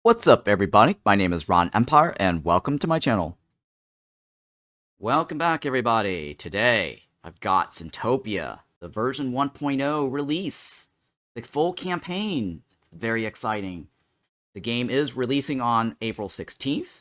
What's up, everybody? My name is Ron Empire, and welcome to my channel. Welcome back, everybody. Today, I've got Sintopia, the version 1.0 release, the full campaign. It's very exciting. The game is releasing on April 16th.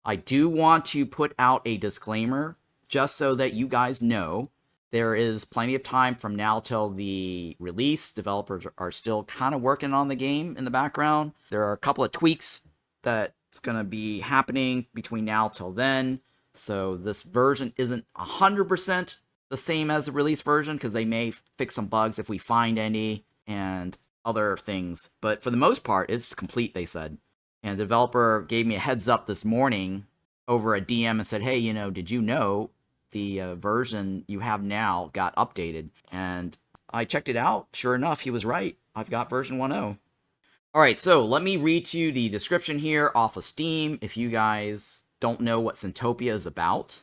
I do want to put out a disclaimer, just so that you guys know. There is plenty of time from now till the release. Developers are still kind of working on the game in the background. There are a couple of tweaks that's going to be happening between now till then. So this version isn't 100% the same as the release version, because they may fix some bugs if we find any and other things. But for the most part, it's complete, they said. And the developer gave me a heads up this morning over a DM and said, hey, did you know the version you have now got updated? And I checked it out. Sure enough, he was right. I've got version 1.0. Alright, so let me read to you the description here off of Steam if you guys don't know what Sintopia is about.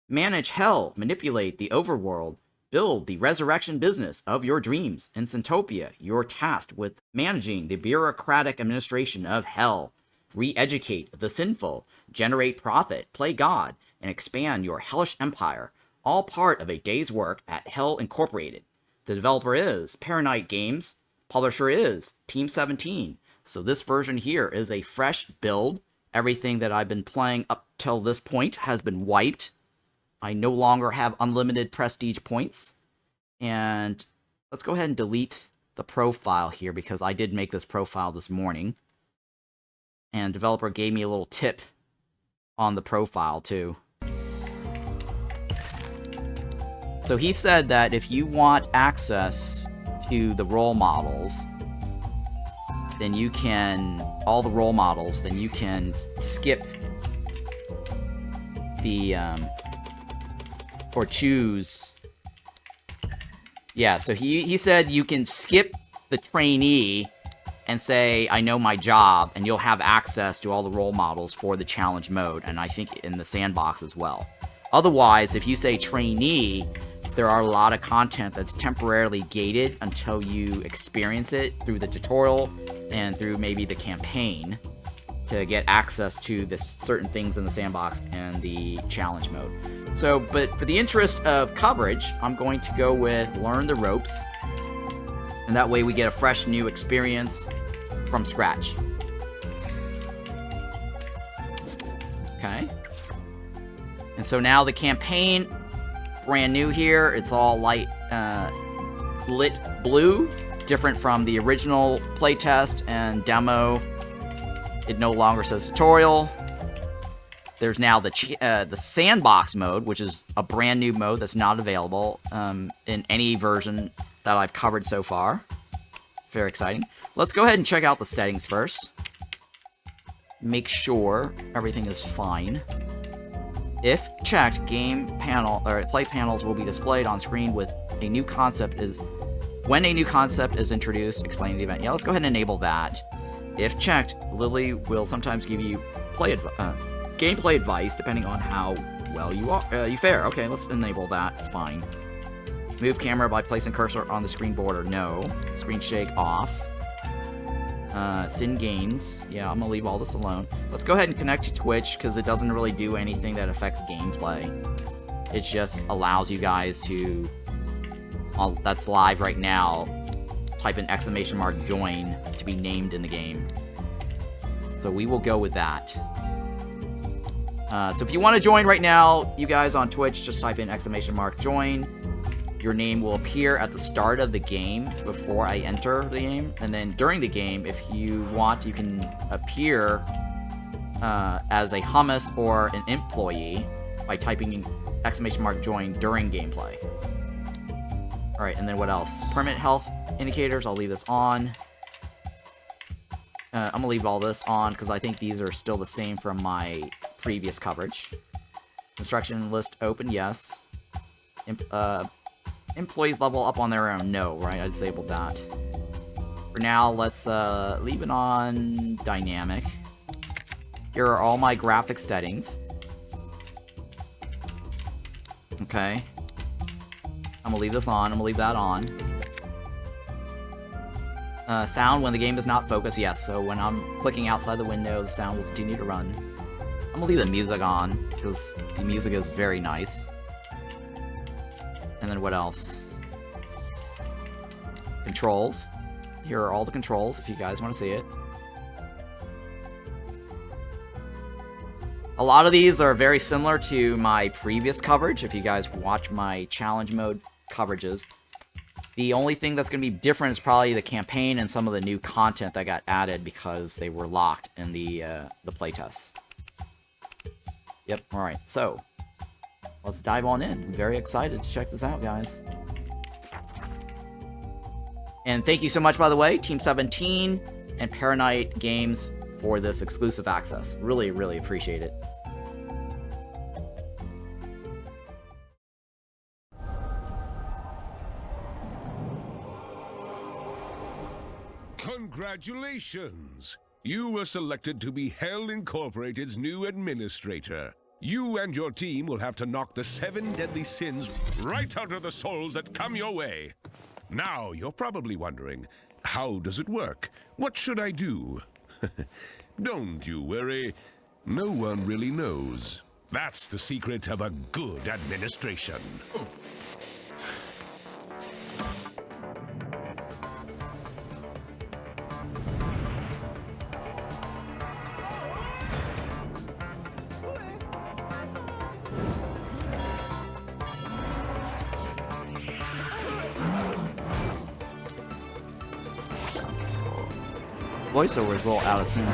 Manage hell, manipulate the overworld, build the resurrection business of your dreams. In Sintopia, you're tasked with managing the bureaucratic administration of hell. Re-educate the sinful, generate profit, play God, and expand your hellish empire, all part of a day's work at Hell Incorporated. The developer is Piraknight Games, publisher is Team17. So this version here is a fresh build. Everything that I've been playing up till this point has been wiped. I no longer have unlimited prestige points. And let's go ahead and delete the profile here, because I did make this profile this morning. And developer gave me a little tip on the profile too. So he said that if you want access to the role models, then you can, all the role models, then you can skip the, or choose. Yeah, so he said you can skip the trainee and say, I know my job, and you'll have access to all the role models for the challenge mode, and I think in the sandbox as well. Otherwise, if you say trainee, there are a lot of content that's temporarily gated until you experience it through the tutorial and through maybe the campaign to get access to the certain things in the sandbox and the challenge mode. So, but for the interest of coverage, I'm going to go with Learn the Ropes, and that way we get a fresh new experience from scratch. Okay. And so now the campaign, brand new here. It's all light lit blue, different from the original playtest and demo. It no longer says tutorial. There's now the sandbox mode, which is a brand new mode that's not available in any version that I've covered so far. Very exciting. Let's go ahead and check out the settings first. Make sure everything is fine. If checked, game panel or play panels will be displayed on screen with a new concept when a new concept is introduced, explaining the event. Yeah, let's go ahead and enable that. If checked, Lily will sometimes give you gameplay advice depending on how well you fare. Okay, let's enable that. It's fine. Move camera by placing cursor on the screen border. No. Screen shake off. Sin gains. Yeah, I'm gonna leave all this alone. Let's go ahead and connect to Twitch, because it doesn't really do anything that affects gameplay. It just allows you guys to, that's live right now, type in !join to be named in the game. So we will go with that. So if you want to join right now, you guys on Twitch, just type in !join. Your name will appear at the start of the game before I enter the game. And then during the game, if you want, you can appear as a hummus or an employee by typing in !join during gameplay. Alright, and then what else? Permanent health indicators, I'll leave this on. I'm gonna leave all this on because I think these are still the same from my previous coverage. Instruction list open, yes. Employees level up on their own, no, right? I disabled that. For now, let's leave it on dynamic. Here are all my graphic settings. Okay. I'm gonna leave this on, I'm gonna leave that on. Sound when the game is not focused, yes. So when I'm clicking outside the window, the sound will continue to run. I'm gonna leave the music on, because the music is very nice. And then what else? Controls. Here are all the controls, if you guys want to see it. A lot of these are very similar to my previous coverage, if you guys watch my challenge mode coverages. The only thing that's going to be different is probably the campaign and some of the new content that got added because they were locked in the playtests. Yep, alright, so let's dive on in. I'm very excited to check this out, guys. And thank you so much, by the way, Team17 and Piraknight Games for this exclusive access. Really, really appreciate it. Congratulations! You were selected to be Hell Incorporated's new administrator. You and your team will have to knock the 7 deadly sins right out of the souls that come your way. Now, you're probably wondering, how does it work? What should I do? Don't you worry. No one really knows. That's the secret of a good administration. Voiceover is a little out of sync.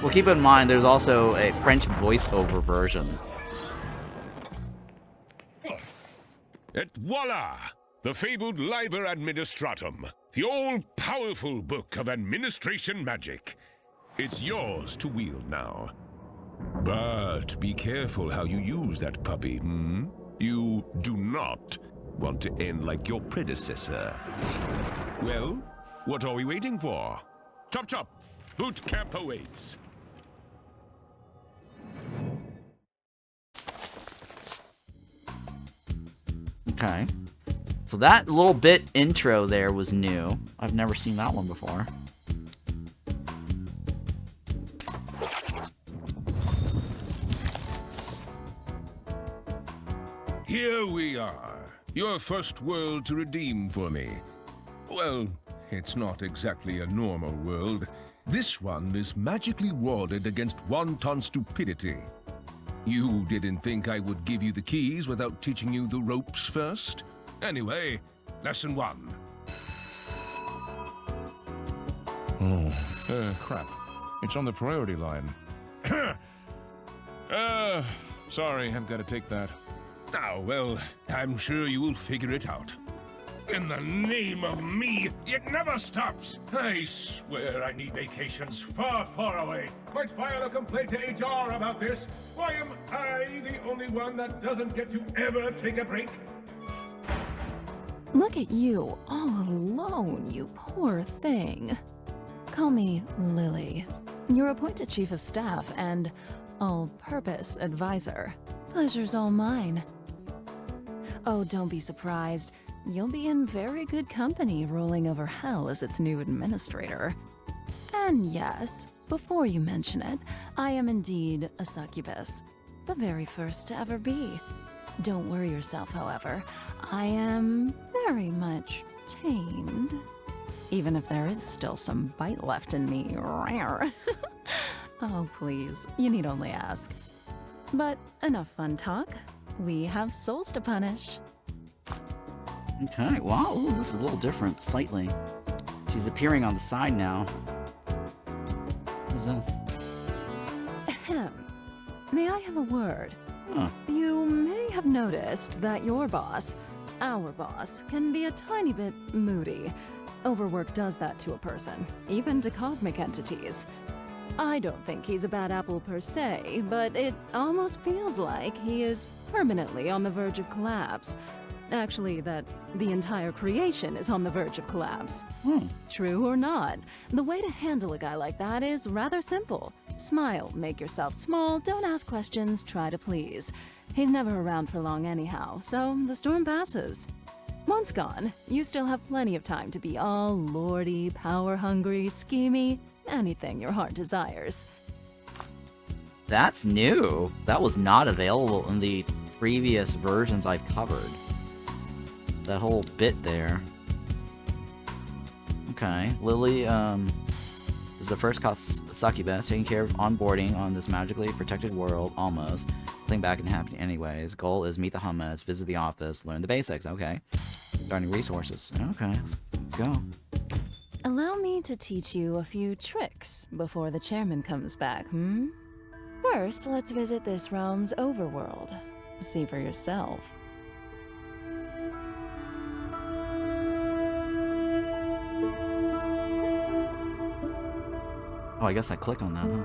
Well, keep in mind, there's also a French voiceover version. Et voila! The fabled Liber Administratum, the all-powerful book of administration magic. It's yours to wield now. But be careful how you use that puppy, hmm? You do not want to end like your predecessor. Well, what are we waiting for? Chop chop! Boot camp awaits. Okay. So that little bit intro there was new. I've never seen that one before. Here we are. Your first world to redeem for me. Well, it's not exactly a normal world. This one is magically warded against wanton stupidity. You didn't think I would give you the keys without teaching you the ropes first? Anyway, lesson 1. Crap. It's on the priority line. Sorry, I've got to take that. Oh, well, I'm sure you will figure it out. In the name of me, it never stops! I swear I need vacations far, far away. Might file a complaint to HR about this. Why am I the only one that doesn't get to ever take a break? Look at you, all alone, you poor thing. Call me Lily. You're appointed Chief of Staff and all-purpose advisor. Pleasure's all mine. Oh, don't be surprised. You'll be in very good company rolling over hell as its new administrator. And yes, before you mention it, I am indeed a succubus. The very first to ever be. Don't worry yourself, however. I am very much tamed. Even if there is still some bite left in me. Oh, please, you need only ask. But enough fun talk. We have souls to punish. Okay, wow, ooh, this is a little different, slightly. She's appearing on the side now. What is this? Ahem. May I have a word? Huh. You may have noticed that your boss, our boss, can be a tiny bit moody. Overwork does that to a person, even to cosmic entities. I don't think he's a bad apple per se, but it almost feels like he is permanently on the verge of collapse. Actually, that the entire creation is on the verge of collapse. True or not, the way to handle a guy like that is rather simple. Smile, make yourself small, don't ask questions, try to please. He's never around for long anyhow, so the storm passes. Once gone, you still have plenty of time to be all lordy, power-hungry, schemy, anything your heart desires. That's new. That was not available in the previous versions I've covered. That whole bit there. Okay, Lily, is the first succubus taking care of onboarding on this magically protected world, almost. Nothing bad can happen anyways. Goal is meet the hummus, visit the office, learn the basics. Okay. Starting resources. Okay, let's go. Allow me to teach you a few tricks before the chairman comes back, First, let's visit this realm's overworld. See for yourself. Oh, I guess I click on that, huh?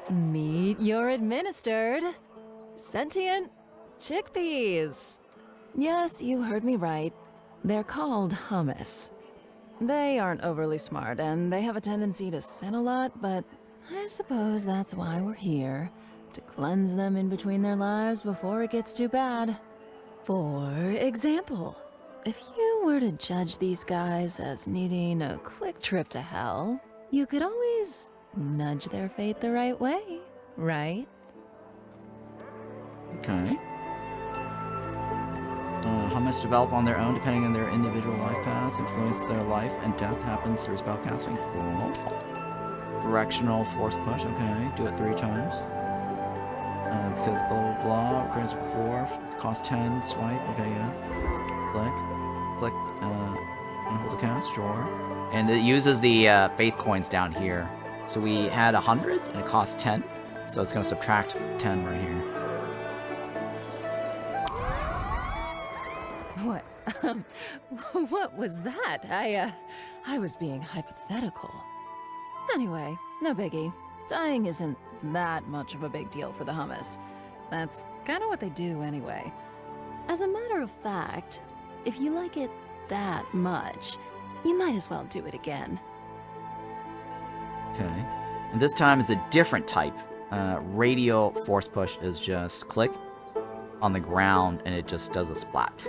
Meet your administered sentient chickpeas. Yes, you heard me right. They're called hummus. They aren't overly smart, and they have a tendency to sin a lot, but I suppose that's why we're here, to cleanse them in between their lives before it gets too bad. For example, if you were to judge these guys as needing a quick trip to hell, you could always nudge their fate the right way, right? Okay. Hummus develop on their own depending on their individual life paths. Influence their life and death happens through spellcasting. Cool. Directional force push. Okay. Do it 3 times. Because blah blah blah. Occurs before. Cost 10. Swipe. Okay, yeah. Click. And hold the cast. Sure. And it uses the faith coins down here. So we had 100 and it costs 10. So it's going to subtract 10 right here. What? What was that? I was being hypothetical. Anyway, no biggie. Dying isn't that much of a big deal for the hummus. That's kind of what they do anyway. As a matter of fact, if you like it that much, you might as well do it again. Okay. And this time it's a different type. Radial force push is just click on the ground and it just does a splat.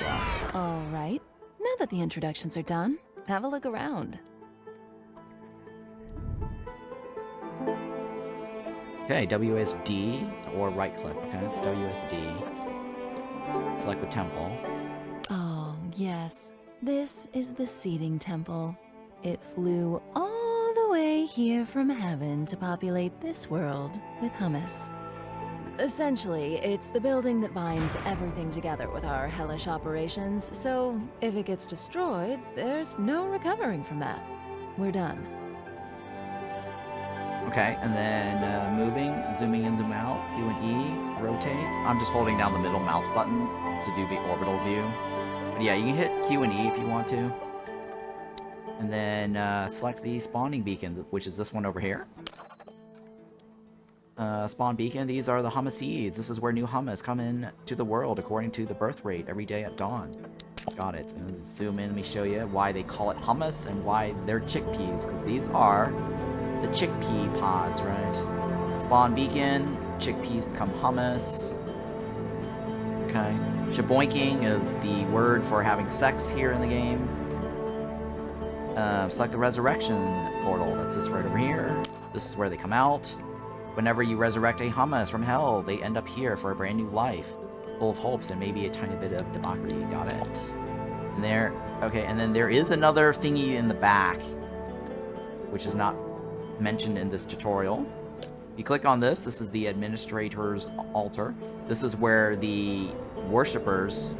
Wow. All right. Now that the introductions are done, have a look around. Okay, WSD or right click. Okay, it's WSD. Select the temple. Oh, yes. This is the seeding temple. It flew all the way here from heaven to populate this world with hummus. Essentially, it's the building that binds everything together with our hellish operations, so if it gets destroyed, there's no recovering from that. We're done. Okay, and then moving, zooming in, zoom out, Q and E, rotate. I'm just holding down the middle mouse button to do the orbital view. But yeah, you can hit Q and E if you want to. And then select the spawning beacon, which is this one over here. Spawn beacon, these are the hummus seeds. This is where new hummus come in to the world according to the birth rate every day at dawn. Got it. And zoom in, let me show you why they call it hummus and why they're chickpeas, because these are the chickpea pods, right? Spawn beacon, chickpeas become hummus. Okay. Shaboinking is the word for having sex here in the game. Select the resurrection portal. That's this right over here. This is where they come out. Whenever you resurrect a hummus from hell, they end up here for a brand new life, full of hopes and maybe a tiny bit of democracy. Got it. And there, okay, and then there is another thingy in the back, which is not mentioned in this tutorial. You click on this. This is the administrator's altar. This is where the worshippers,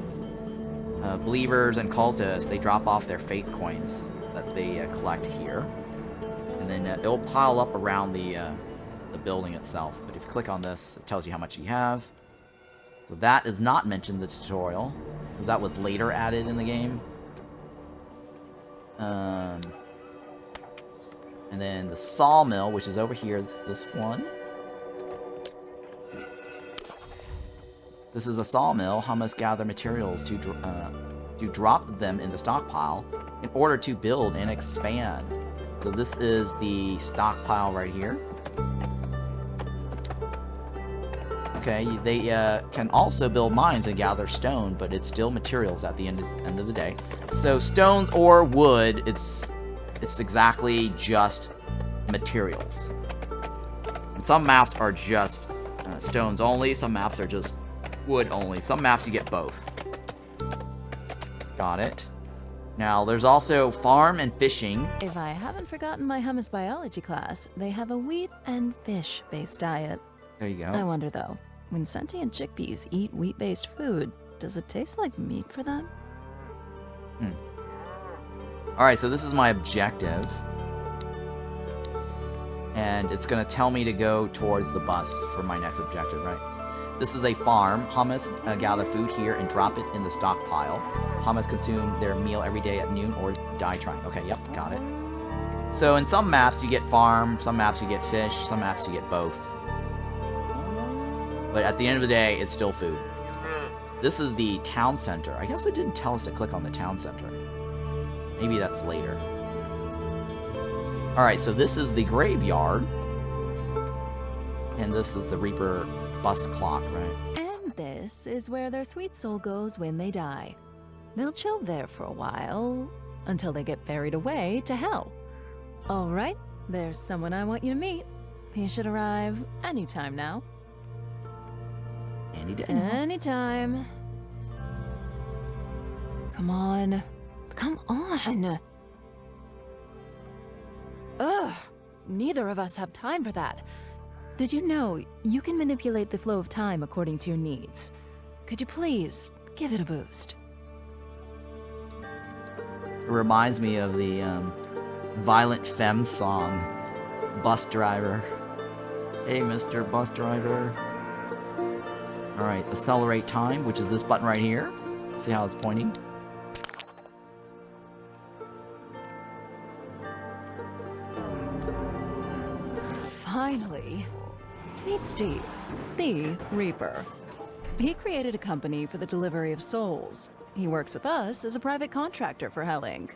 believers and cultists, they drop off their faith coins that they collect here. And then it'll pile up around the building itself. But if you click on this, it tells you how much you have. So that is not mentioned in the tutorial, because that was later added in the game. And then the sawmill, which is over here, this one. This is a sawmill. Hummus gather materials to drop them in the stockpile in order to build and expand. So this is the stockpile right here. Okay, they can also build mines and gather stone, but it's still materials at the end of the day. So stones or wood, it's exactly just materials. And some maps are just stones only. Some maps are just wood only. Some maps you get both. Got it. Now, there's also farm and fishing. If I haven't forgotten my hummus biology class, they have a wheat and fish-based diet. There you go. I wonder, though, when sentient chickpeas eat wheat-based food, does it taste like meat for them? Alright, so this is my objective. And it's going to tell me to go towards the bus for my next objective, right? This is a farm. Hummus gather food here and drop it in the stockpile. Hummus consume their meal every day at noon or die trying. Okay, yep, got it. So in some maps you get farm, some maps you get fish, some maps you get both. But at the end of the day, it's still food. This is the town center. I guess it didn't tell us to click on the town center. Maybe that's later. Alright, so this is the graveyard. And this is the Reaper bust clock, right? And this is where their sweet soul goes when they die. They'll chill there for a while, until they get buried away to hell. Alright, there's someone I want you to meet. He should arrive anytime now. Anytime. Come on. Come on. Ugh. Neither of us have time for that. Did you know you can manipulate the flow of time according to your needs? Could you please give it a boost? It reminds me of the Violent Femme song, Bus Driver. Hey, Mr. Bus Driver. Alright, accelerate time, which is this button right here. See how it's pointing? Finally. Meet Steve, the Reaper. He created a company for the delivery of souls. He works with us as a private contractor for Hell Inc.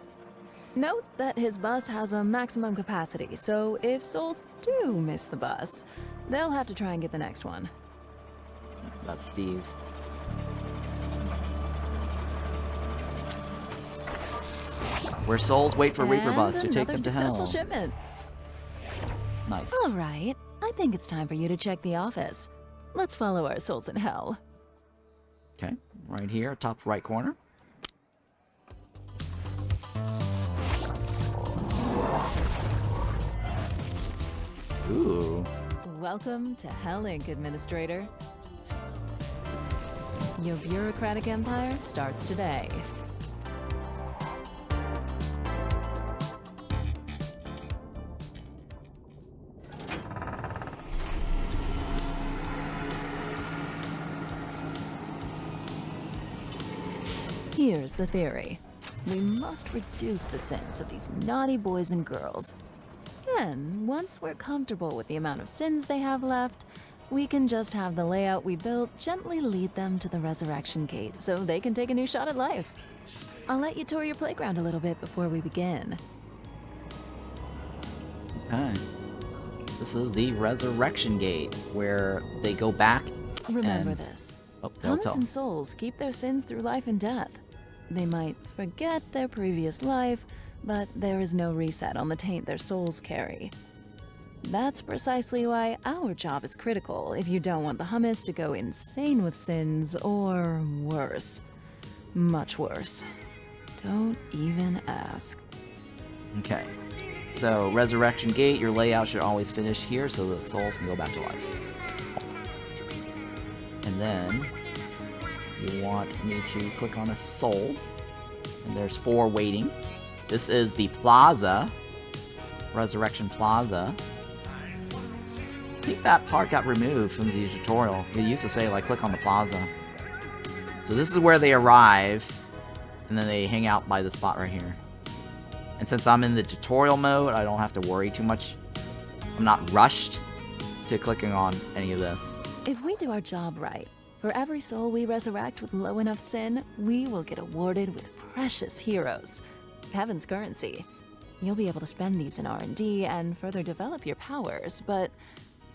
Note that his bus has a maximum capacity, so if souls do miss the bus, they'll have to try and get the next one. That's Steve. Where souls wait for Reaper bus to take them to hell. Successful shipment. Nice. All right, I think it's time for you to check the office. Let's follow our souls in hell. Okay, right here, top right corner. Ooh. Welcome to Hell Inc., Administrator. Your bureaucratic empire starts today. Here's the theory. We must reduce the sins of these naughty boys and girls. Then, once we're comfortable with the amount of sins they have left, we can just have the layout we built gently lead them to the resurrection gate so they can take a new shot at life. I'll let you tour your playground a little bit before we begin. Okay. This is the resurrection gate, where they go back. Remember and... this. Oh, they'll Hummus tell. and souls keep their sins through life and death. They might forget their previous life, but there is no reset on the taint their souls carry. That's precisely why our job is critical if you don't want the hummus to go insane with sins, or worse. Much worse. Don't even ask. Okay. So, Resurrection Gate, your layout should always finish here so the souls can go back to life. And then, you want me to click on a soul. And there's 4 waiting. This is the Plaza. Resurrection Plaza. I think that part got removed from the tutorial. It used to say, like, click on the plaza. So this is where they arrive, and then they hang out by the spot right here. And since I'm in the tutorial mode, I don't have to worry too much. I'm not rushed to clicking on any of this. If we do our job right, for every soul we resurrect with low enough sin, we will get awarded with precious heroes. Heaven's currency. You'll be able to spend these in R&D and further develop your powers, but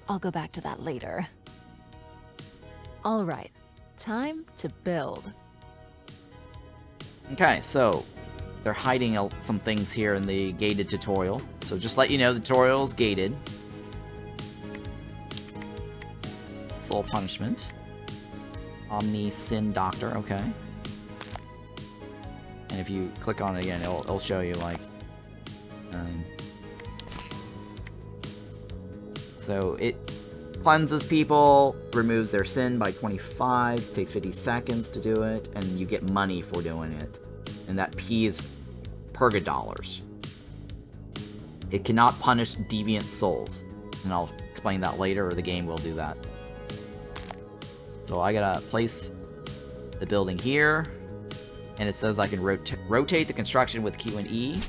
I'll go back to that later. All right, time to build. Okay, so they're hiding some things here in the gated tutorial. So just let you know, the tutorial is gated. Soul Punishment. Omni Sin Doctor, okay. And if you click on it again, it'll show you, like... so it cleanses people, removes their sin by 25, takes 50 seconds to do it, and you get money for doing it. And that P is Purgadollars. It cannot punish deviant souls. And I'll explain that later, or the game will do that. So I gotta place the building here. And it says I can rotate the construction with Q and E.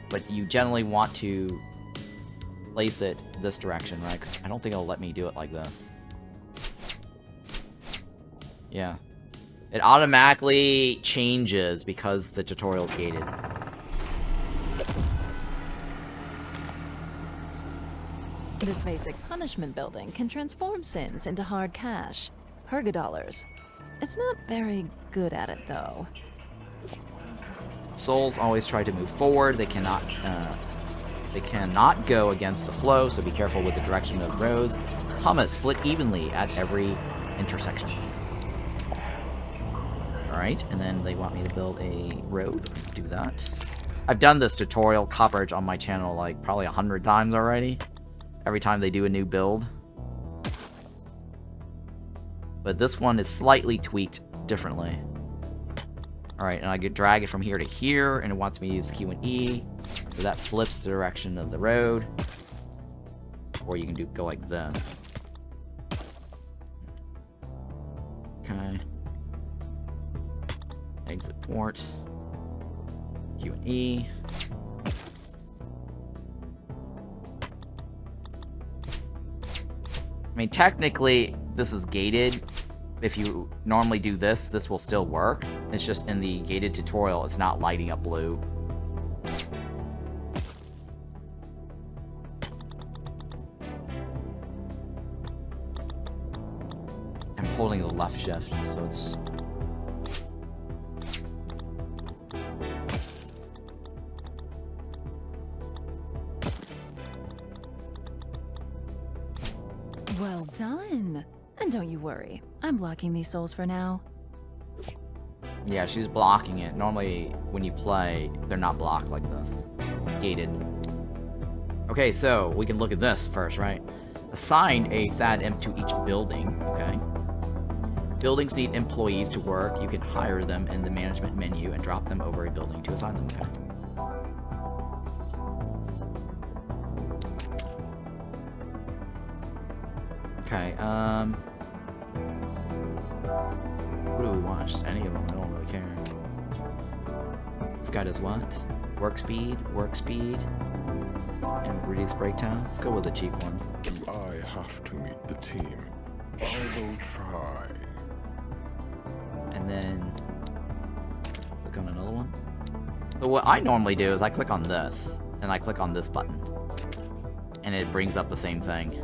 But you generally want to place it this direction, right? 'Cause I don't think it'll let me do it like this. Yeah. It automatically changes because the tutorial's gated. This basic punishment building can transform sins into hard cash, Purgadollars. It's not very good at it, though. Souls always try to move forward. They cannot go against the flow, so be careful with the direction of roads. Hummus split evenly at every intersection. Alright, and then they want me to build a road. Let's do that. I've done this tutorial coverage on my channel like probably 100 times already. Every time they do a new build. But this one is slightly tweaked differently. Alright, and I could drag it from here to here, and it wants me to use Q and E. So that flips the direction of the road. Or you can go like this. Okay. Exit port. Q and E. I mean, technically, this is gated. If you normally do this, this will still work. It's just in the gated tutorial, it's not lighting up blue. I'm holding the left shift, so it's... Well done. And don't you worry, I'm blocking these souls for now. Yeah, she's blocking it. Normally, when you play, they're not blocked like this. It's gated. Okay, so we can look at this first, right? Assign a sad imp to each building, okay? Buildings need employees to work. You can hire them in the management menu and drop them over a building to assign them, okay? Okay, what do we want? Just any of them, I don't really care. This guy does what? Work speed, and reduce break time. Let's go with the cheap one. Do I have to meet the team? I will try. And then click on another one. So what I normally do is I click on this, and I click on this button. And it brings up the same thing.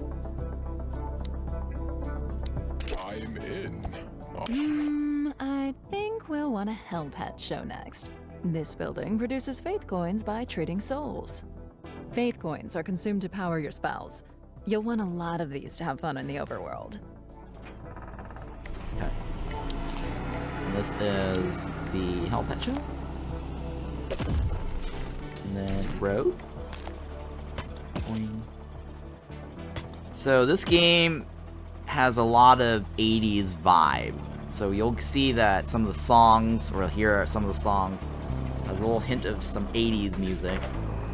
I'm in. I think we'll want a Hell Pet show next. This building produces faith coins by trading souls. Faith coins are consumed to power your spells. You'll want a lot of these to have fun in the overworld. Okay. And this is the Hell Pet Show. And then road. Boing. So this game has a lot of 80s vibe. So you'll see that some of the songs, or hear some of the songs, has a little hint of some 80s music,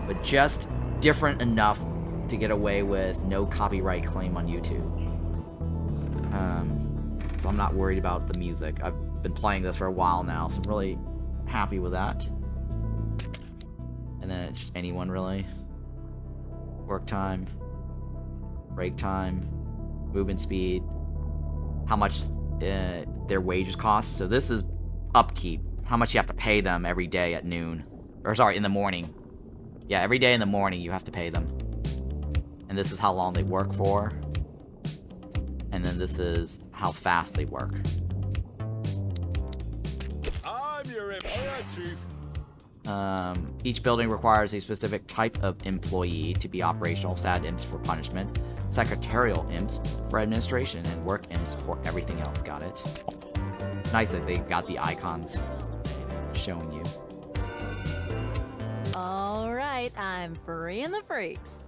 but just different enough to get away with no copyright claim on YouTube. So I'm not worried about the music. I've been playing this for a while now, so I'm really happy with that. And then it's just anyone really. Work time, break time, movement speed, how much their wages cost. So this is upkeep, how much you have to pay them every day at noon. Or sorry, in the morning. Yeah, every day in the morning you have to pay them. And this is how long they work for. And then this is how fast they work. I'm your Empire Chief. Each building requires a specific type of employee to be operational. SAD imps for punishment, secretarial imps for administration, and work imps for everything else. Got it. Nice that they've got the icons showing you. Alright, I'm freeing the freaks.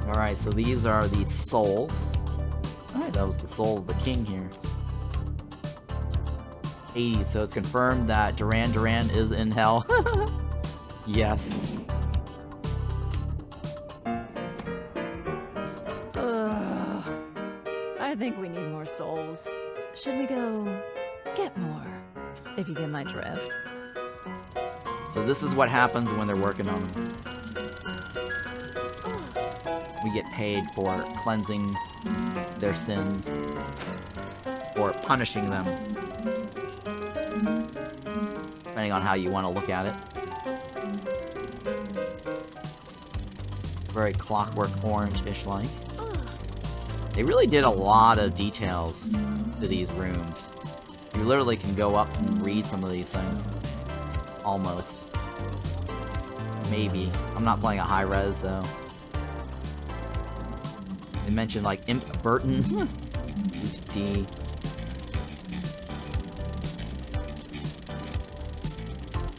Alright, so these are the souls. Alright, that was the soul of the king here. 80, so it's confirmed that Duran Duran is in hell. Yes. Ugh. I think we need more souls. Should we go get more? If you get my drift. So this is what happens when they're working on them. We get paid for cleansing their sins or punishing them, depending on how you want to look at it. Very Clockwork Orange-ish like. They really did a lot of details to these rooms. You literally can go up and read some of these things. Almost. Maybe. I'm not playing a high res though. They mentioned like Imp Burton. UTP.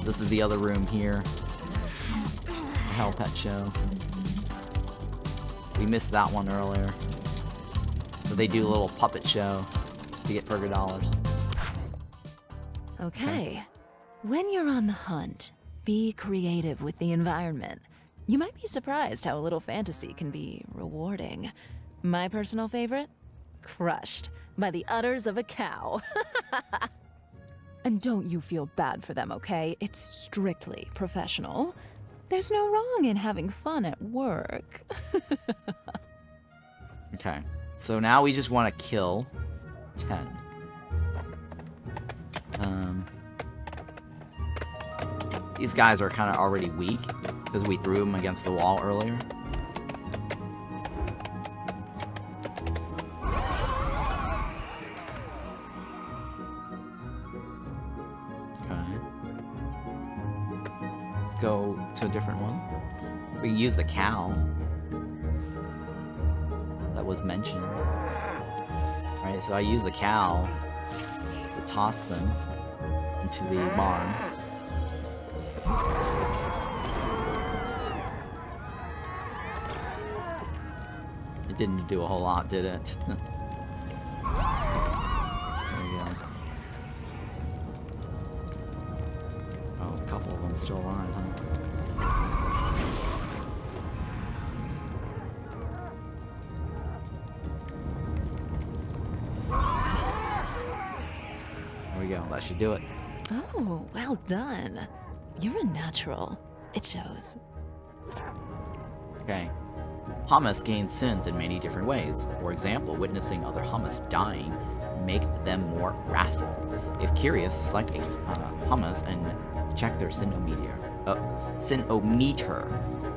This is the other room here. The Hell Pet Show. We missed that one earlier. So they do a little puppet show to get $100. Okay. When you're on the hunt, be creative with the environment. You might be surprised how a little fantasy can be rewarding. My personal favorite? Crushed by the udders of a cow. And don't you feel bad for them, okay? It's strictly professional. There's no wrong in having fun at work. Okay. So now we just want to kill 10. These guys are kind of already weak because we threw them against the wall earlier. Okay. Let's go to a different one. We can use the cow that was mentioned. Alright, so I use the cow to toss them into the barn. It didn't do a whole lot, did it? There we go. Oh, a couple of them still alive, huh? There we go. That should do it. Oh, well done. You're a natural. It shows. Okay. Hummus gains sins in many different ways. For example, witnessing other hummus dying make them more wrathful. If curious, select a hummus and check their sinometer.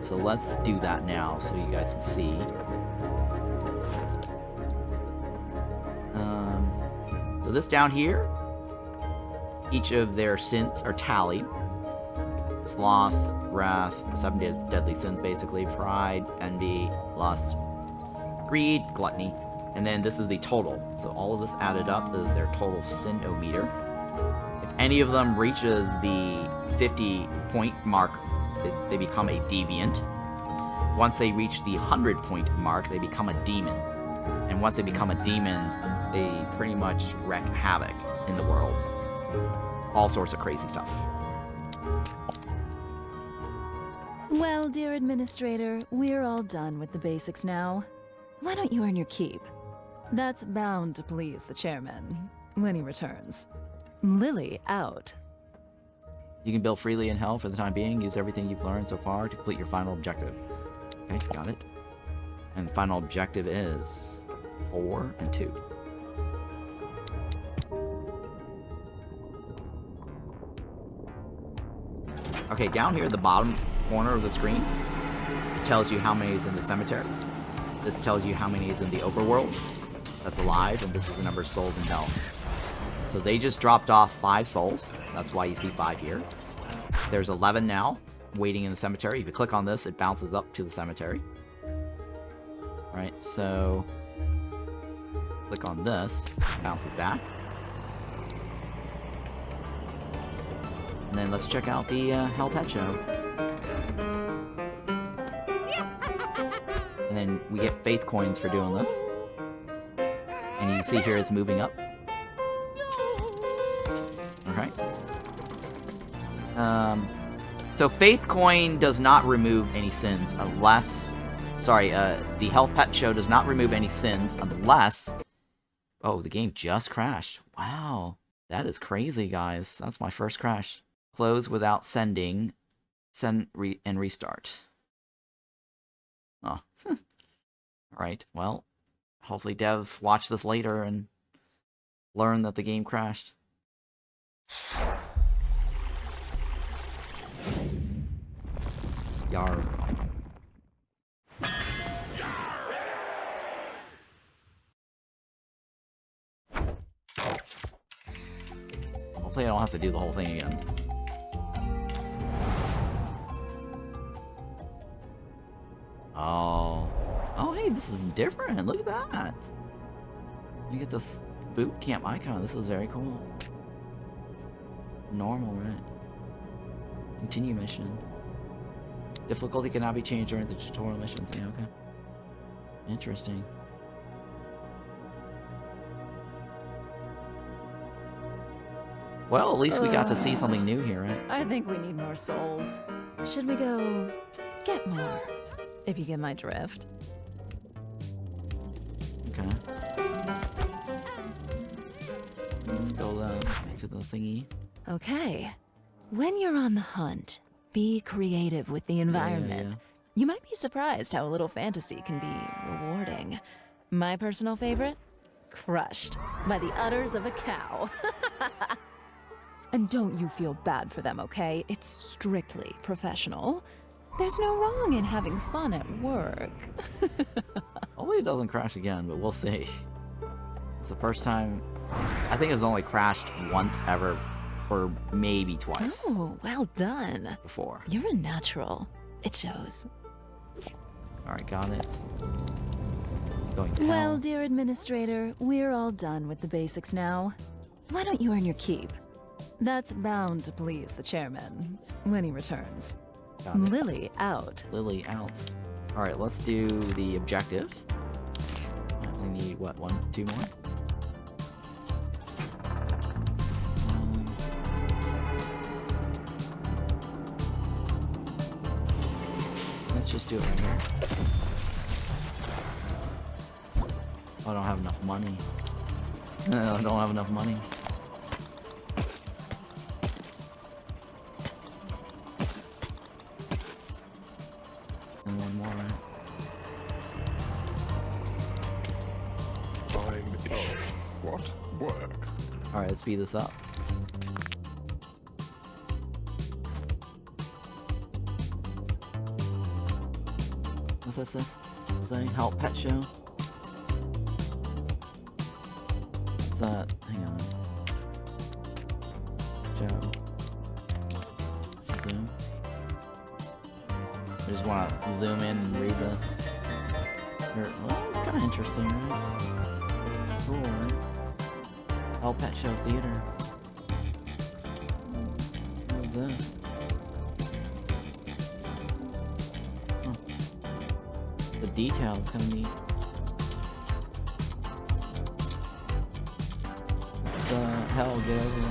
So let's do that now so you guys can see. So this down here, each of their sins are tallied. Sloth, wrath, 7 deadly sins basically, pride, envy, lust, greed, gluttony, and then this is the total. So all of this added up is their total sinometer. If any of them reaches the 50-point mark, they become a deviant. Once they reach the 100-point mark, they become a demon. And once they become a demon, they pretty much wreak havoc in the world. All sorts of crazy stuff. Well, dear administrator, we're all done with the basics now. Why don't you earn your keep? That's bound to please the chairman when he returns. Lily out. You can build freely in hell for the time being. Use everything you've learned so far to complete your final objective. Okay, got it. And the final objective is 4 and 2. Okay, down here at the bottom corner of the screen, it tells you how many is in the cemetery. This tells you how many is in the overworld that's alive, and this is the number of souls in hell. So they just dropped off 5 souls. That's why you see 5 here. There's 11 now, waiting in the cemetery. If you click on this, it bounces up to the cemetery. Right, so click on this, it bounces back. And then let's check out the Hell Pet Show. And then we get faith coins for doing this. And you can see here it's moving up. Alright. So faith coin does not remove any sins unless... Sorry, the Health Pet Show does not remove any sins unless... Oh, the game just crashed. Wow. That is crazy, guys. That's my first crash. Close without sending. Send and restart. Oh. Alright, well, hopefully devs watch this later and learn that the game crashed. Yar. Hopefully I don't have to do the whole thing again. Oh. Oh, hey, this is different. Look at that. You get this boot camp icon. This is very cool. Normal, right? Continue mission. Difficulty cannot be changed during the tutorial missions. Yeah, okay. Interesting. Well, at least we got to see something new here, right? I think we need more souls. Should we go get more? If you get my drift. Okay. Let's go back to the thingy. Okay. When you're on the hunt, be creative with the environment. Yeah. You might be surprised how a little fantasy can be rewarding. My personal favorite? Crushed by the udders of a cow. And don't you feel bad for them, okay? It's strictly professional. There's no wrong in having fun at work. Hopefully it doesn't crash again, but we'll see. It's the first time... I think it's only crashed once ever, or maybe twice. Oh, well done. Before. You're a natural. It shows. Alright, got it. Going down. Well, dear administrator, we're all done with the basics now. Why don't you earn your keep? That's bound to please the chairman when he returns. Got it. Lily out. Lily out. Alright, let's do the objective. We need, what, 1, 2 more? Let's just do it right here. Oh, I don't have enough money. No, I don't have enough money. And one more, right? What work? Alright, let's speed this up. What's this? Say, Help Pet Show? What's that? Hang on. Joe. Zoom. I just want to zoom in and read this. Well, it's kind of interesting, right? Cool, right? Help Pet Show Theater. is this? Huh. The detail is kind of neat. What the hell? Get over here.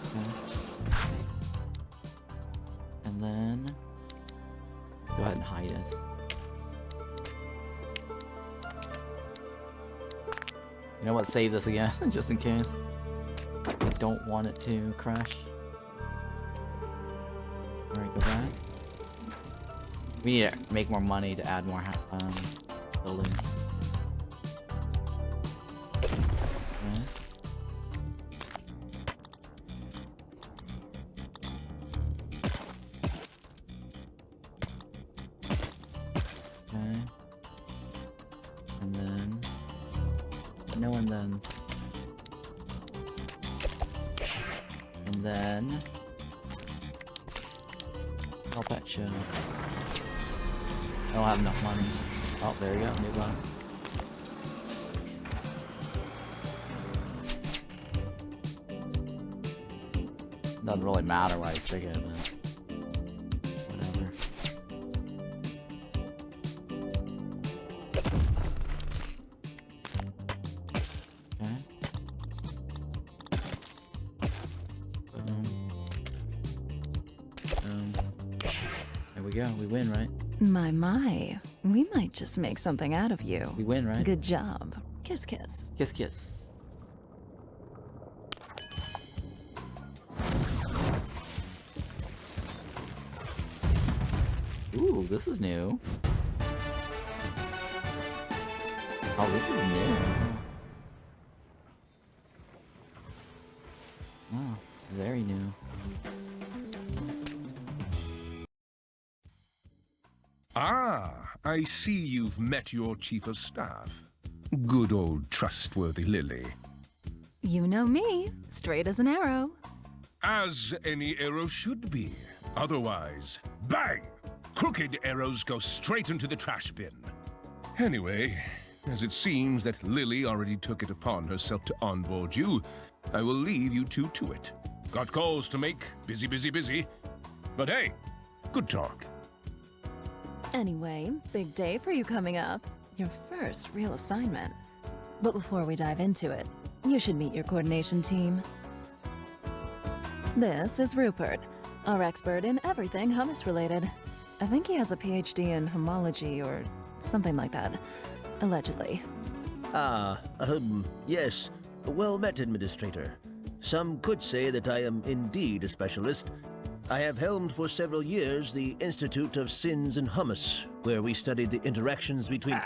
Okay. And then go ahead and hide it. You know what? Save this again, just in case. I don't want it to crash. Alright, go back. We need to make more money to add more buildings. Okay. Okay. And then no one then. And then I'll pet show. I don't have enough money. Oh, there you go, new box. Doesn't really matter where I stick it, but whatever. Okay. Boom. Boom. There we go. We win, right? My. We might just make something out of you. We win, right? Good job. Kiss, kiss. Kiss, kiss. Ooh, this is new. Oh, this is new. Oh, very new. Ah, I see you've met your chief of staff. Good old trustworthy Lily. You know me. Straight as an arrow. As any arrow should be. Otherwise, bang! Crooked arrows go straight into the trash bin. Anyway, as it seems that Lily already took it upon herself to onboard you, I will leave you two to it. Got calls to make. Busy, busy, busy. But hey, good talk. Anyway, big day for you coming up. Your first real assignment. But before we dive into it, you should meet your coordination team. This is Rupert, our expert in everything hummus-related. I think he has a PhD in homology or something like that, allegedly. Yes. Well met, Administrator. Some could say that I am indeed a specialist. I have helmed for several years the Institute of Sins and Hummus, where we studied the interactions between...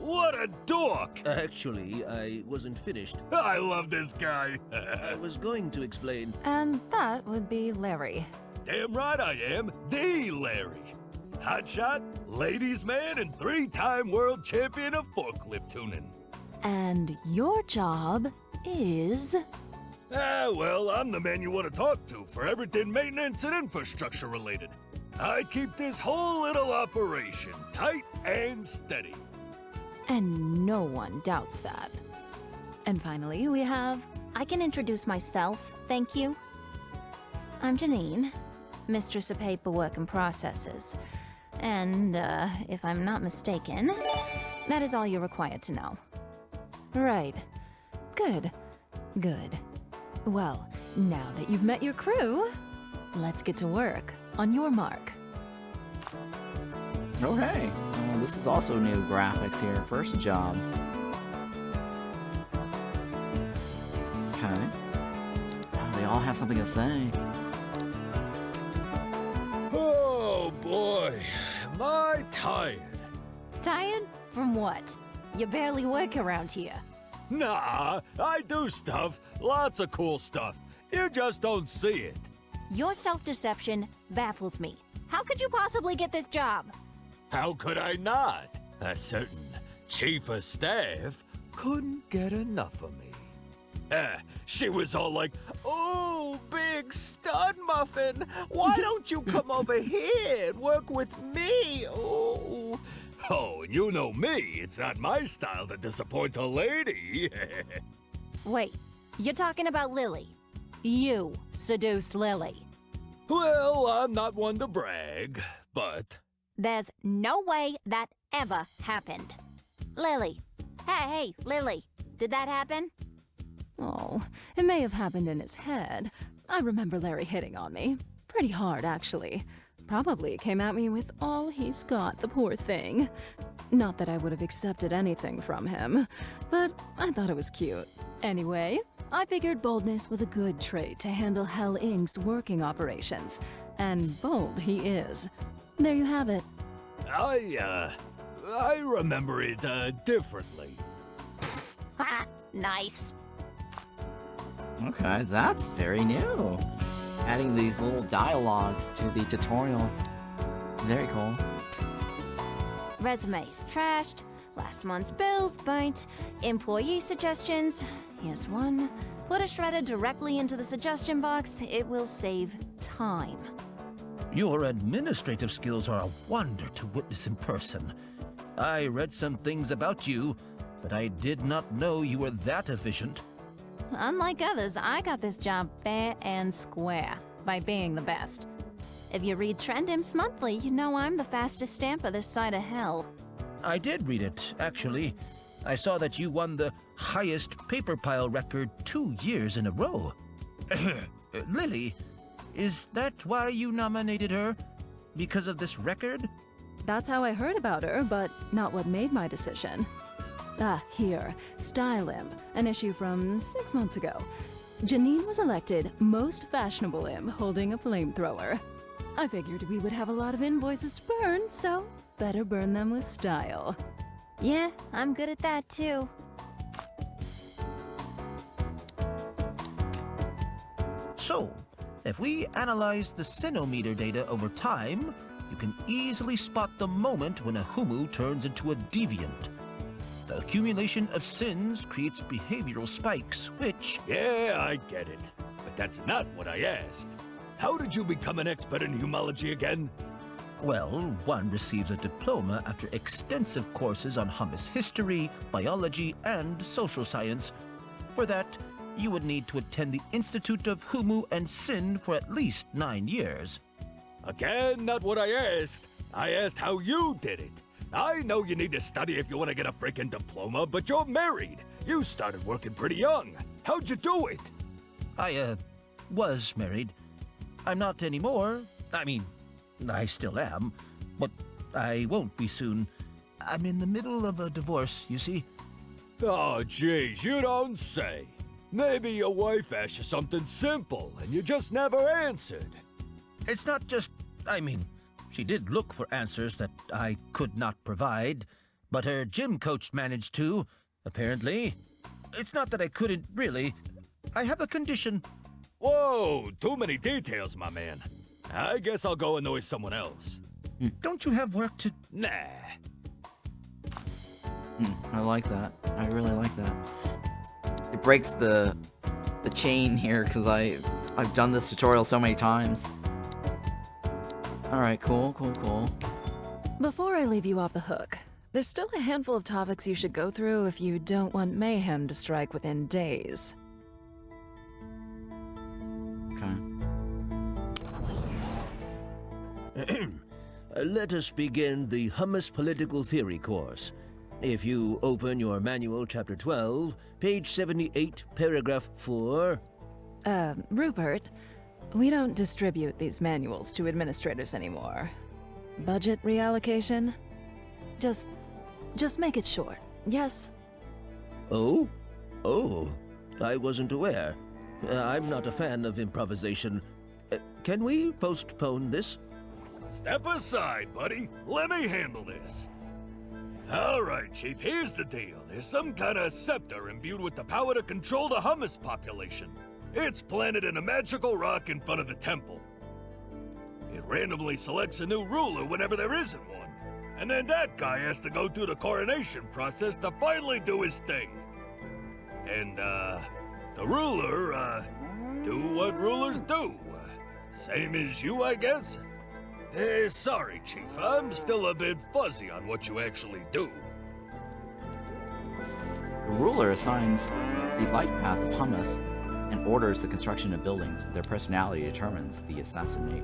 What a dork! Actually, I wasn't finished. I love this guy. I was going to explain... And that would be Larry. Damn right I am, the Larry. Hotshot, ladies man, and 3-time world champion of forklift tuning. And your job is... Well, I'm the man you want to talk to for everything maintenance and infrastructure related. I keep this whole little operation tight and steady. And no one doubts that. And finally, we have... I can introduce myself, thank you. I'm Janine, Mistress of Paperwork and Processes. And, if I'm not mistaken, that is all you're required to know. Right. Good. Good. Well, now that you've met your crew, let's get to work on your mark. Okay. This is also new graphics here. First job. Okay. Oh, they all have something to say. Oh boy, am I tired. Tired? From what? You barely work around here. Nah, I do stuff. Lots of cool stuff. You just don't see it. Your self-deception baffles me. How could you possibly get this job? How could I not? A certain chief of staff couldn't get enough of me. She was all like, "Oh, big stud muffin, why don't you come over here and work with me? Oh, and you know me, it's not my style to disappoint a lady." Wait, You're talking about Lily. You seduced Lily. Well, I'm not one to brag, but... There's no way that ever happened. Lily. Hey, Lily. Did that happen? Oh, it may have happened in his head. I remember Larry hitting on me. Pretty hard, actually. Probably came at me with all he's got, the poor thing. Not that I would have accepted anything from him, but I thought it was cute. Anyway, I figured boldness was a good trait to handle Hell Inc.'s working operations. And bold he is. There you have it. I remember it, differently. Ha! Nice. Okay, that's very new. Adding these little dialogues to the tutorial. Very cool. Resumes trashed. Last month's bills burnt. Employee suggestions. Here's one. Put a shredder directly into the suggestion box. It will save time. Your administrative skills are a wonder to witness in person. I read some things about you, but I did not know you were that efficient. Unlike others, I got this job fair and square by being the best. If you read Trend Imps Monthly, you know I'm the fastest stamper this side of hell. I did read it, actually. I saw that you won the highest paper pile record 2 years in a row. Lily, is that why you nominated her? Because of this record? That's how I heard about her, but not what made my decision. Here, Style Imp, an issue from 6 months ago. Janine was elected most fashionable imp holding a flamethrower. I figured we would have a lot of invoices to burn, so better burn them with style. Yeah, I'm good at that too. So, if we analyze the sinometer data over time, you can easily spot the moment when a humu turns into a deviant. The accumulation of sins creates behavioral spikes, which... Yeah, I get it. But that's not what I asked. How did you become an expert in humology again? Well, one receives a diploma after extensive courses on hummus history, biology, and social science. For that, you would need to attend the Institute of Humu and Sin for at least 9 years. Again, not what I asked. I asked how you did it. I know you need to study if you want to get a freaking diploma, but you're married. You started working pretty young. How'd you do it? I, was married. I'm not anymore. I mean, I still am, but I won't be soon. I'm in the middle of a divorce, you see. Oh, jeez, you don't say. Maybe your wife asked you something simple, and you just never answered. It's not just, she did look for answers that I could not provide, but her gym coach managed to, apparently. It's not that I couldn't, really. I have a condition. Whoa, too many details, my man. I guess I'll go annoy someone else. Don't you have work to... Nah. I like that. I really like that. It breaks the chain here, because I've done this tutorial so many times. Alright, cool. Before I leave you off the hook, there's still a handful of topics you should go through if you don't want mayhem to strike within days. Okay. Let us begin the Hummus Political Theory course. If you open your manual, chapter 12, page 78, paragraph 4... Rupert, we don't distribute these manuals to administrators anymore. Budget reallocation? Just make it short, yes? Oh, I wasn't aware. I'm not a fan of improvisation. Can we postpone this? Step aside, buddy. Let me handle this. All right, Chief, here's the deal. There's some kind of scepter imbued with the power to control the hummus population. It's planted in a magical rock in front of the temple. It randomly selects a new ruler whenever there isn't one. And then that guy has to go through the coronation process to finally do his thing. And, the ruler, do what rulers do. Same as you, I guess? Sorry, Chief. I'm still a bit fuzzy on what you actually do. The ruler assigns the life path of hummus and orders the construction of buildings. Their personality determines the assignation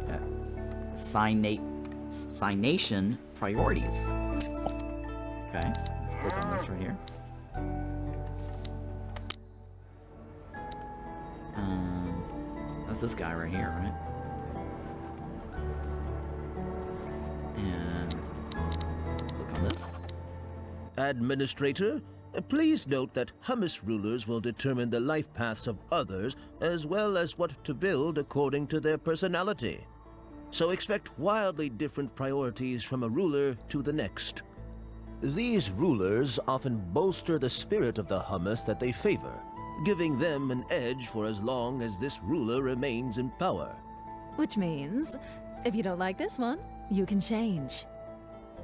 priorities. Okay, let's click on this right here. That's this guy right here, right? And click on this. Administrator, please note that hummus rulers will determine the life paths of others as well as what to build according to their personality. So expect wildly different priorities from a ruler to the next. These rulers often bolster the spirit of the hummus that they favor, giving them an edge for as long as this ruler remains in power. Which means, if you don't like this one, you can change.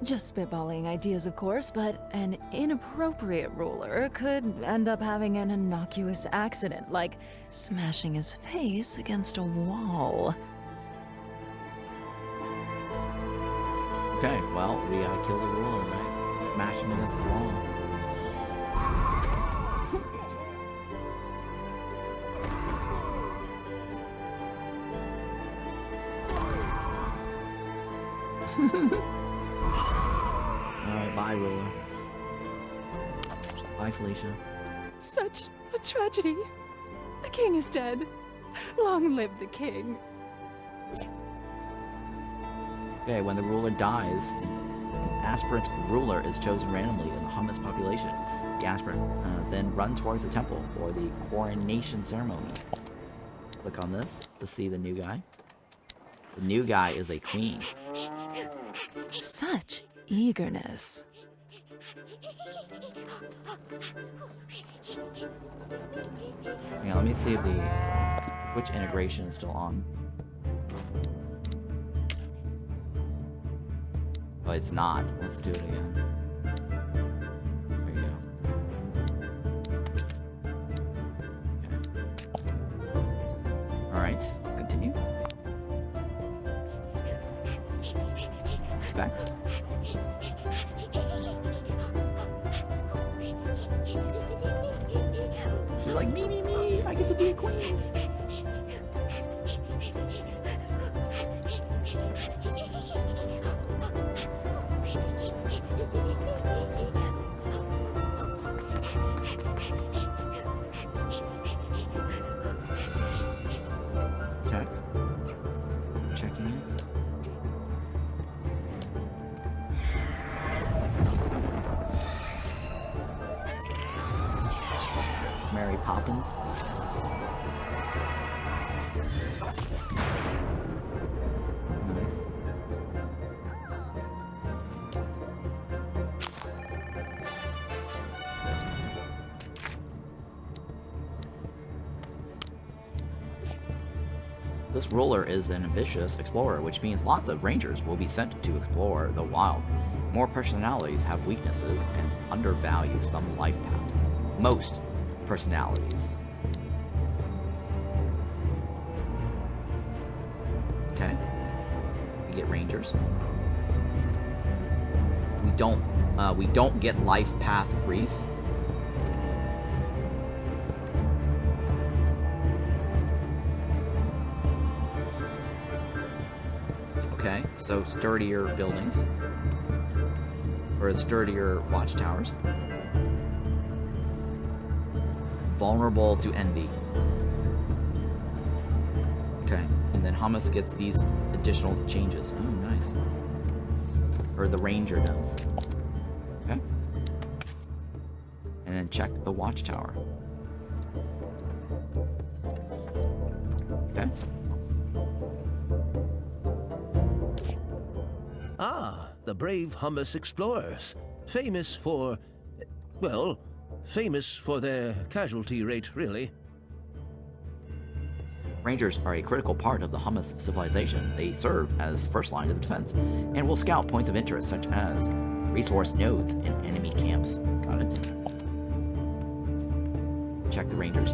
Just spitballing ideas, of course, but an inappropriate ruler could end up having an innocuous accident, like smashing his face against a wall. Okay, well, we gotta kill the ruler, right? Smash him against the wall. Alright, bye, ruler. Bye, Felicia. Such a tragedy. The king is dead. Long live the king. Okay, when the ruler dies, an aspirant ruler is chosen randomly in the hummus population. The aspirant then run towards the temple for the coronation ceremony. Click on this to see the new guy. The new guy is a queen. Such eagerness. Yeah, let me see which integration is still on. But it's not. Let's do it again. There you go. Okay. Alright, continue. Expect. She's like, me, I get to be a queen. Check. Checking it. Mary Poppins. Nice. This ruler is an ambitious explorer, which means lots of rangers will be sent to explore the wild. More personalities have weaknesses and undervalue some life paths. Most personalities. Okay. We get rangers. We don't get life path priests. Okay, so sturdier buildings. Or sturdier watchtowers. Vulnerable to envy. Okay, and then Hummus gets these additional changes. Oh, nice. Or the ranger does. Okay. And then check the watchtower. Okay. Ah, the brave Hummus explorers. Famous for... well, famous for their casualty rate, really. Rangers are a critical part of the Hummus civilization. They serve as the first line of defense, and will scout points of interest such as resource nodes and enemy camps. Got it? Check the Rangers.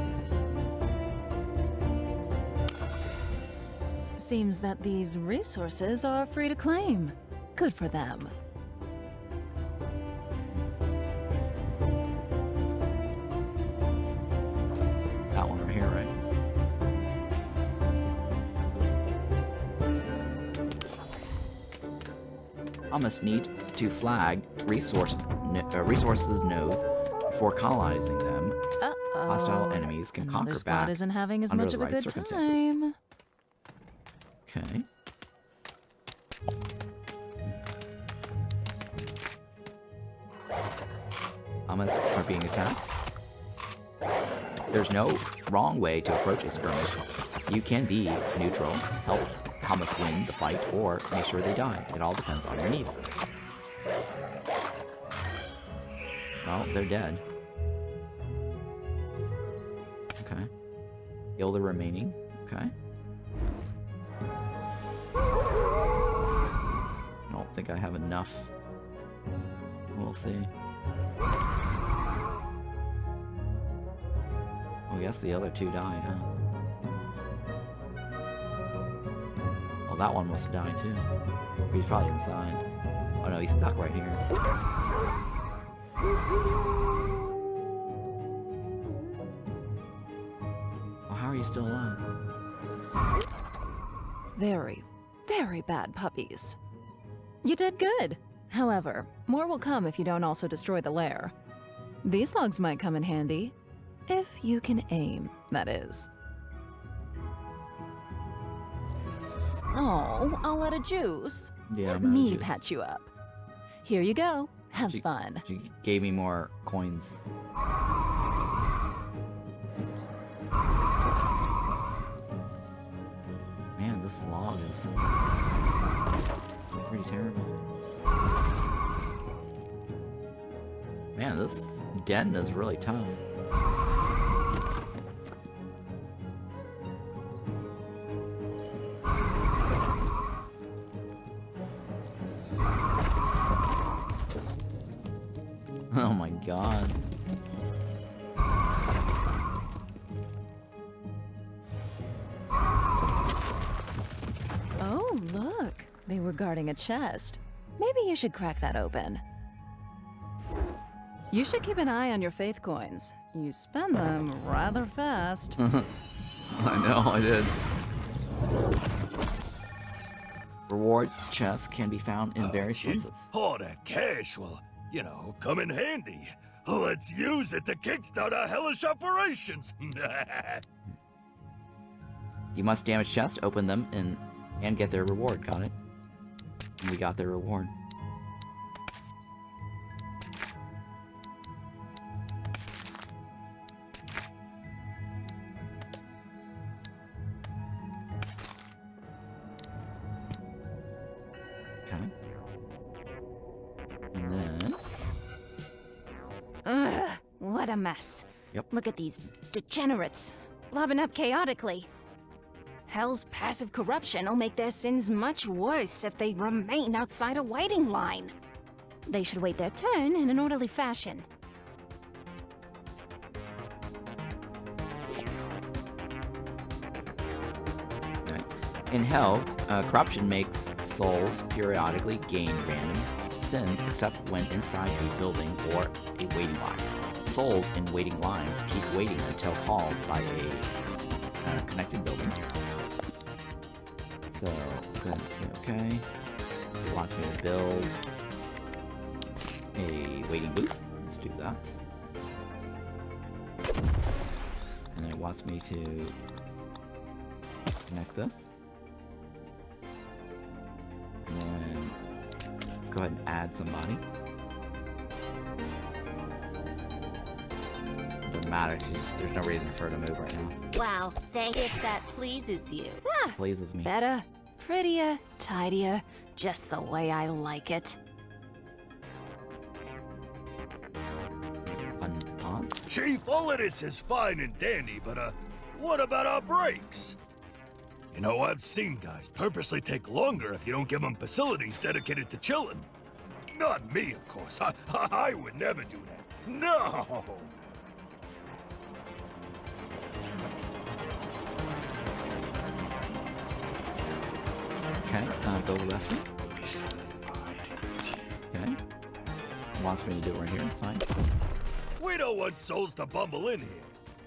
Seems that these resources are free to claim. Good for them. hummus need to flag resources nodes before colonizing them. Uh-oh. Hostile enemies can Another conquer squad back isn't having as under much the of a right good circumstances. time. Okay. Hummus are being attacked. There's no wrong way to approach a skirmish. You can be neutral, help hummus win the fight, or make sure they die. It all depends on your needs. Well, they're dead. Okay. Kill the remaining. Okay. I don't think I have enough. We'll see. Oh, I guess the other two died, huh? Well, that one must have died too. He's probably inside. Oh no, he's stuck right here. Oh, how are you still alive? Very, very bad puppies. You did good. However, more will come if you don't also destroy the lair. These logs might come in handy. If you can aim, that is. Oh, all out of juice. Yeah, Let I'm out of me juice. patch you up. Here you go. Have fun. She gave me more coins. Man, this log is pretty terrible. Man, this den is really tough. Oh my god. Oh, look. They were guarding a chest. Maybe you should crack that open. You should keep an eye on your faith coins. You spend them rather fast. I know, I did. Reward chests can be found in various Chief, places. all that cash will, you know, come in handy. Let's use it to kickstart our hellish operations. You must damage chests, open them, and get their reward. Got it? And we got their reward. Okay. And then... Ugh, what a mess. Yep. Look at these degenerates, blobbing up chaotically. Hell's passive corruption will make their sins much worse if they remain outside a waiting line. They should wait their turn in an orderly fashion. In Hell, corruption makes souls periodically gain random sins except when inside a building or a waiting line. Souls in waiting lines keep waiting until called by a connected building. So, let's go ahead and say okay. It wants me to build a waiting booth. Let's do that. And then it wants me to connect this. And then let's go ahead and add somebody. Doesn't matter, there's no reason for her to move right now. Wow, if that pleases you. Pleases me. Better, prettier, tidier, just the way I like it. Pause. Chief, all of this is fine and dandy, but what about our breaks? You know, I've seen guys purposely take longer if you don't give them facilities dedicated to chilling. Not me, of course. I would never do that. No! Okay, build a restaurant. Okay. Wants me to do it right here, it's fine. We don't want souls to bumble in here.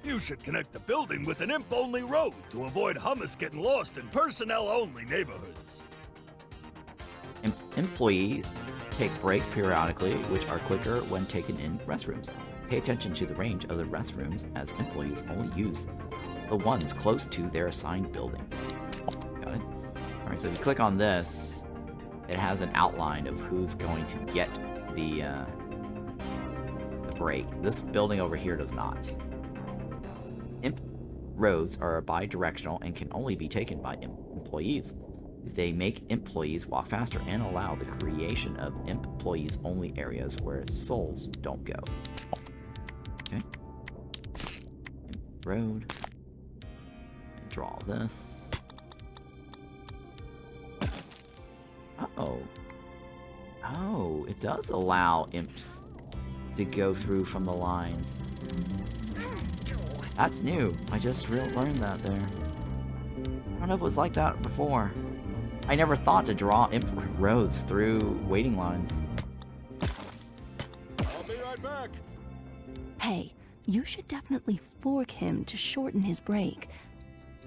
You should connect the building with an imp-only road to avoid hummus getting lost in personnel-only neighborhoods. Employees take breaks periodically, which are quicker when taken in restrooms. Pay attention to the range of the restrooms, as employees only use the ones close to their assigned building. Got it? Alright, so if you click on this, it has an outline of who's going to get the break. This building over here does not. Imp roads are bi-directional and can only be taken by employees. They make employees walk faster and allow the creation of employees only areas where souls don't go. Okay. Imp road. And draw this. Oh. Oh, it does allow imps to go through from the lines. That's new. I just learned that there. I don't know if it was like that before. I never thought to draw imp roads through waiting lines. I'll be right back. Hey, you should definitely fork him to shorten his break.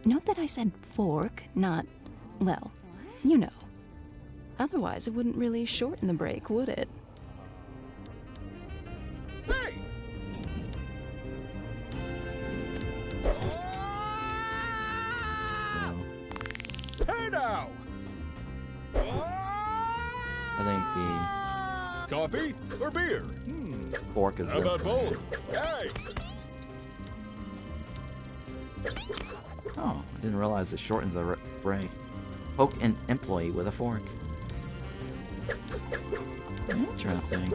Note that I said fork, not, well, you know. Otherwise, it wouldn't really shorten the break, would it? Hey! Hey now! I think Coffee or beer? the fork is How this about one. both? Hey! Oh, I didn't realize it shortens the break. Poke an employee with a fork. Interesting.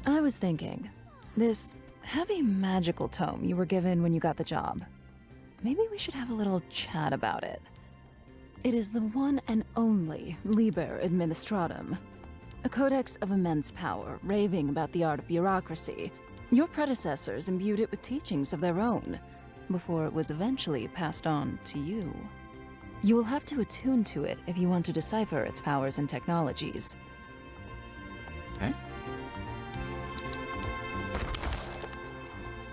I was thinking, this heavy magical tome you were given when you got the job. Maybe we should have a little chat about it. It is the one and only Liber Administratum, a codex of immense power, raving about the art of bureaucracy. Your predecessors imbued it with teachings of their own, before it was eventually passed on to you. You will have to attune to it if you want to decipher its powers and technologies. Okay.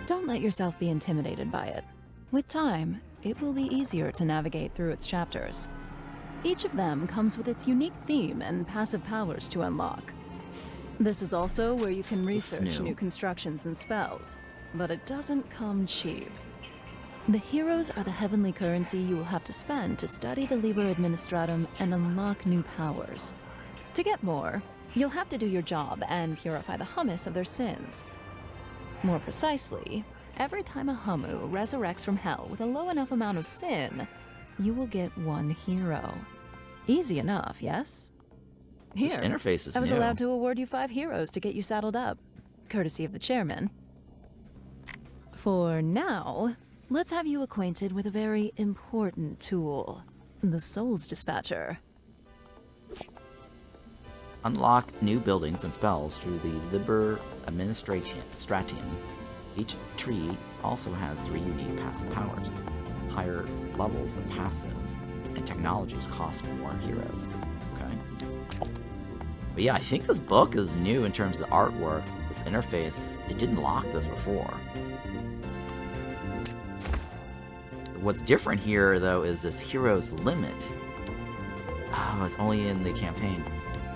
Don't let yourself be intimidated by it. With time, it will be easier to navigate through its chapters. Each of them comes with its unique theme and passive powers to unlock. This is also where you can research new constructions and spells, but it doesn't come cheap. The heroes are the heavenly currency you will have to spend to study the Liber Administratum and unlock new powers. To get more, you'll have to do your job and purify the hummus of their sins. More precisely, every time a Hummu resurrects from hell with a low enough amount of sin, you will get one hero. Easy enough, yes? Here, This interface is I was new. allowed to award you 5 heroes to get you saddled up, courtesy of the chairman. For now, let's have you acquainted with a very important tool, the Souls Dispatcher. Unlock new buildings and spells through the Liber Administration. Each tree also has 3 unique passive powers. Higher levels of passives and technologies cost more heroes. Okay. But yeah, I think this book is new in terms of artwork. This interface, it didn't lock this before. What's different here, though, is this hero's limit. Oh, it's only in the campaign.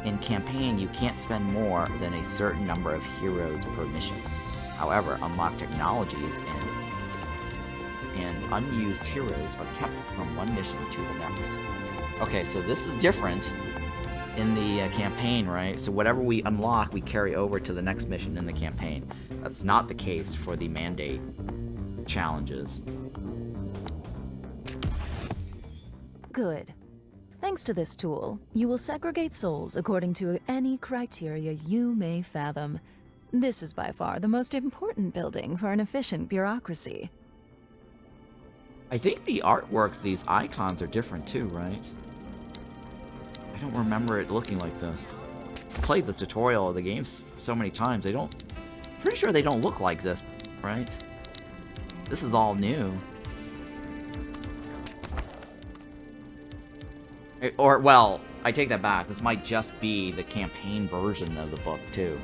In campaign, you can't spend more than a certain number of heroes per mission. However, unlocked technologies and unused heroes are kept from one mission to the next. Okay, so this is different in the campaign, right? So whatever we unlock, we carry over to the next mission in the campaign. That's not the case for the mandate challenges. Good. Thanks to this tool, you will segregate souls according to any criteria you may fathom. This is by far the most important building for an efficient bureaucracy. I think the artwork, these icons are different too, right? I don't remember it looking like this. I played the tutorial of the games so many times, pretty sure they don't look like this, right? This is all new. Or, well, I take that back. This might just be the campaign version of the book, too.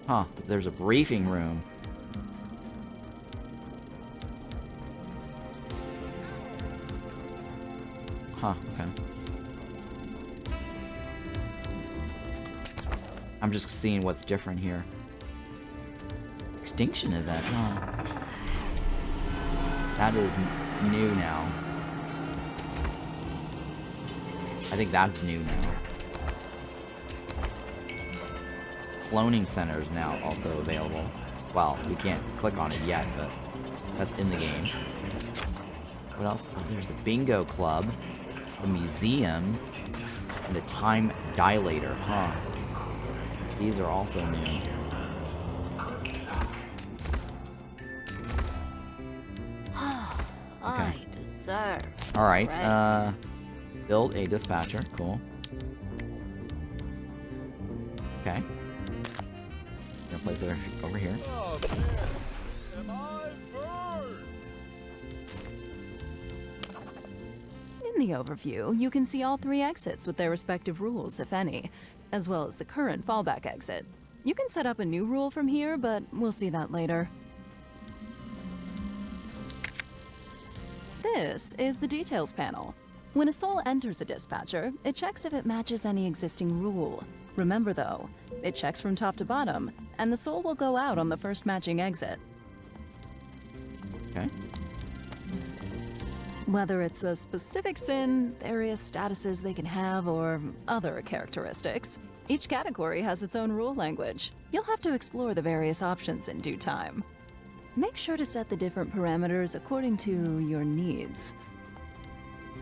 Huh, there's a briefing room. Huh, okay. I'm just seeing what's different here. Extinction event, huh? That is new now. I think that's new now. Cloning center is now also available. Well, we can't click on it yet, but that's in the game. What else? Oh, there's the bingo club, the museum, and the time dilator, huh? These are also new. I deserve. Alright, rest. build a dispatcher, cool. Okay. Gonna place it over here. In the overview, you can see all 3 exits with their respective rules, if any, as well as the current fallback exit. You can set up a new rule from here, but we'll see that later. This is the details panel. When a soul enters a dispatcher, it checks if it matches any existing rule. Remember though, it checks from top to bottom, and the soul will go out on the first matching exit. Okay. Whether it's a specific sin, various statuses they can have, or other characteristics, each category has its own rule language. You'll have to explore the various options in due time. Make sure to set the different parameters according to your needs.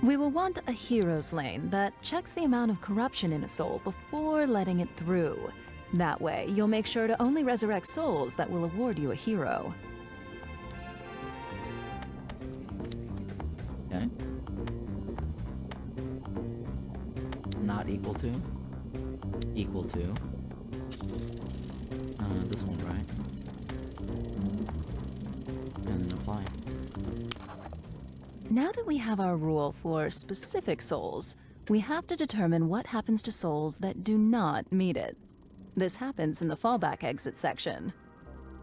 We will want a hero's lane that checks the amount of corruption in a soul before letting it through. That way, you'll make sure to only resurrect souls that will award you a hero. Okay. Not equal to. Equal to. This one, right? And then apply. Now that we have our rule for specific souls, we have to determine what happens to souls that do not meet it. This happens in the fallback exit section.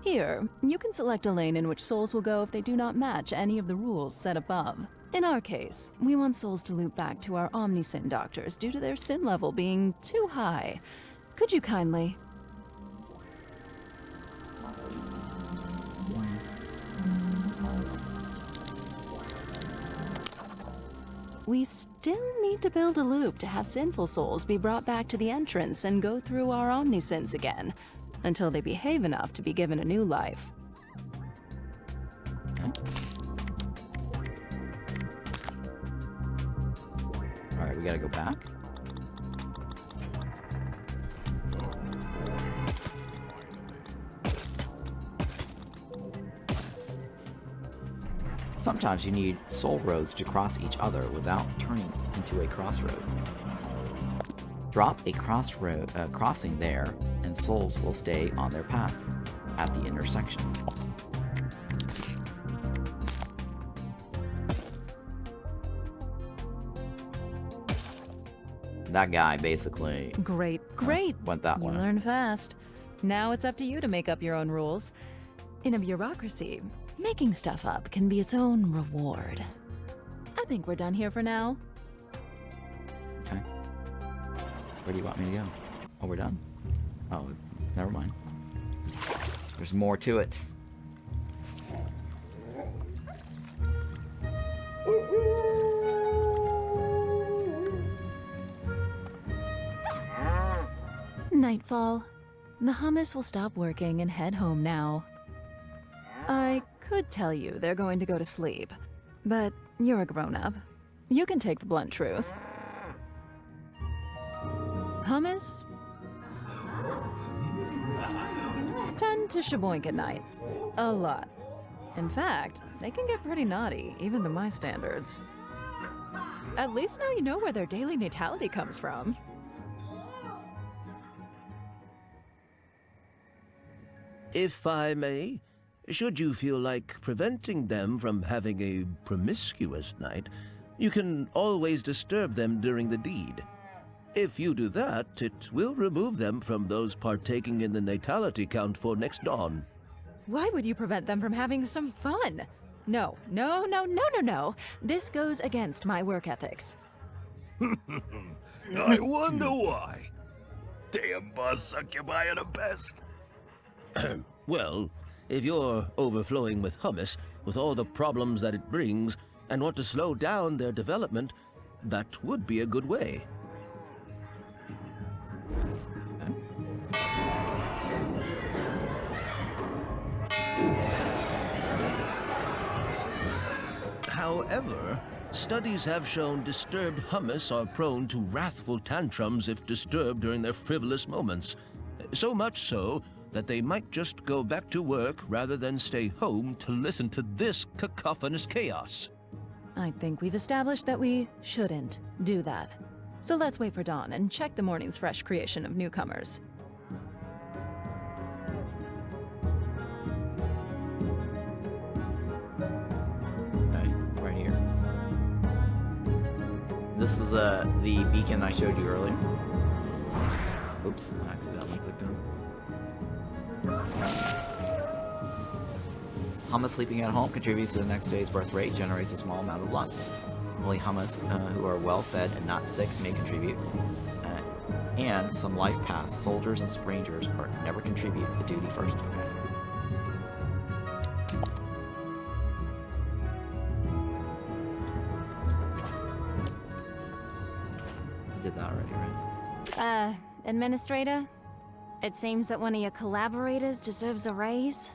Here, you can select a lane in which souls will go if they do not match any of the rules set above. In our case, we want souls to loop back to our Omnisin doctors due to their sin level being too high. Could you kindly? We still need to build a loop to have sinful souls be brought back to the entrance and go through our Omnisins again, until they behave enough to be given a new life. Alright, we gotta go back. Sometimes you need soul roads to cross each other without turning into a crossroad. Drop a crossing there, and souls will stay on their path at the intersection. That guy basically Great. went that You way. learn fast. Now it's up to you to make up your own rules. In a bureaucracy, making stuff up can be its own reward. I think we're done here for now. Okay. Where do you want me to go? Oh, we're done? Oh, never mind. There's more to it. Nightfall. The hummus will stop working and head home now. I could tell you they're going to go to sleep, but you're a grown-up. You can take the blunt truth. Hummus tend to shaboink at night. A lot. In fact, they can get pretty naughty, even to my standards. At least now you know where their daily natality comes from. If I may, should you feel like preventing them from having a promiscuous night, you can always disturb them during the deed. If you do that, it will remove them from those partaking in the natality count for next dawn. Why would you prevent them from having some fun? No, no, no, no, no, no. This goes against my work ethics. I wonder why. Damn buzz succubi are the best. Well, if you're overflowing with hummus, with all the problems that it brings, and want to slow down their development, that would be a good way. However, studies have shown disturbed hummus are prone to wrathful tantrums if disturbed during their frivolous moments. So much so that they might just go back to work rather than stay home to listen to this cacophonous chaos. I think we've established that we shouldn't do that. So let's wait for dawn and check the morning's fresh creation of newcomers. Okay, right here. This is the beacon I showed you earlier. Oops, I accidentally clicked on. Hummus sleeping at home contributes to the next day's birth rate, generates a small amount of lust. Only hummus who are well fed and not sick may contribute. And some life paths, soldiers and strangers are never contribute the duty first. Okay. I did that already, right? Administrator? It seems that one of your collaborators deserves a raise?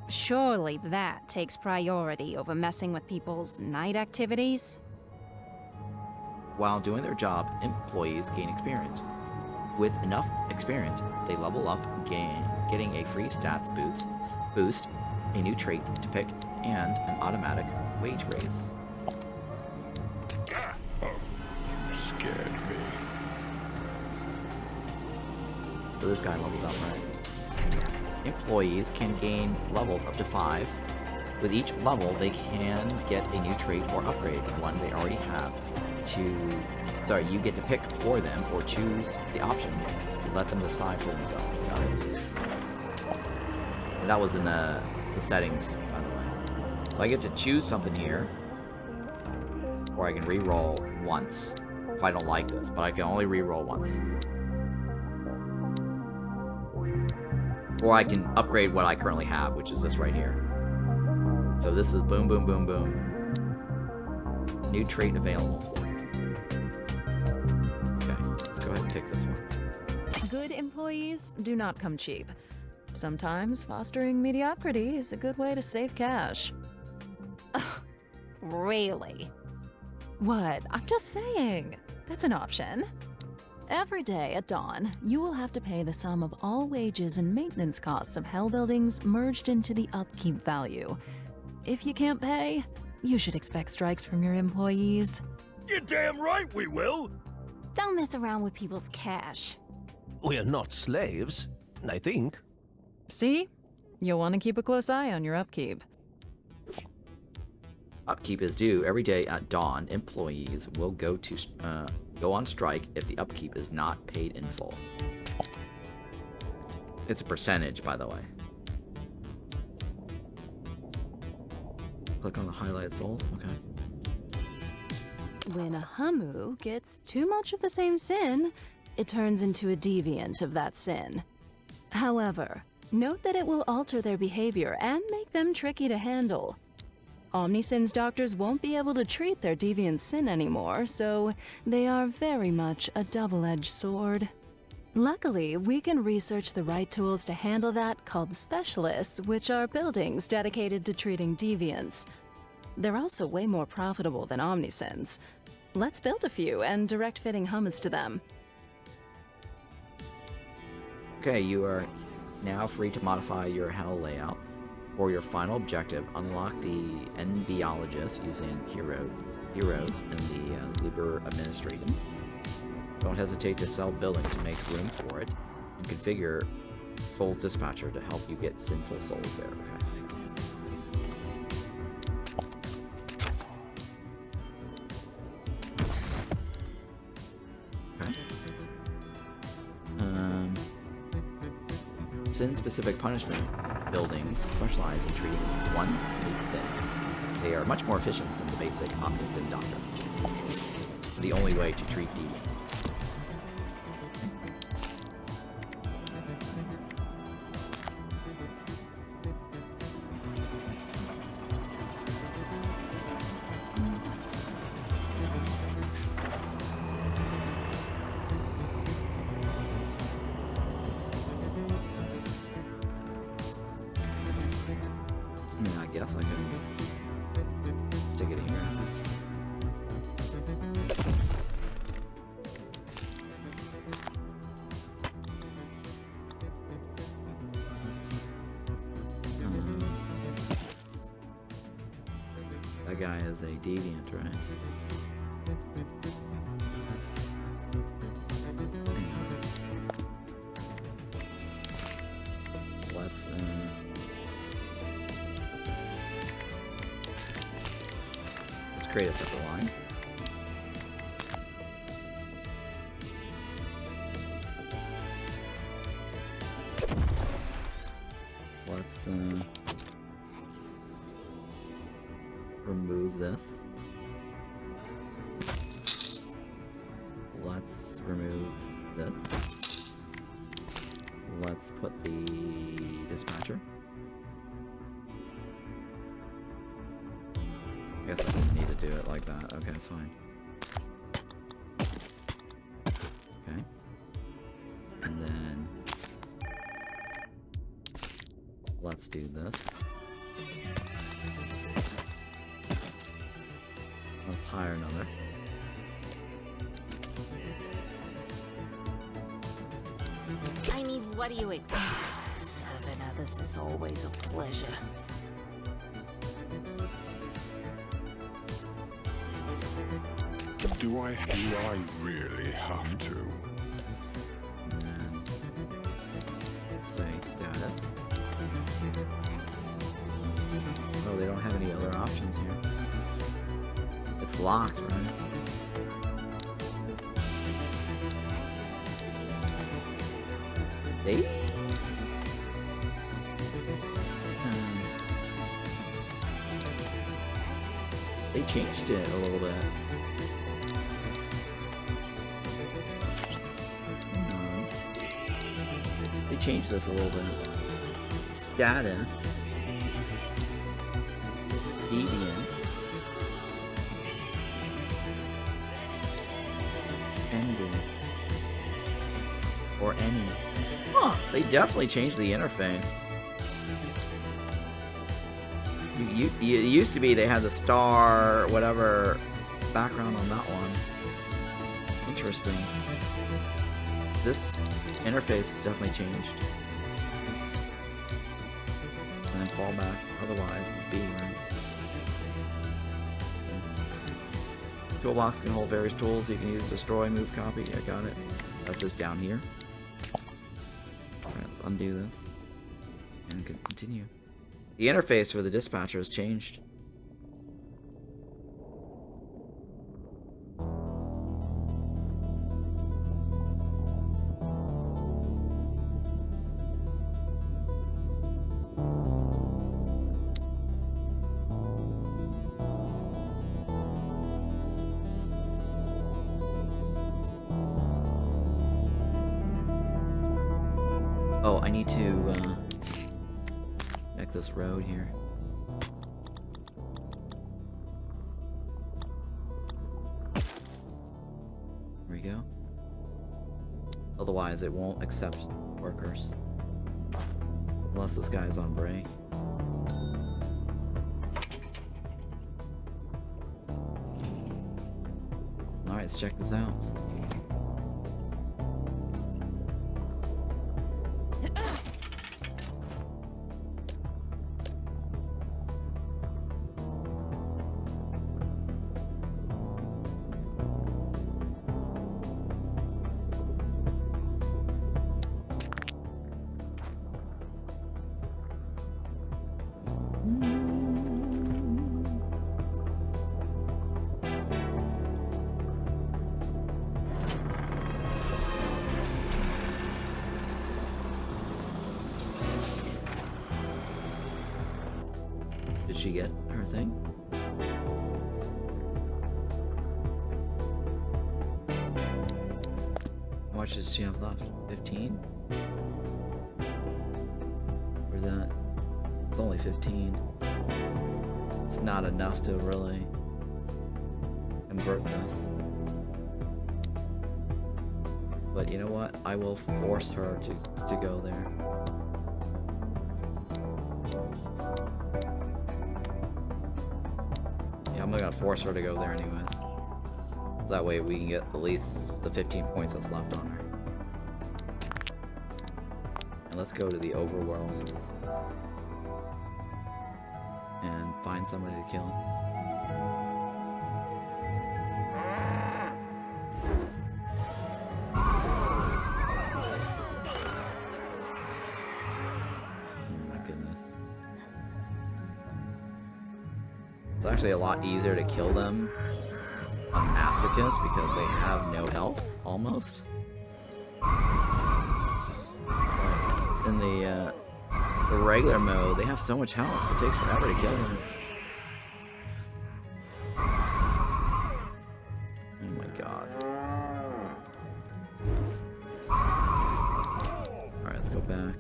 Surely that takes priority over messing with people's night activities? While doing their job, employees gain experience. With enough experience, they level up, getting a free stats boost, a new trait to pick, and an automatic wage raise. Oh, you scared me. So this guy leveled up, right? Employees can gain levels up to 5. With each level, they can get a new trait or upgrade one they already have. You get to pick for them or choose the option to let them decide for themselves. Got it. And that was in the settings, by the way. So I get to choose something here, or I can re-roll once if I don't like this, but I can only re-roll once. Or I can upgrade what I currently have, which is this right here. So this is boom, boom, boom, boom. New trait available. Okay, let's go ahead and pick this one. Good employees do not come cheap. Sometimes fostering mediocrity is a good way to save cash. Really? What? I'm just saying. That's an option. Every day at dawn, you will have to pay the sum of all wages and maintenance costs of Hell buildings merged into the upkeep value. If you can't pay, you should expect strikes from your employees. You're damn right we will! Don't mess around with people's cash. We're not slaves, I think. See? You'll want to keep a close eye on your upkeep. Upkeep is due every day at dawn. Employees will go on strike if the upkeep is not paid in full. It's a percentage, by the way. Click on the highlighted souls. Okay. When a Hamu gets too much of the same sin, it turns into a deviant of that sin. However, note that it will alter their behavior and make them tricky to handle. Omnisin's doctors won't be able to treat their deviant sin anymore, so they are very much a double-edged sword. Luckily, we can research the right tools to handle that called specialists, which are buildings dedicated to treating deviants. They're also way more profitable than Omnisins. Let's build a few and direct fitting hummus to them. Okay, you are now free to modify your Hell layout. For your final objective, unlock the Enviologist using heroes in the Liber Administratum. Don't hesitate to sell buildings to make room for it, and configure Souls Dispatcher to help you get sinful souls there. Okay. sin-specific punishment buildings specialize in treating one big sin. They are much more efficient than the basic omni-sin doctrine. The only way to treat demons. I guess I can stick it here. That guy is a deviant, right? Let's create a separate line. Let's remove this. Let's remove this. Let's put the dispatcher. I guess I didn't need to do it like that. Okay, it's fine. Okay. And then let's do this. Let's hire another. I mean, what do you expect? Savannah, this is always a pleasure. Do I really have to? And let's say status. Oh, they don't have any other options here. It's locked, right? They? They changed it a little bit. They changed this a little bit. Status. Deviant. Ending. Or any. Huh, they definitely changed the interface. It used to be they had the star, whatever, background on that one. Interesting. This interface has definitely changed. And then fallback, otherwise it's B, right? Toolbox can hold various tools you can use to destroy, move, copy. I got it. That's this down here. Alright, let's undo this. And continue. The interface for the dispatcher has changed. Oh, I need to connect this road here. There we go. Otherwise, it won't accept workers. Unless this guy's on break. Alright, let's check this out. she get her thing? How much does she have left? 15? Or that? It's only 15. It's not enough to really convert this. But you know what? I will force her to go there. Yeah, I'm gonna force her to go there anyways. So that way we can get at least the 15 points that's left on her. And let's go to the Overworld. And find somebody to kill. It's actually a lot easier to kill them on masochists because they have no health, almost. But in the regular mode, they have so much health, it takes forever to kill them. Oh my god. Alright, let's go back.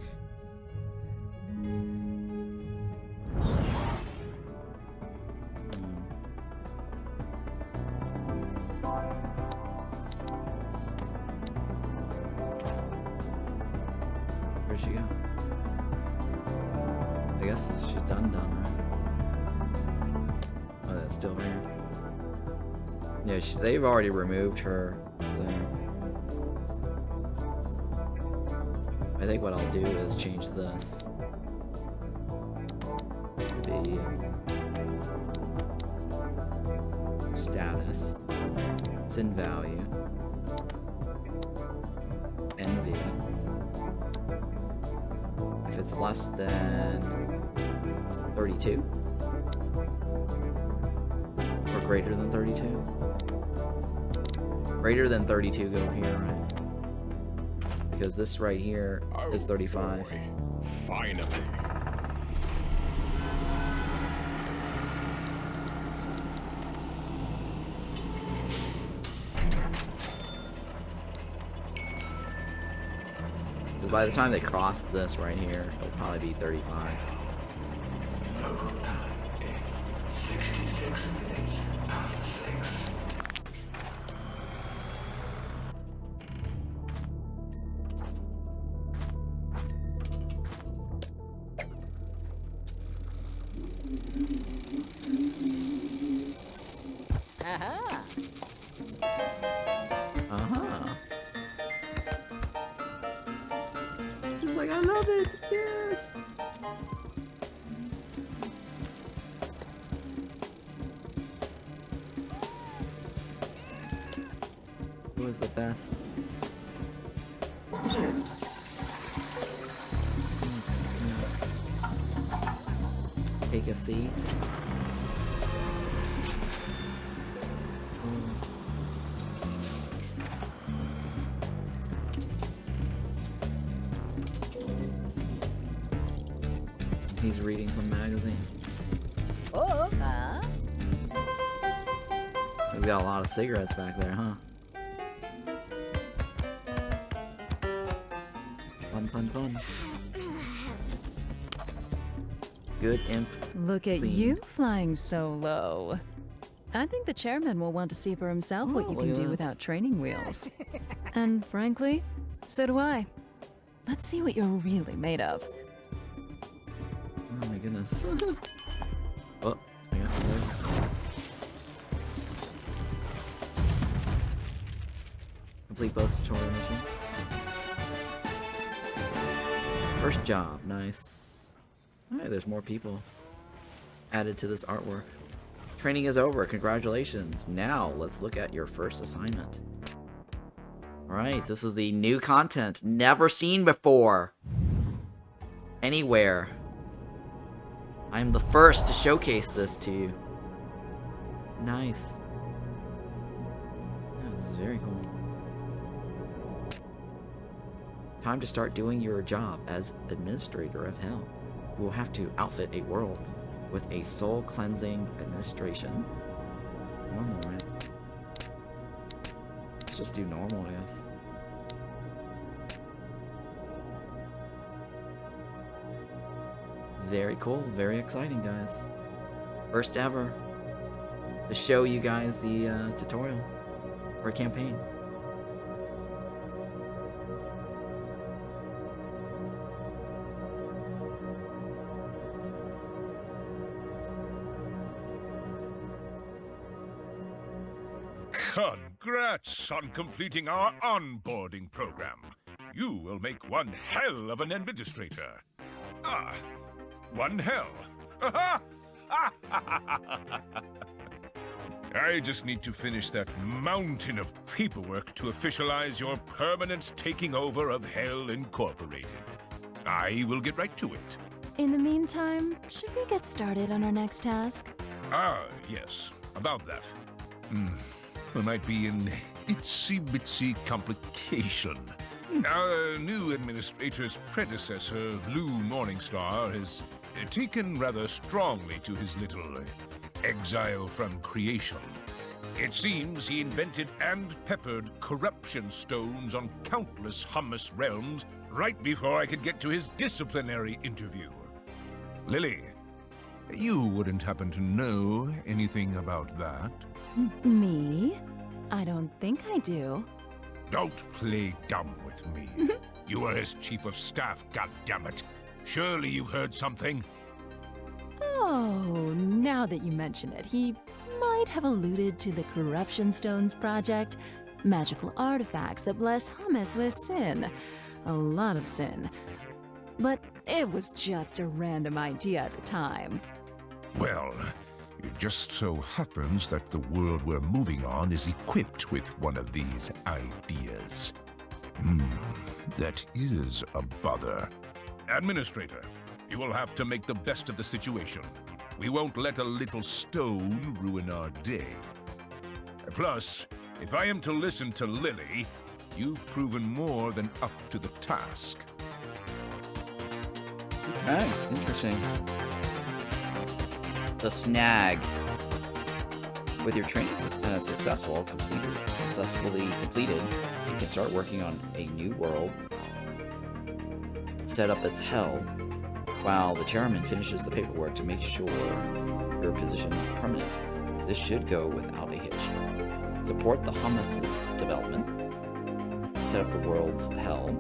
Where'd she go? I guess she's done, right? Oh, that's still here. Yeah, they've already removed her thing. I think what I'll do is change this. The status. It's in value. Envy. If it's less than 32 or greater than 32. Greater than 32 go here, right? Because this right here is 35. Boy, finally. By the time they cross this right here, it'll probably be 35. It's like, I love it! Yes! Who is the best? Take a seat. He's reading some magazine. We've got a lot of cigarettes back there, huh? Fun, fun, fun. Good imp. Look at clean. you flying so low. I think the chairman will want to see for himself what you look can at do this. without training wheels. And frankly, so do I. Let's see what you're really made of. Oh my goodness. Oh, I guess it is. Complete both tutorial missions. First job, nice. Alright, there's more people added to this artwork. Training is over, congratulations. Now, let's look at your first assignment. Alright, this is the new content, never seen before. Anywhere. I'm the first to showcase this to you. Nice. Yeah, this is very cool. Time to start doing your job as administrator of hell. You will have to outfit a world with a soul cleansing administration. Normal, right? Let's just do normal, I guess. Very cool, very exciting, guys. First ever to show you guys the tutorial or campaign. Congrats on completing our onboarding program. You will make one hell of an administrator. Ah, one hell. I just need to finish that mountain of paperwork to officialize your permanent taking over of Hell Incorporated. I will get right to it. In the meantime, should we get started on our next task? Ah, yes, about that. There might be an itsy-bitsy complication. Our new administrator's predecessor, Lou Morningstar, has taken rather strongly to his little exile from creation. It seems he invented and peppered corruption stones on countless hummus realms right before I could get to his disciplinary interview. Lily, you wouldn't happen to know anything about that? Me? I don't think I do. Don't play dumb with me. You are his chief of staff, goddammit. Surely you've heard something? Oh, now that you mention it, he might have alluded to the Corruption Stones project. Magical artifacts that bless hummus with sin. A lot of sin. But it was just a random idea at the time. Well, it just so happens that the world we're moving on is equipped with one of these ideas. That is a bother. Administrator, you will have to make the best of the situation. We won't let a little stone ruin our day. Plus, if I am to listen to Lily, you've proven more than up to the task. Okay, interesting. The Snag. With your training successfully completed, you can start working on a new world. Set up its hell, while the chairman finishes the paperwork to make sure your position is permanent. This should go without a hitch. Support the hummus's development. Set up the world's hell.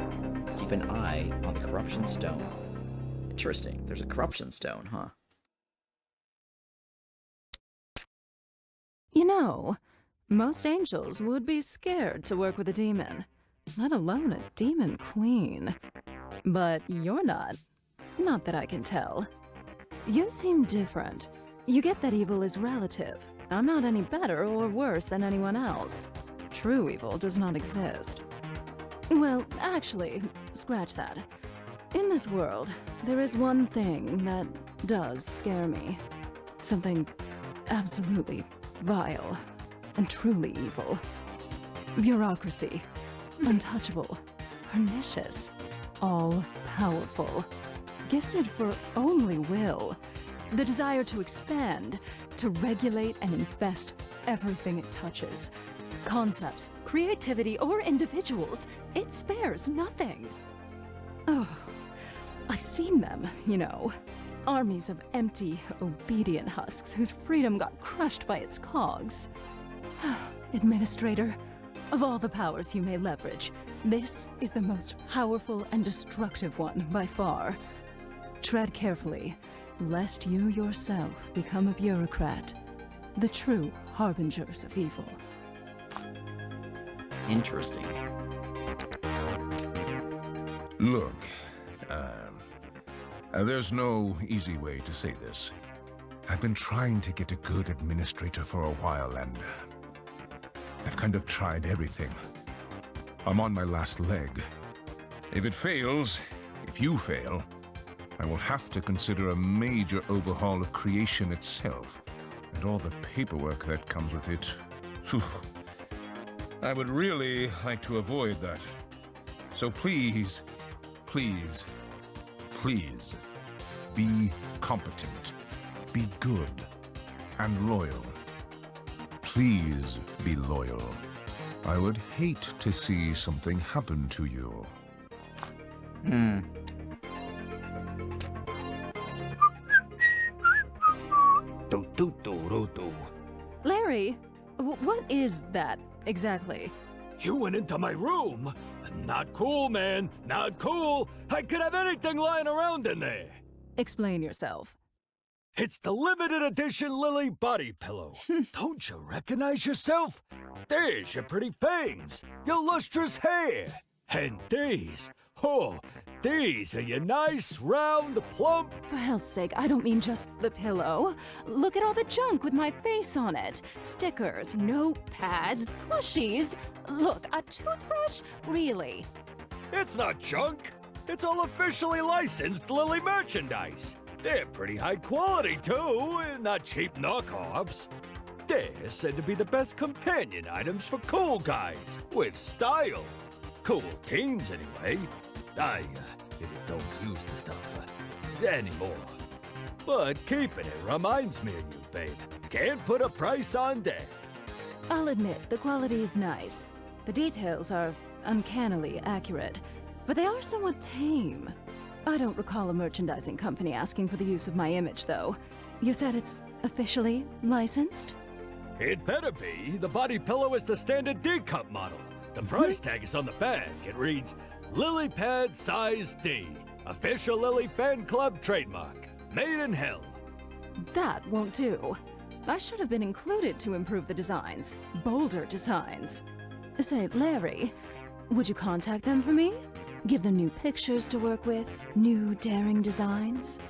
Keep an eye on the corruption stone. Interesting. There's a corruption stone, huh? You know, most angels would be scared to work with a demon, let alone a demon queen. But you're not. Not that I can tell. You seem different. You get that evil is relative. I'm not any better or worse than anyone else. True evil does not exist. Well, actually, scratch that. In this world, there is one thing that does scare me. Something absolutely vile and truly evil. Bureaucracy. Untouchable. Pernicious. All-powerful. Gifted for only will. The desire to expand, to regulate and infest everything it touches. Concepts, creativity, or individuals. It spares nothing. Oh, I've seen them, you know. Armies of empty, obedient husks whose freedom got crushed by its cogs. Administrator, of all the powers you may leverage, this is the most powerful and destructive one by far. Tread carefully, lest you yourself become a bureaucrat, the true harbingers of evil. Interesting. Look, there's no easy way to say this. I've been trying to get a good administrator for a while, and I've kind of tried everything. I'm on my last leg. If it fails, if you fail, I will have to consider a major overhaul of creation itself, and all the paperwork that comes with it. Phew. I would really like to avoid that. So please, please, please, be competent. Be good and loyal. Please be loyal. I would hate to see something happen to you. Larry, what is that exactly? You went into my room? Not cool, man. Not cool. I could have anything lying around in there. Explain yourself. It's the limited edition Lily body pillow. Don't you recognize yourself? There's your pretty fangs, your lustrous hair. And these are your nice, round, plump... For hell's sake, I don't mean just the pillow. Look at all the junk with my face on it. Stickers, notepads, plushies. Look, a toothbrush? Really? It's not junk. It's all officially licensed Lily merchandise. They're pretty high quality, too, and not cheap knockoffs. They're said to be the best companion items for cool guys with style. Cool teens, anyway. I don't use the stuff anymore. But keeping it reminds me of you, babe. Can't put a price on that. I'll admit, the quality is nice. The details are uncannily accurate, but they are somewhat tame. I don't recall a merchandising company asking for the use of my image, though. You said it's officially licensed? It better be. The body pillow is the standard D-cup model. The price tag is on the bag. It reads, Lily Pad Size D. Official Lily Fan Club trademark. Made in hell. That won't do. I should have been included to improve the designs. Bolder designs. Say, Larry, would you contact them for me? Give them new pictures to work with? New daring designs?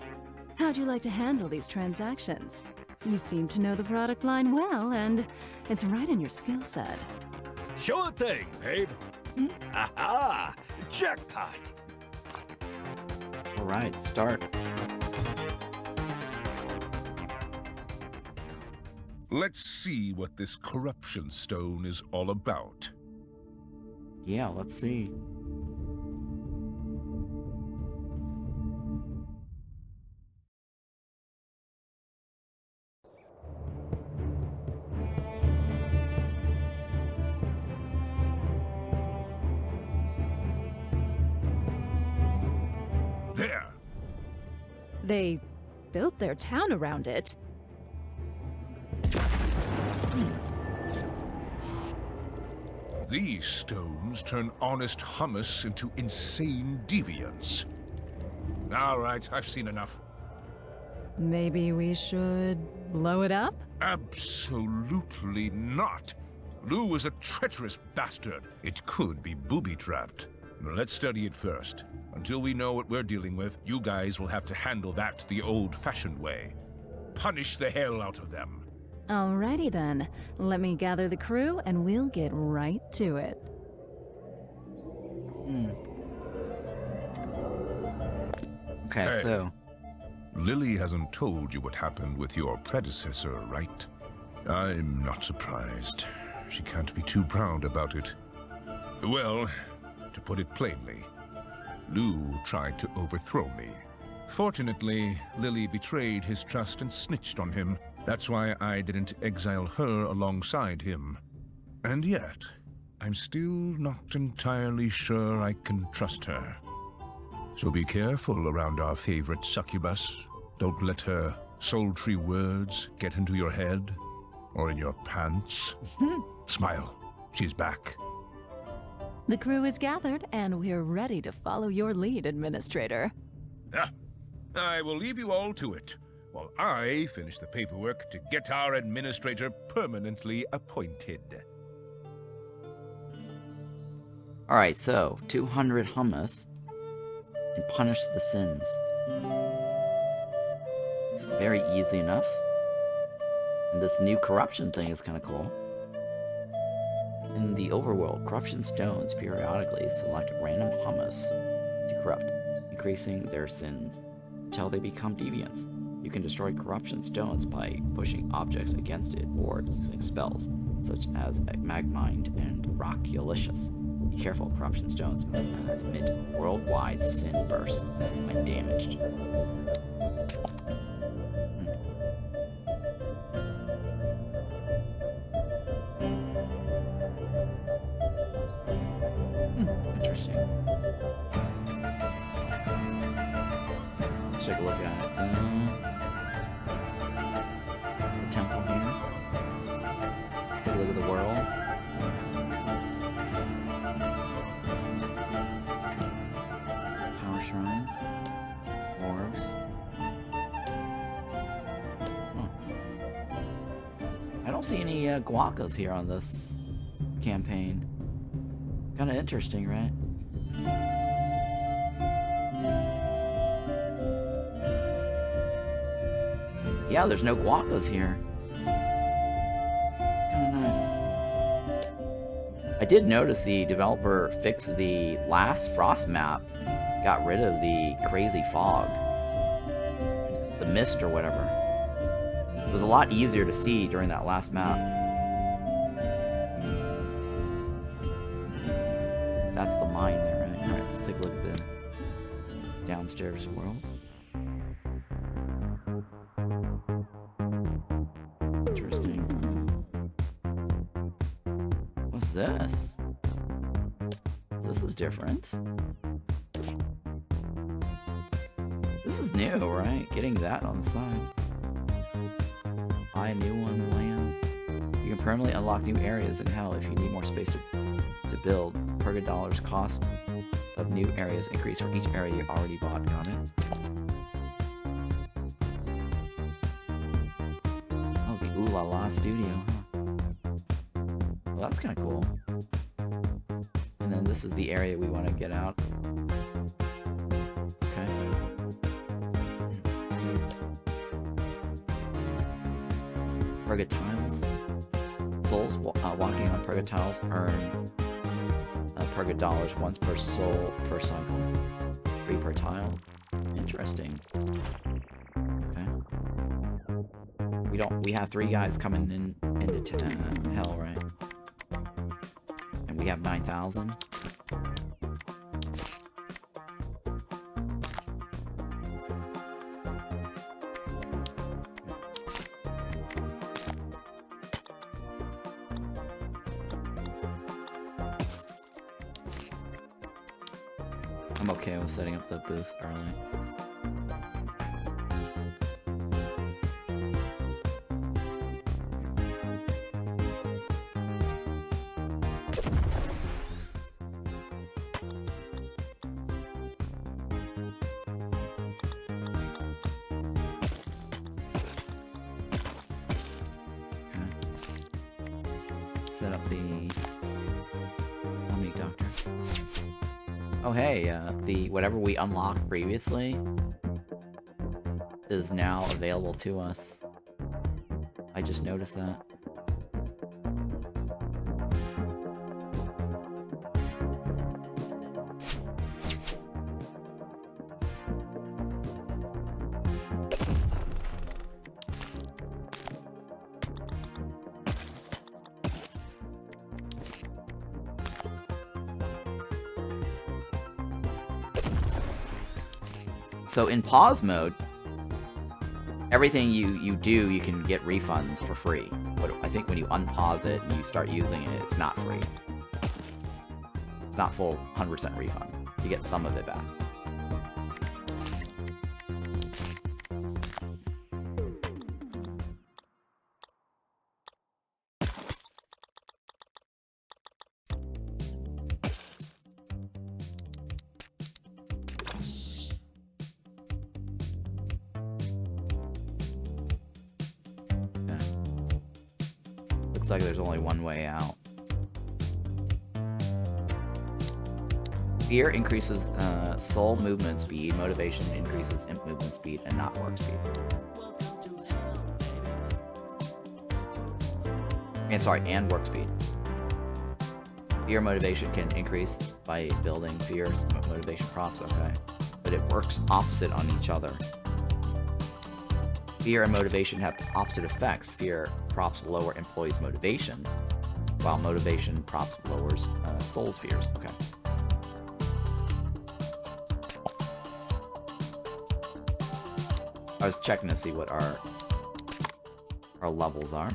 How'd you like to handle these transactions? You seem to know the product line well, and it's right in your skill set. Sure thing, babe. Aha! Jackpot! Alright, start. Let's see what this corruption stone is all about. Yeah, let's see. There! They built their town around it. These stones turn honest hummus into insane deviance. All right, I've seen enough. Maybe we should blow it up? Absolutely not. Lou is a treacherous bastard. It could be booby-trapped. Let's study it first. Until we know what we're dealing with, you guys will have to handle that the old-fashioned way. Punish the hell out of them. Alrighty then. Let me gather the crew and we'll get right to it. Okay, Hey. so... Lily hasn't told you what happened with your predecessor, right? I'm not surprised. She can't be too proud about it. Well, to put it plainly, Lou tried to overthrow me. Fortunately, Lily betrayed his trust and snitched on him. That's why I didn't exile her alongside him. And yet, I'm still not entirely sure I can trust her. So be careful around our favorite succubus. Don't let her sultry words get into your head or in your pants. Smile, she's back. The crew is gathered and we're ready to follow your lead, Administrator. I will leave you all to it, while I finish the paperwork to get our administrator permanently appointed. Alright, so 200 hummus and punish the sins. It's very easy enough. And this new corruption thing is kind of cool. In the Overworld, corruption stones periodically select random hummus to corrupt, increasing their sins until they become deviants. You can destroy corruption stones by pushing objects against it or using spells, such as Magmind and Rockulicious. Be careful, corruption stones emit worldwide sin bursts when damaged. Let's take a look at it. The temple here. Take a look at the world. Power shrines. Orbs. I don't see any guacas here on this campaign. Kind of interesting, right? Yeah, there's no guacas here. Kind of nice. I did notice the developer fixed the last Frost map. Got rid of the crazy fog. The mist or whatever. It was a lot easier to see during that last map. That's the mine there, right? Alright, let's take a look at the downstairs world. Interesting. What's this? This is different. This is new, right? Getting that on the side. Buy a new one, land. You can permanently unlock new areas in Hell if you need more space to build. Per dollars cost of new areas increase for each area you already bought. Got it? Oh, the Ooh La La studio, huh? Well, that's kind of cool. And then this is the area we want to get out. Okay. Purga tiles. Souls walking on Purga tiles earn Purga dollars once per soul per cycle. 3 per tile. Interesting. Okay. We have 3 guys coming into Hell, right? And we have 9,000. I'm okay with setting up the booth early. Set up the Omni Doctor. Oh hey, the whatever we unlocked previously is now available to us. I just noticed that. So in pause mode, everything you do, you can get refunds for free. But I think when you unpause it and you start using it, it's not free. It's not full 100% refund. You get some of it back. Like there's only one way out. Fear increases soul movement speed, motivation increases imp movement speed, and not work speed. And work speed. Fear motivation can increase by building fear motivation props, okay. But it works opposite on each other. Fear and motivation have opposite effects. Fear props lower employees' motivation, while motivation props lowers souls' fears. Okay. I was checking to see what our levels are.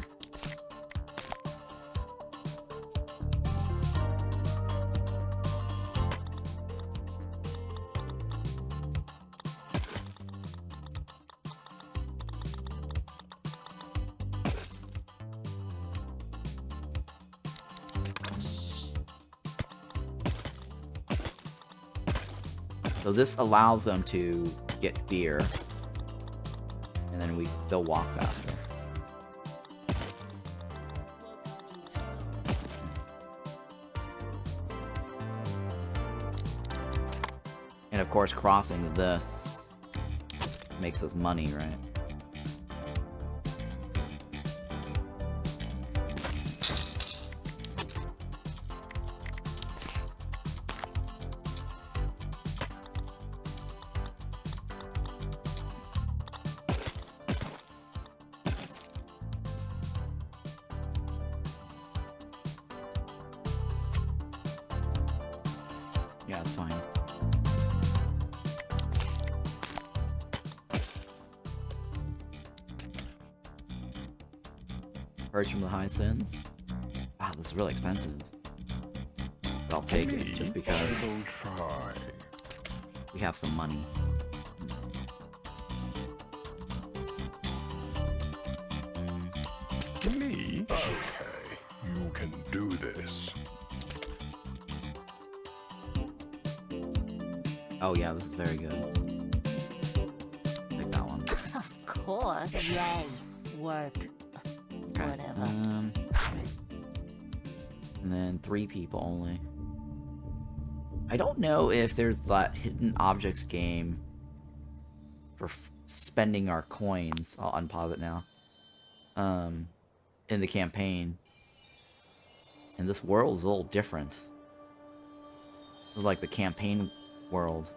So this allows them to get fear. And then they'll walk faster. And of course, crossing this makes us money, right? Yeah, it's fine. Purge from the high sins. Wow, this is really expensive. But I'll take it just because we have some money. Me? Okay, you can do this. Oh yeah, this is very good. Take that one. Of course. Yay. Work. Okay. Whatever. And then 3 people only. I don't know if there's that hidden objects game for spending our coins. I'll unpause it now. In the campaign. And this world is a little different. This is like the campaign world.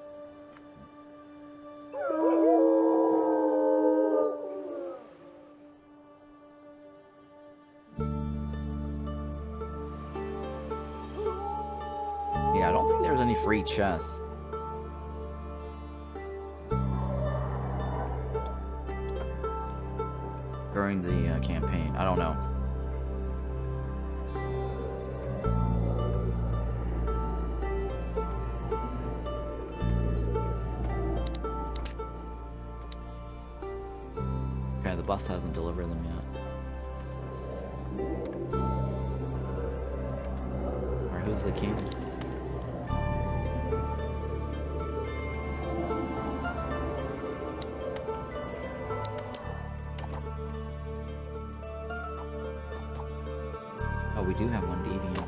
Yeah, I don't think there's any free chests. During the campaign. I don't know. Okay, the bus hasn't delivered them yet. Or who's the king? Oh, we do have one deviant.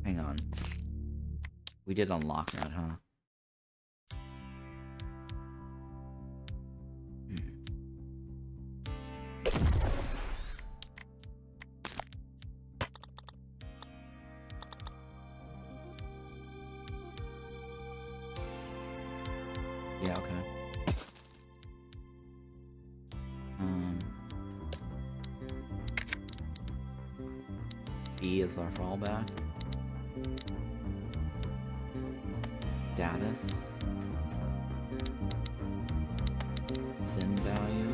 Hang on. We did unlock that, huh? Yeah, okay. E is our fallback. Status. Sin value.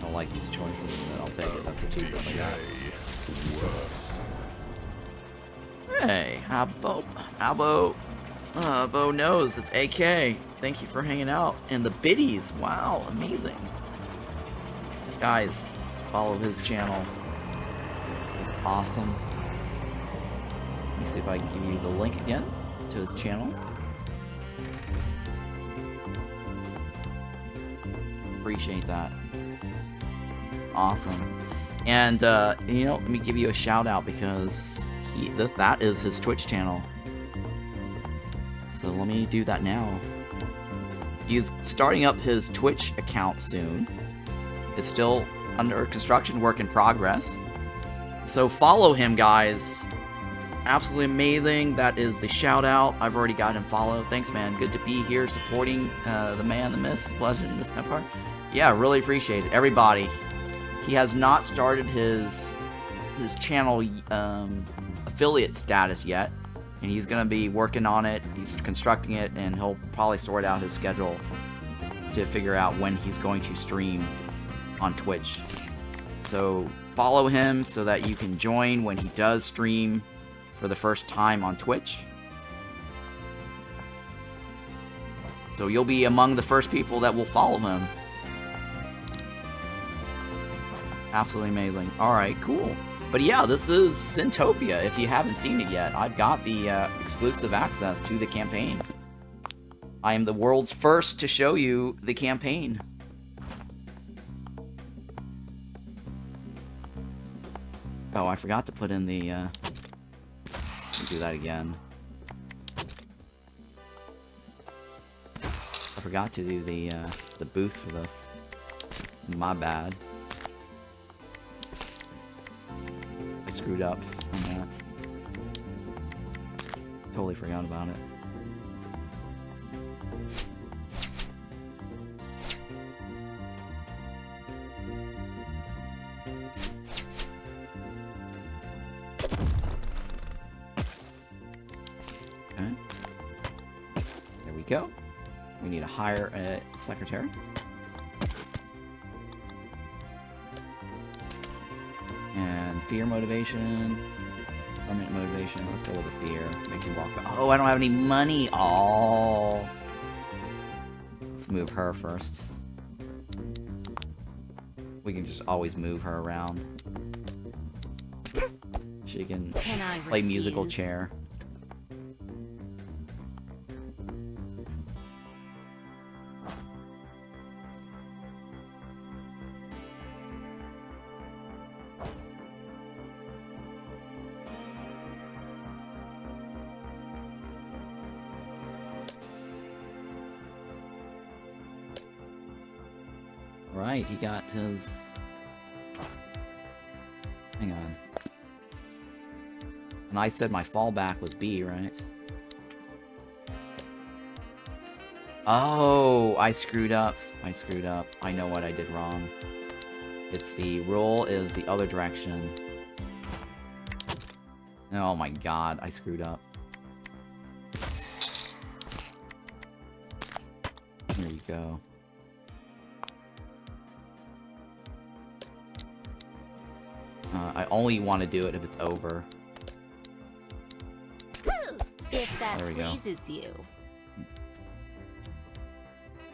I like these choices, but I'll take it. That's a cheap one. Hey, Albo knows it's AK. Thank you for hanging out. And the biddies, wow, amazing. Guys, follow his channel. It's awesome. Let me see if I can give you the link again to his channel. Appreciate that. Awesome. And you know, let me give you a shout out because that is his Twitch channel. So let me do that now. He's starting up his Twitch account soon. It's still under construction, work in progress. So follow him, guys. Absolutely amazing. That is the shout out. I've already got him followed. Thanks, man. Good to be here supporting the man, the myth, legend, Miss Empire. Yeah, really appreciate it. Everybody. He has not started his his channel affiliate status yet, and he's gonna be working on it. He's constructing it, and he'll probably sort out his schedule to figure out when he's going to stream on Twitch. So follow him so that you can join when he does stream for the first time on Twitch. So you'll be among the first people that will follow him. Absolutely amazing. Alright, cool. But yeah, this is Sintopia. If you haven't seen it yet, I've got the exclusive access to the campaign. I am the world's first to show you the campaign. Oh, I forgot to put in the... do that again. I forgot to do the booth for this. My bad. I screwed up on that. Totally forgot about it. Okay. There we go. We need to hire a secretary. And fear motivation. Permanent motivation. Let's go with the fear. Make you walk back. Oh, I don't have any money. Oh. Let's move her first. We can just always move her around. She can play musical chair. Right, he got his... Hang on. And I said my fallback was B, right? Oh, I screwed up. I screwed up. I know what I did wrong. It's the roll is the other direction. Oh my god, I screwed up. There you go. I only want to do it if it's over. If that There we go. pleases you.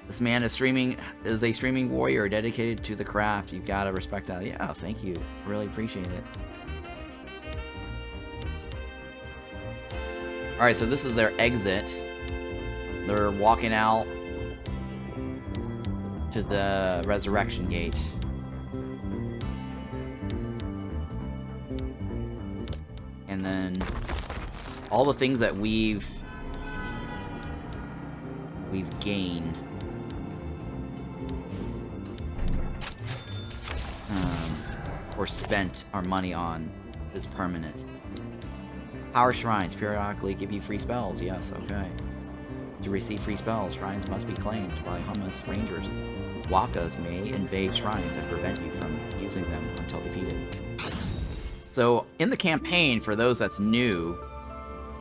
This man is a streaming warrior dedicated to the craft. You gotta respect that. Yeah, thank you. Really appreciate it. Alright, so this is their exit. They're walking out to the resurrection gate. And then all the things that we've gained or spent our money on is permanent. Power shrines periodically give you free spells. Yes, okay. To receive free spells, shrines must be claimed by hummus rangers. Wakas may invade shrines and prevent you from using them until defeated. So, in the campaign, for those that's new,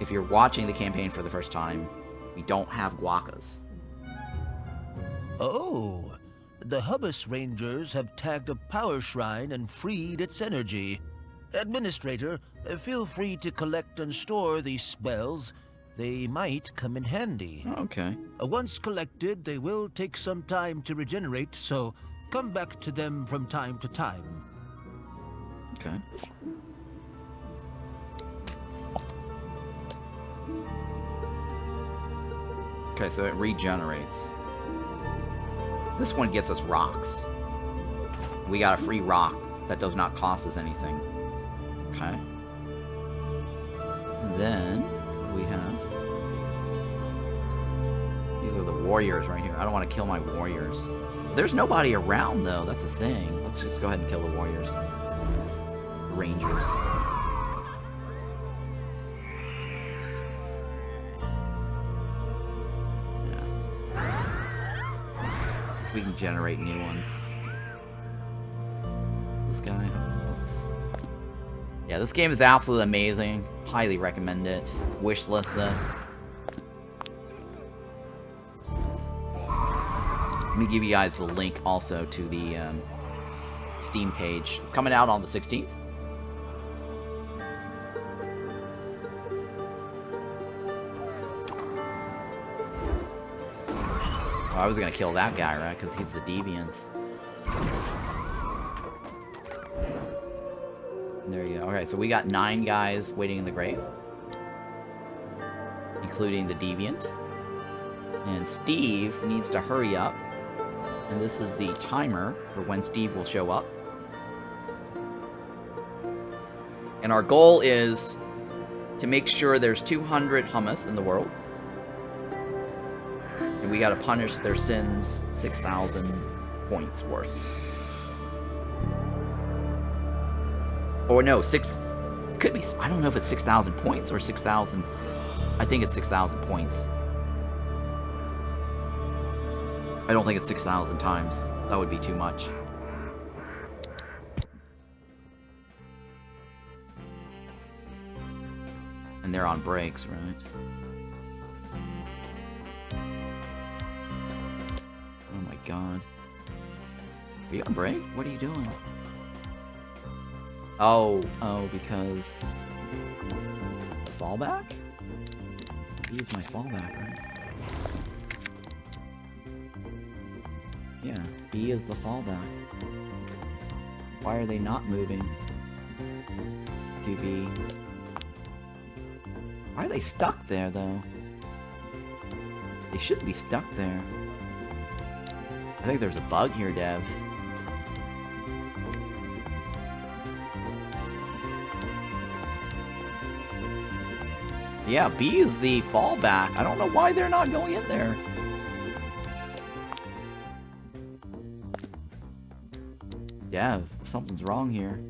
if you're watching the campaign for the first time, we don't have guacas. Oh, the Hummus Rangers have tagged a power shrine and freed its energy. Administrator, feel free to collect and store these spells. They might come in handy. Okay. Once collected, they will take some time to regenerate, so come back to them from time to time. Okay. Okay, so it regenerates. This one gets us rocks. We got a free rock that does not cost us anything. Okay. And then we have... These are the warriors right here. I don't want to kill my warriors. There's nobody around, though. That's the thing. Let's just go ahead and kill the warriors. The rangers. We can generate new ones. This guy. Yeah, this game is absolutely amazing. Highly recommend it. Wishlist this. Let me give you guys the link also to the Steam page. It's coming out on the 16th. Oh, I was gonna kill that guy, right? Because he's the deviant. There you go. Okay, so we got 9 guys waiting in the grave, including the deviant. And Steve needs to hurry up. And this is the timer for when Steve will show up. And our goal is to make sure there's 200 hummus in the world. And we gotta punish their sins 6,000 points worth. Or no, could be, I don't know if it's 6,000 points or 6,000, I think it's 6,000 points. I don't think it's 6,000 times. That would be too much. And they're on breaks, right? Oh my god. Are you on break? What are you doing? Oh, because... Fallback? B is my fallback, right? Yeah, B is the fallback. Why are they not moving to B? Why are they stuck there, though? They shouldn't be stuck there. I think there's a bug here, Dev. Yeah, B is the fallback. I don't know why they're not going in there. Dev, something's wrong here.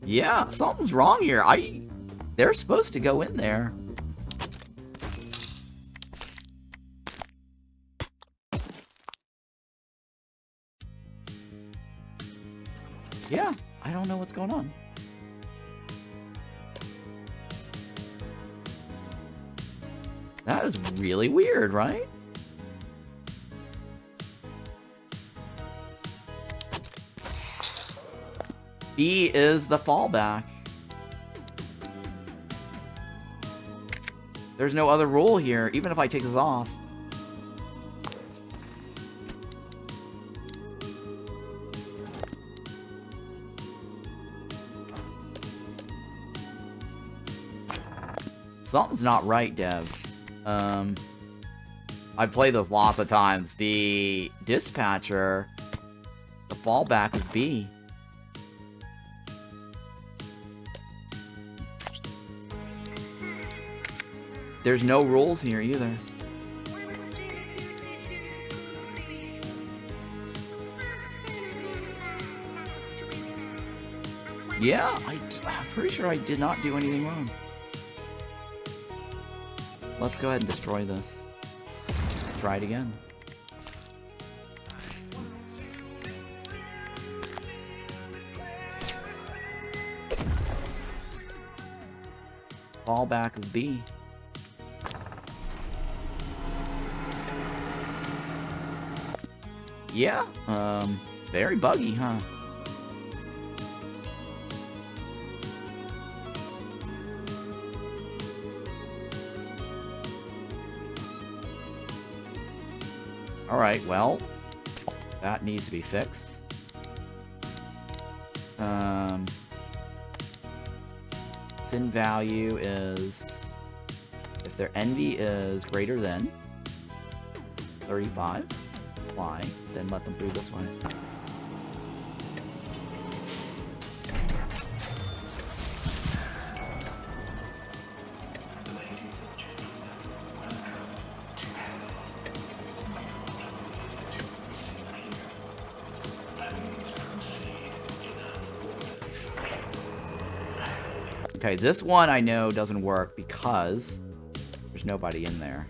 Yeah, something's wrong here. They're supposed to go in there. Yeah, I don't know what's going on. That is really weird, right? B is the fallback. There's no other rule here, even if I take this off. Something's not right, Dev. I've played this lots of times. The dispatcher, the fallback is B. There's no rules here either. Yeah, I'm pretty sure I did not do anything wrong. Let's go ahead and destroy this. Try it again. Fallback is B. Yeah, very buggy, huh? Alright, well, that needs to be fixed. Sin value is, if their envy is greater than 35, apply, then let them through this way. Okay, this one I know doesn't work because there's nobody in there.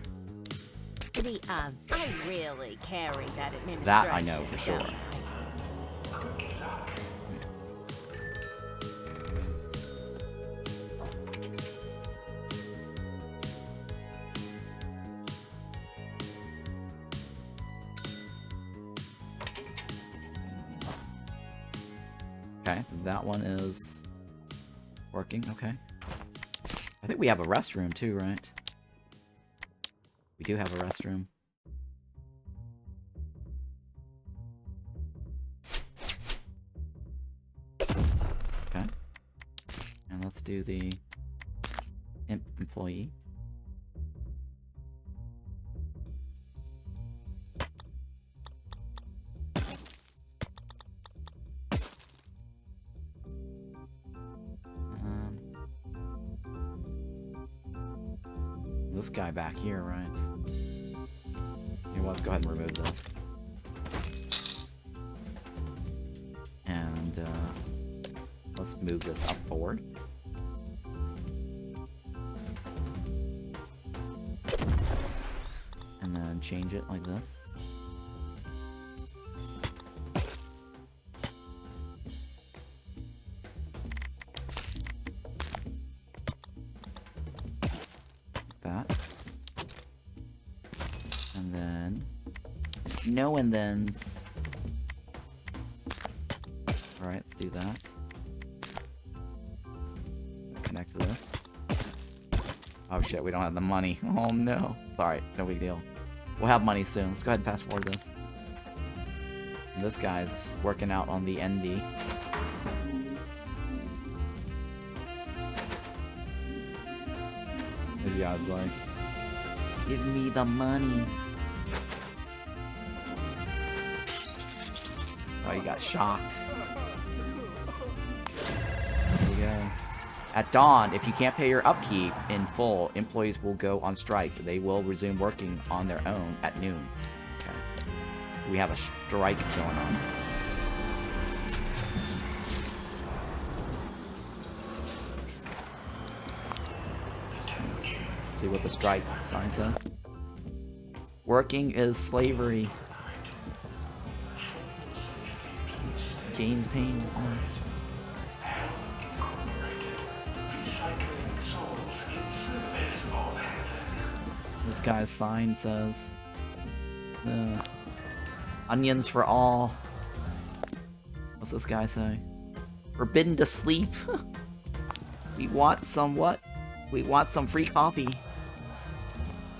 city of. I really carry that administration. That I know for sure. don't I? Okay, that one is working. Okay. I think we have a restroom too, right? We do have a restroom. Okay. And let's do the imp employee. This guy back here, right? You know what, let's go ahead and remove this. And let's move this up forward. And then change it like this. And then no and thens. Alright, let's do that. Connect to this. Oh shit, we don't have the money. Oh no. Alright, no big deal. We'll have money soon. Let's go ahead and fast forward this. And this guy's working out on the ND. This guy's like, give me the money. Oh, you got shocked. There you go. At dawn, if you can't pay your upkeep in full, employees will go on strike. They will resume working on their own at noon. Okay. We have a strike going on. Let's see what the strike sign says. Working is slavery. Gains pain is life. This guy's sign says onions for all. What's this guy say? Forbidden to sleep. We want some what? We want some free coffee.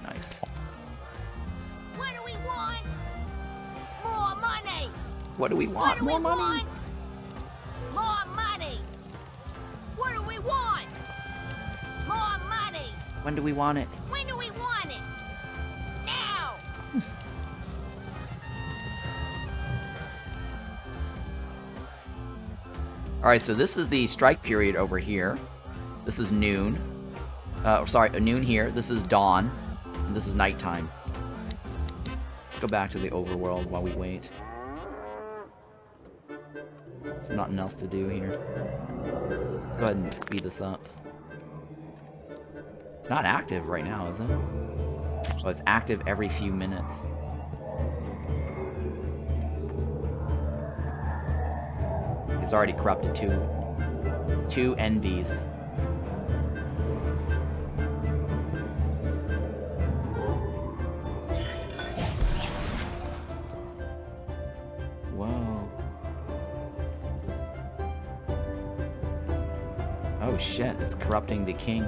Nice. What do we want? More money! What do we want? More money? More money! What do we want? More money! When do we want it? When do we want it? Now! Alright, so this is the strike period over here. This is noon. Sorry, noon here. This is dawn. And this is nighttime. Go back to the overworld while we wait. There's nothing else to do here. Let's go ahead and speed this up. It's not active right now, is it? Oh, it's active every few minutes. It's already corrupted two envies. Whoa. Oh shit, it's corrupting the king.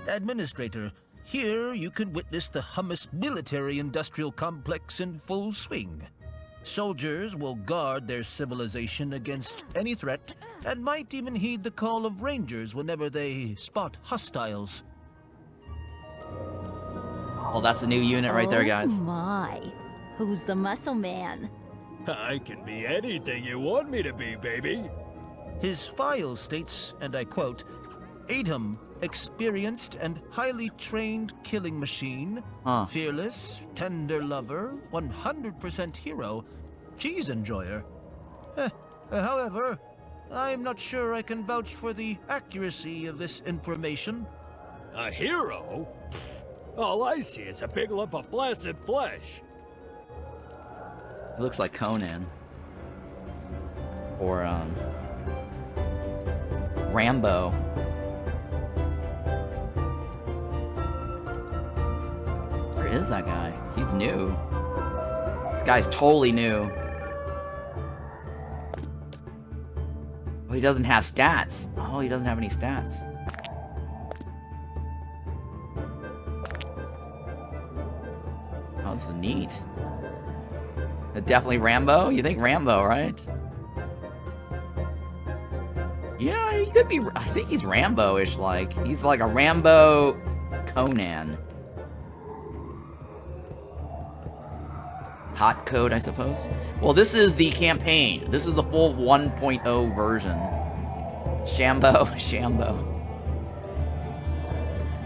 Administrator, here you can witness the Hummus military-industrial complex in full swing. Soldiers will guard their civilization against any threat, and might even heed the call of rangers whenever they spot hostiles. Oh, that's a new unit right there, guys. Oh my. Who's the muscle man? I can be anything you want me to be, baby. His file states, and I quote, Adum, experienced and highly trained killing machine, fearless, tender lover, 100% hero, cheese enjoyer. However, I'm not sure I can vouch for the accuracy of this information. A hero? Pfft, all I see is a big lump of flaccid flesh. He looks like Conan. Or, Rambo. Where is that guy? He's new. This guy's totally new. Oh, he doesn't have stats. Oh, he doesn't have any stats. Oh, this is neat. Definitely Rambo? You think Rambo, right? Yeah, he could be. I think he's Rambo-ish, like. He's like a Rambo Conan. Hot code, I suppose? Well, this is the campaign. This is the full 1.0 version. Shambo. Shambo.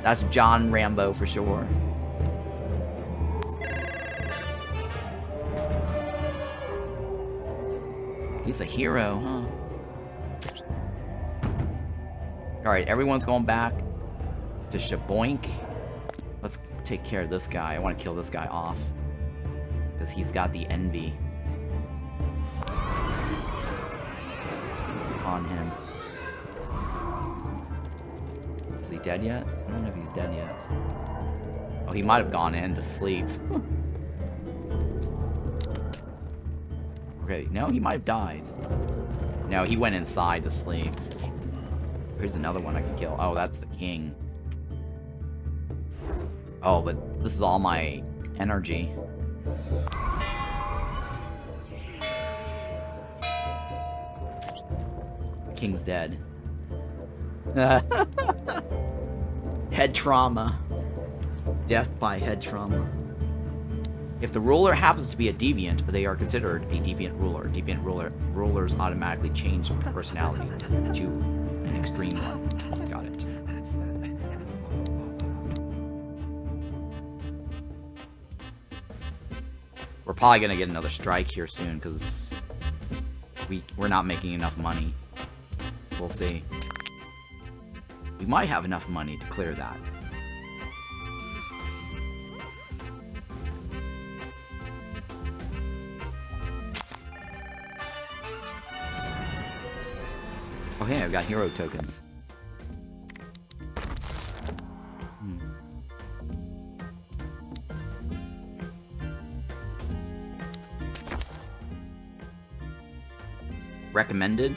That's John Rambo for sure. He's a hero, huh? Alright, everyone's going back to Shaboink. Let's take care of this guy. I want to kill this guy off. Because he's got the envy on him. Is he dead yet? I don't know if he's dead yet. Oh, he might have gone in to sleep. Okay, no, he might have died. No, he went inside to sleep. Here's another one I can kill. Oh, that's the king. Oh, but this is all my energy. The king's dead. Head trauma. Death by head trauma. If the ruler happens to be a deviant, they are considered a deviant ruler. Deviant rulers automatically change personality to an extreme one. Got it. We're probably gonna get another strike here soon because we're not making enough money. We'll see. We might have enough money to clear that. Oh hey, I've got hero tokens. Recommended?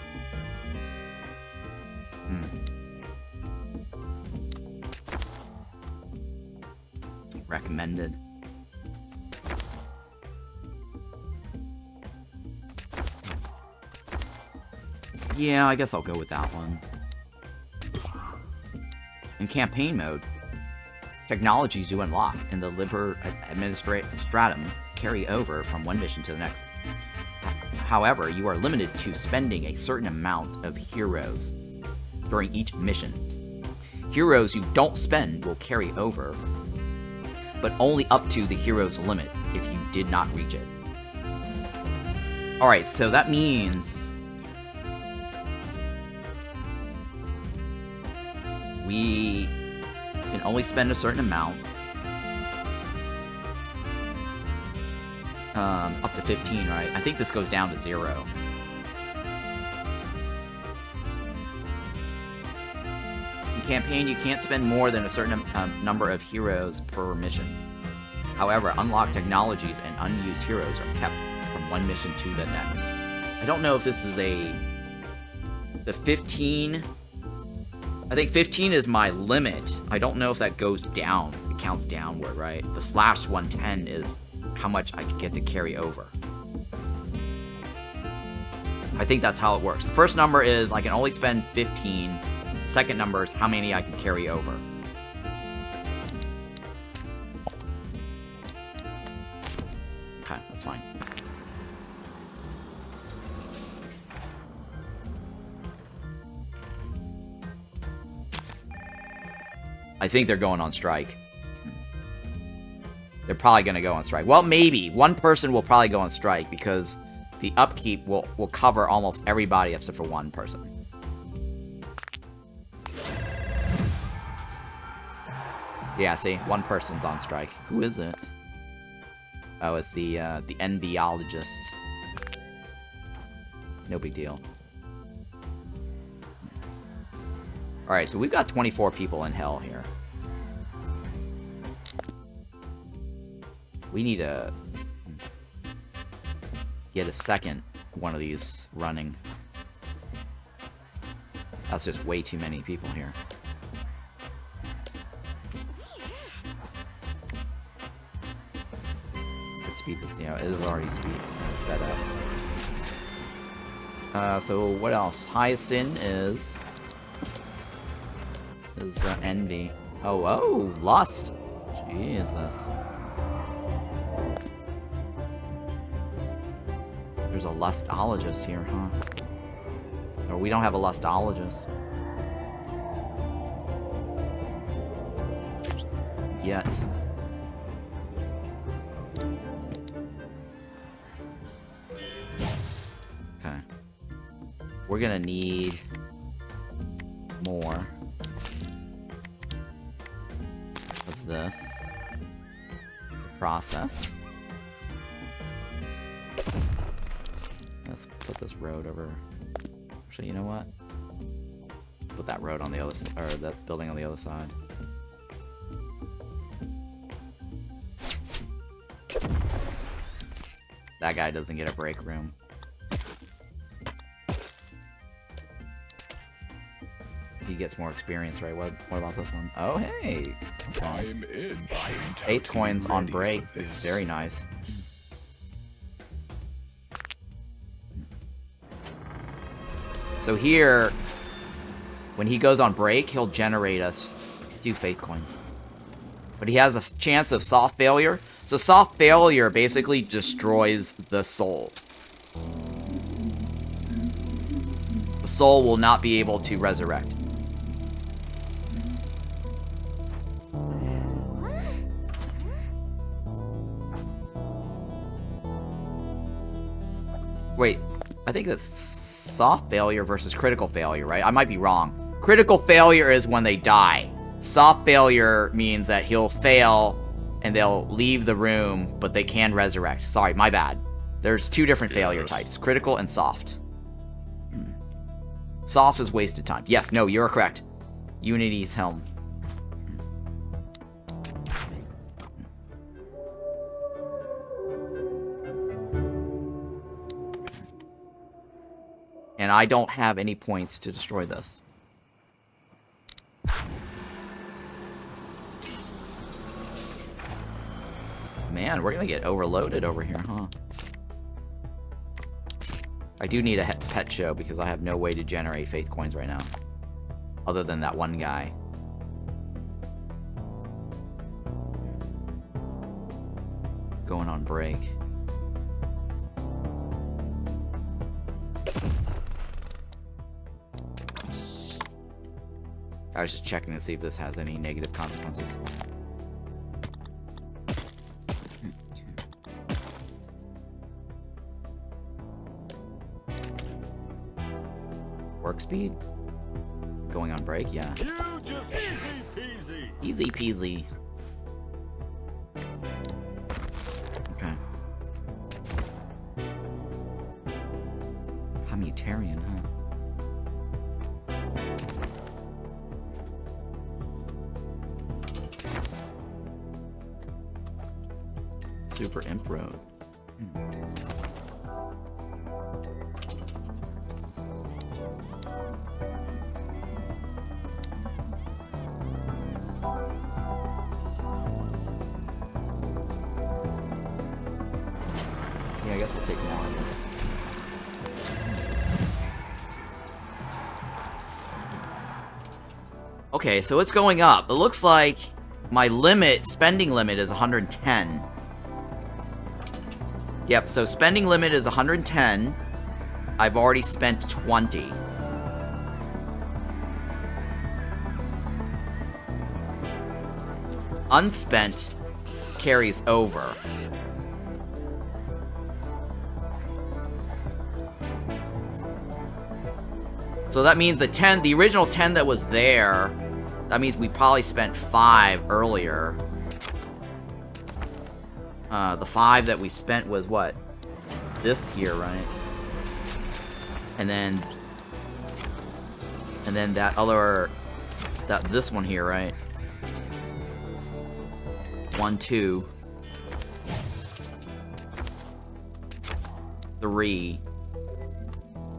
Recommended. Yeah, I guess I'll go with that one. In campaign mode, technologies you unlock in the Liber Administratum carry over from one mission to the next. However, you are limited to spending a certain amount of heroes during each mission. Heroes you don't spend will carry over, but only up to the hero's limit if you did not reach it. Alright, so that means we can only spend a certain amount. Up to 15, right? I think this goes down to 0. In campaign, you can't spend more than a certain number of heroes per mission. However, unlocked technologies and unused heroes are kept from one mission to the next. I don't know if this is the 15... I think 15 is my limit. I don't know if that goes down. It counts downward, right? The /110 is how much I get to carry over. I think that's how it works. The first number is I can only spend 15. The second number is how many I can carry over. Okay, that's fine. I think they're going on strike. They're probably going to go on strike. Well, maybe. One person will probably go on strike because the upkeep will cover almost everybody except for one person. Yeah, see, one person's on strike. Who is it? Oh, it's the enviologist. No big deal. Alright, so we've got 24 people in hell here. We need to get a second one of these running. That's just way too many people here. Let's speed this, you know, it is already sped up. So what else? Highest sin is envy. Oh, lust. Jesus. There's a lustologist here, huh? Or we don't have a lustologist. Yet. Okay. We're gonna need more of this. Process. Let's put this road over. Actually, you know what? Put that road on the other side, or that building on the other side. That guy doesn't get a break room. He gets more experience, right? What about this one? Oh, hey! Okay. I'm in. 8 coins on break is very nice. So here, when he goes on break, he'll generate us 2 faith coins. But he has a chance of soft failure. So soft failure basically destroys the soul. The soul will not be able to resurrect. Wait, I think that's soft failure versus critical failure, right? I might be wrong. Critical failure is when they die. Soft failure means that he'll fail and they'll leave the room, but they can resurrect. Sorry, my bad. There's 2 different failure types, critical and soft. Soft is wasted time. Yes, no, you're correct. Unity's helm. And I don't have any points to destroy this. Man, we're gonna get overloaded over here, huh? I do need a pet show because I have no way to generate faith coins right now. Other than that one guy. Going on break. I was just checking to see if this has any negative consequences. Work speed? Going on break? Yeah. You just easy peasy. Easy peasy. Okay. Humanitarian, huh? Super Imp Road. Yeah, I guess I'll take more on this. Okay, so it's going up. It looks like my spending limit is 110. Yep, so spending limit is 110. I've already spent 20. Unspent carries over. So that means the original 10 that was there, that means we probably spent 5 earlier. The 5 that we spent was what? This here, right? And then that other, this one here, right? 1, 2, 3.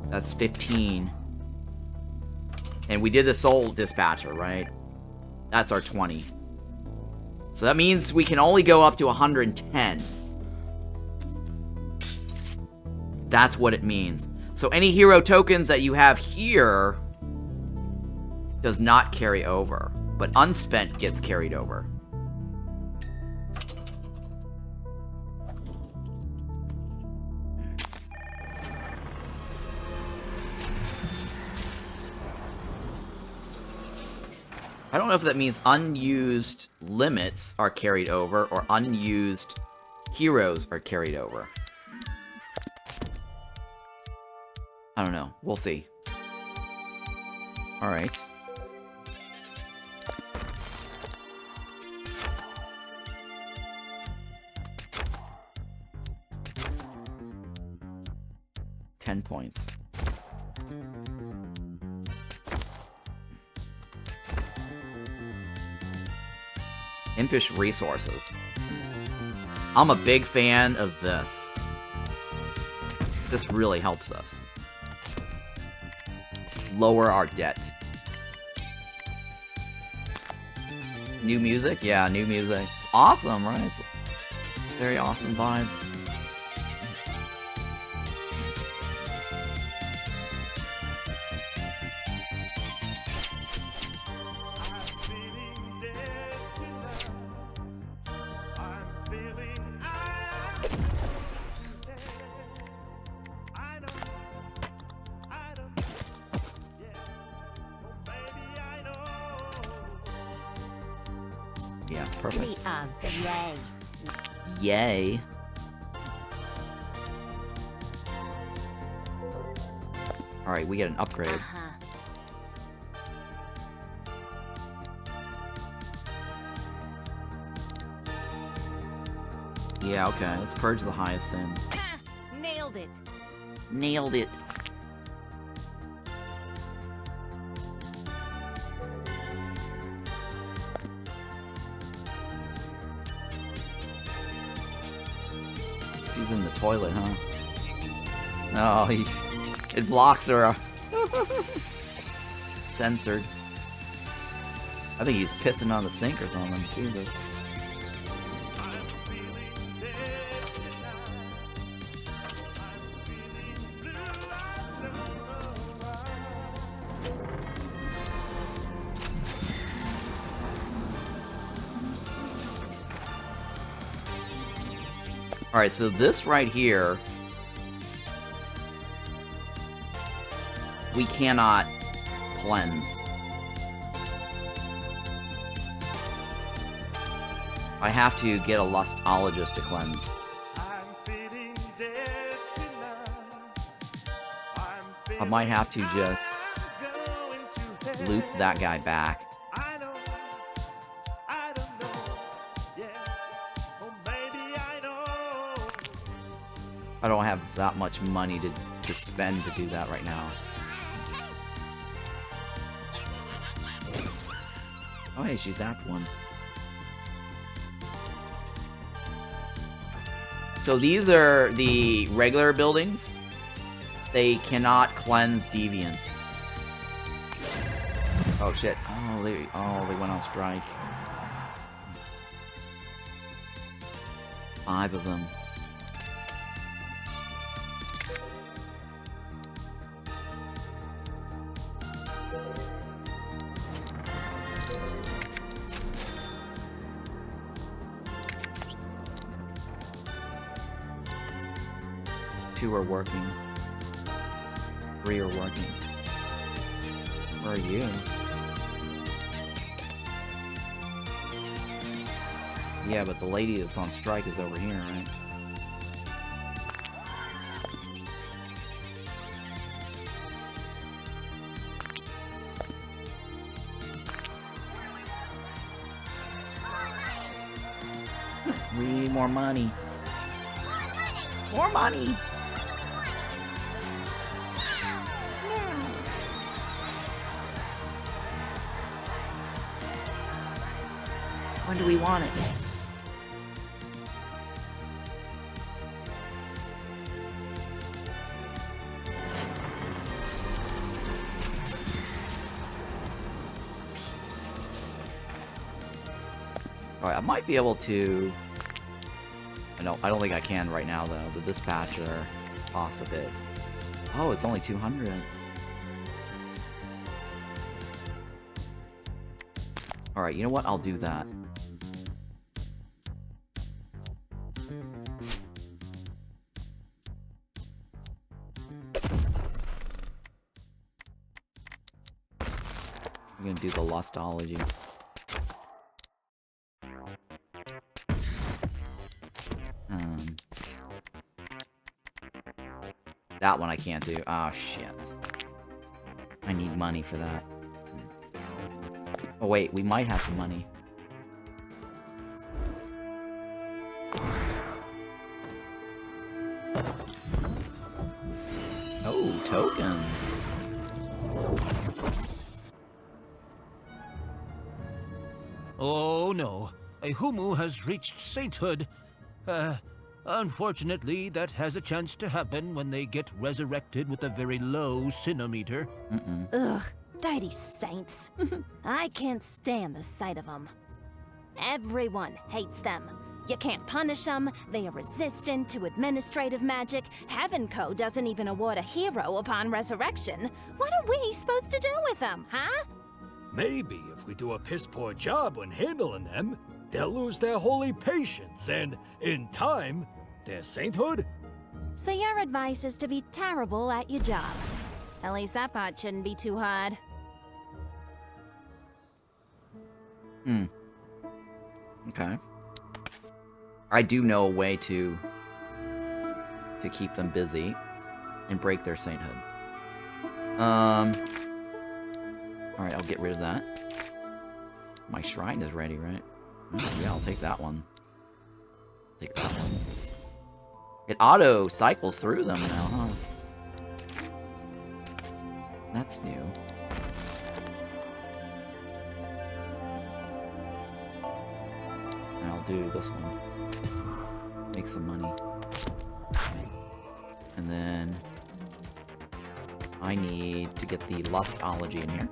That's 15. And we did the soul dispatcher, right? That's our 20. So that means we can only go up to 110. That's what it means. So any hero tokens that you have here does not carry over, but unspent gets carried over. I don't know if that means unused limits are carried over or unused heroes are carried over. I don't know. We'll see. Alright. $10 points. Impish resources. I'm a big fan of this. This really helps us lower our debt. New music? Yeah, new music. It's awesome, right? It's very awesome vibes. Yeah, perfect. Yay. Yay. Alright, we get an upgrade. Yeah, okay, let's purge the highest sin. Nailed it. Nailed it. She's in the toilet, huh? No, it blocks her. Censored. I think he's pissing on the sink or something. Jesus. Alright, so this right here, we cannot cleanse. I have to get a lustologist to cleanse. I might have to just loop that guy back. I don't have that much money to spend to do that right now. Oh hey, she's Act 1. So these are the regular buildings. They cannot cleanse deviants. Oh shit. Oh, they went on strike. 5 of them. Two are working. 3 are working. Where are you? Yeah, but the lady that's on strike is over here, right? need more money. More money! When do we want it? Alright, I might be able to... I don't think I can right now, though. The dispatcher costs a bit. Oh, it's only 200. Alright, you know what? I'll do that. I'm gonna do the Lustology. That one I can't do. Oh, shit. I need money for that. Oh, wait. We might have some money. Oh, tokens. Oh no, a Humu has reached sainthood. Unfortunately, that has a chance to happen when they get resurrected with a very low sinometer. Ugh, dirty saints. I can't stand the sight of them. Everyone hates them. You can't punish them, they are resistant to administrative magic. Heaven Code doesn't even award a hero upon resurrection. What are we supposed to do with them, huh? Maybe if we do a piss-poor job when handling them, they'll lose their holy patience and, in time, their sainthood. So your advice is to be terrible at your job. At least that part shouldn't be too hard. Okay. I do know a way to keep them busy and break their sainthood. Alright, I'll get rid of that. My shrine is ready, right? Oh, yeah, I'll take that one. Take that one. It auto cycles through them now, huh? That's new. And I'll do this one. Make some money. And then I need to get the Lustology in here.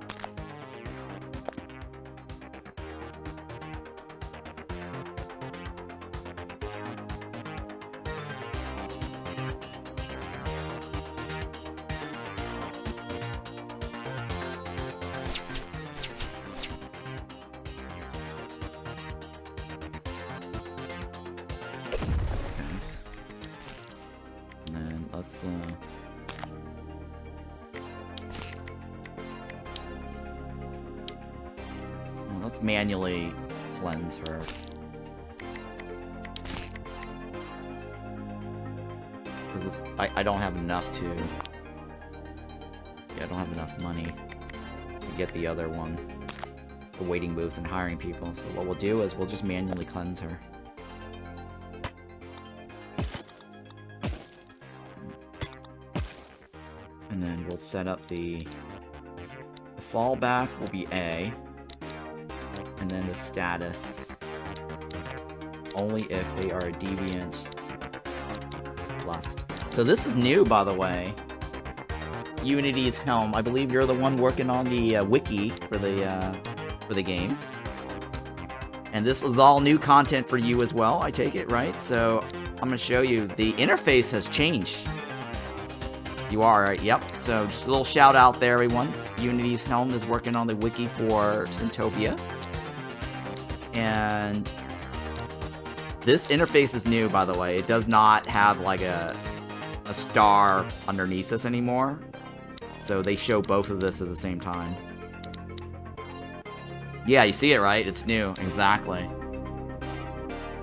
Let's manually cleanse her. Because I don't have enough to... Yeah, I don't have enough money to get the other one. The waiting booth and hiring people. So what we'll do is we'll just manually cleanse her. And then we'll set up the fallback will be A. And then the status, only if they are a deviant lust. So this is new, by the way. Unity's Helm. I believe you're the one working on the wiki for the game. And this is all new content for you as well, I take it, right? So I'm going to show you. The interface has changed. You are, right? Yep. So just a little shout out there, everyone. Unity's Helm is working on the wiki for Sintopia. And this interface is new, by the way. It does not have like a star underneath this anymore. So they show both of this at the same time. Yeah, you see it, right? It's new. Exactly.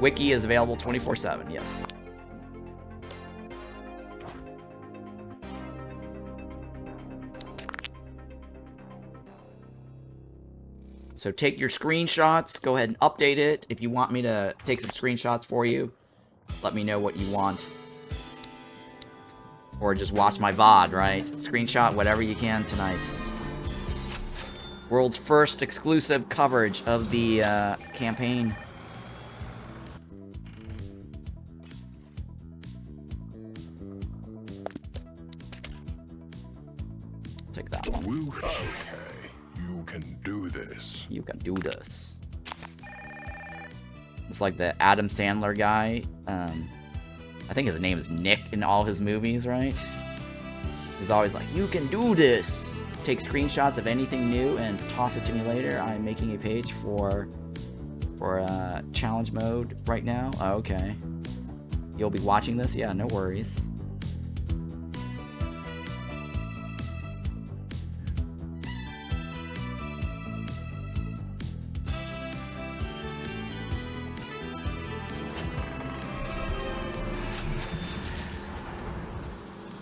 Wiki is available 24/7, yes. So take your screenshots, go ahead and update it. If you want me to take some screenshots for you, let me know what you want. Or just watch my VOD, right? Screenshot whatever you can tonight. World's first exclusive coverage of the campaign. Take that one. Okay, you can do this. You can do this. It's like the Adam Sandler guy. I think his name is Nick in all his movies, right? He's always like, you can do this! Take screenshots of anything new and toss it to me later. I'm making a page for challenge mode right now. Oh, okay. You'll be watching this? Yeah, no worries.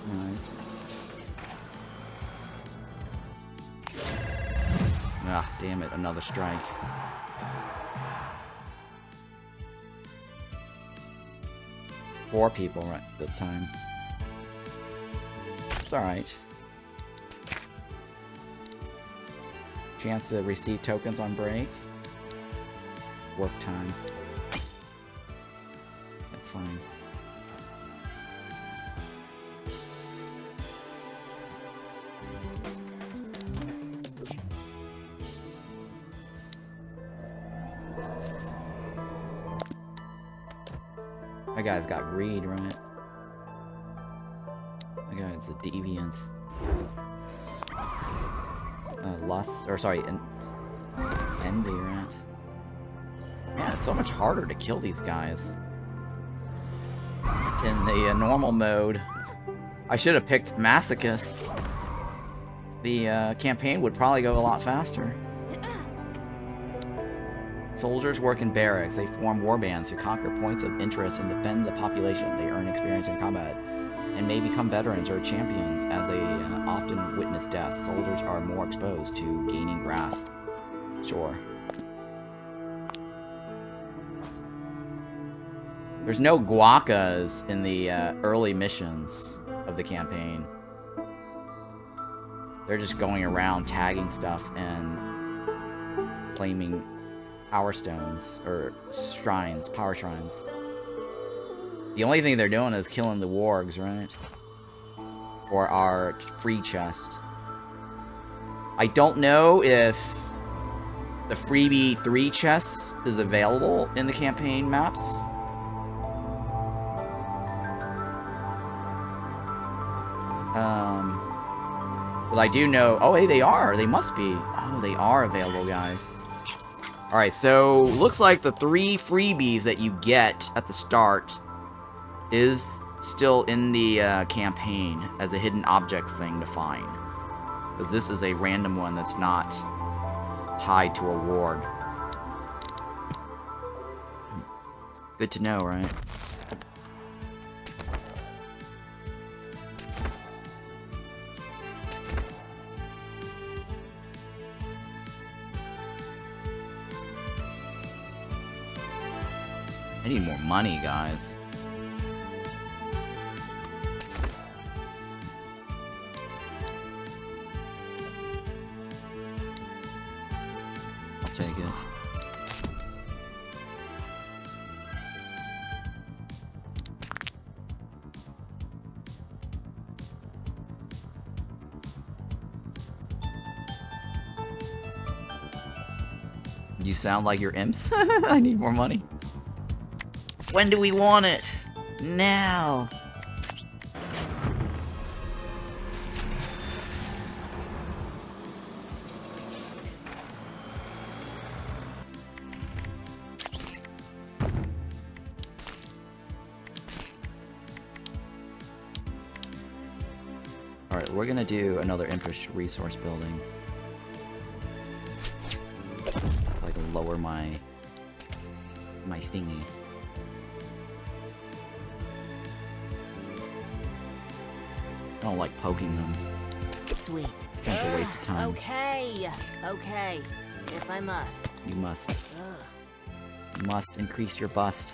Nice. Ah, damn it, another strike. Four people right this time. It's alright. Chance to receive tokens on break. Work time. That's fine. That guy's got greed, right? That guy's a deviant. Lust, or sorry, envy, right? Man, it's so much harder to kill these guys. In the normal mode. I should have picked Masochist. The campaign would probably go a lot faster. Soldiers work in barracks. They form warbands to conquer points of interest and defend the population. They earn experience in combat and may become veterans or champions as they often witness death. Soldiers are more exposed to gaining wrath. Sure. There's no guacas in the early missions of the campaign. They're just going around tagging stuff and claiming power stones, or shrines, power shrines. The only thing they're doing is killing the wargs, right? Or our free chest. I don't know if the freebie 3 chests is available in the campaign maps. But I do know... Oh, hey, they are! They must be. Oh, they are available, guys. Alright, so looks like the 3 freebies that you get at the start is still in the campaign as a hidden object thing to find. Because this is a random one that's not tied to a ward. Good to know, right? I need more money, guys. I'll take it. You sound like your imps. I need more money. When do we want it? Now. Alright, we're gonna do another Empress resource building. If I can lower my thingy. I don't like poking them. Sweet. Kind of a waste of time. Okay. Okay. If I must. You must. Ugh. You must increase your bust.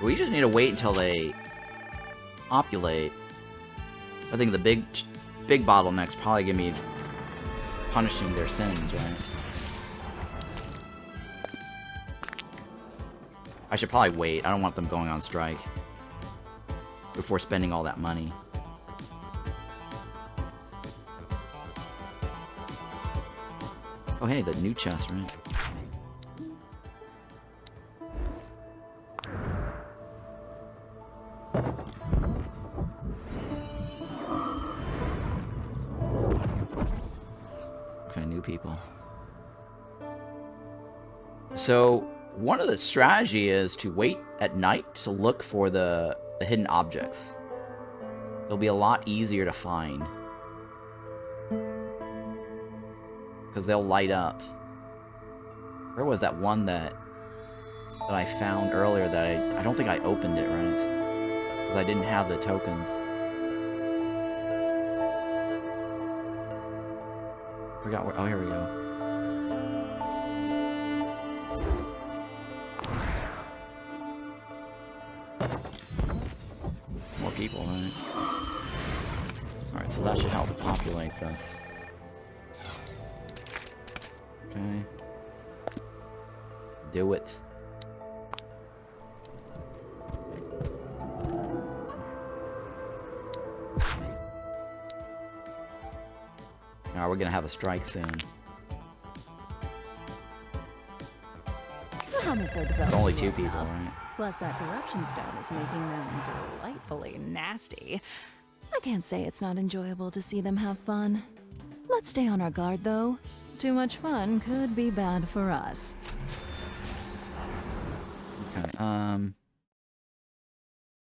We just need to wait until they populate. I think the big bottleneck's probably gonna be punishing their sins, right? I should probably wait. I don't want them going on strike before spending all that money. Oh hey, the new chest, right? Okay, new people. So, one of the strategy is to wait at night to look for the hidden objects. It'll be a lot easier to find. Because they'll light up. Where was that one that I found earlier that I don't think I opened it, right? Because I didn't have the tokens. Forgot where, oh here we go. More people, right? Alright, so that should help populate this. Okay. Do it. Now we're gonna have a strike soon. The hummus are developing. It's only 2 well people, enough. right? Plus that corruption stone is making them delightfully nasty. I can't say it's not enjoyable to see them have fun. Let's stay on our guard, though. Too much fun could be bad for us. Okay,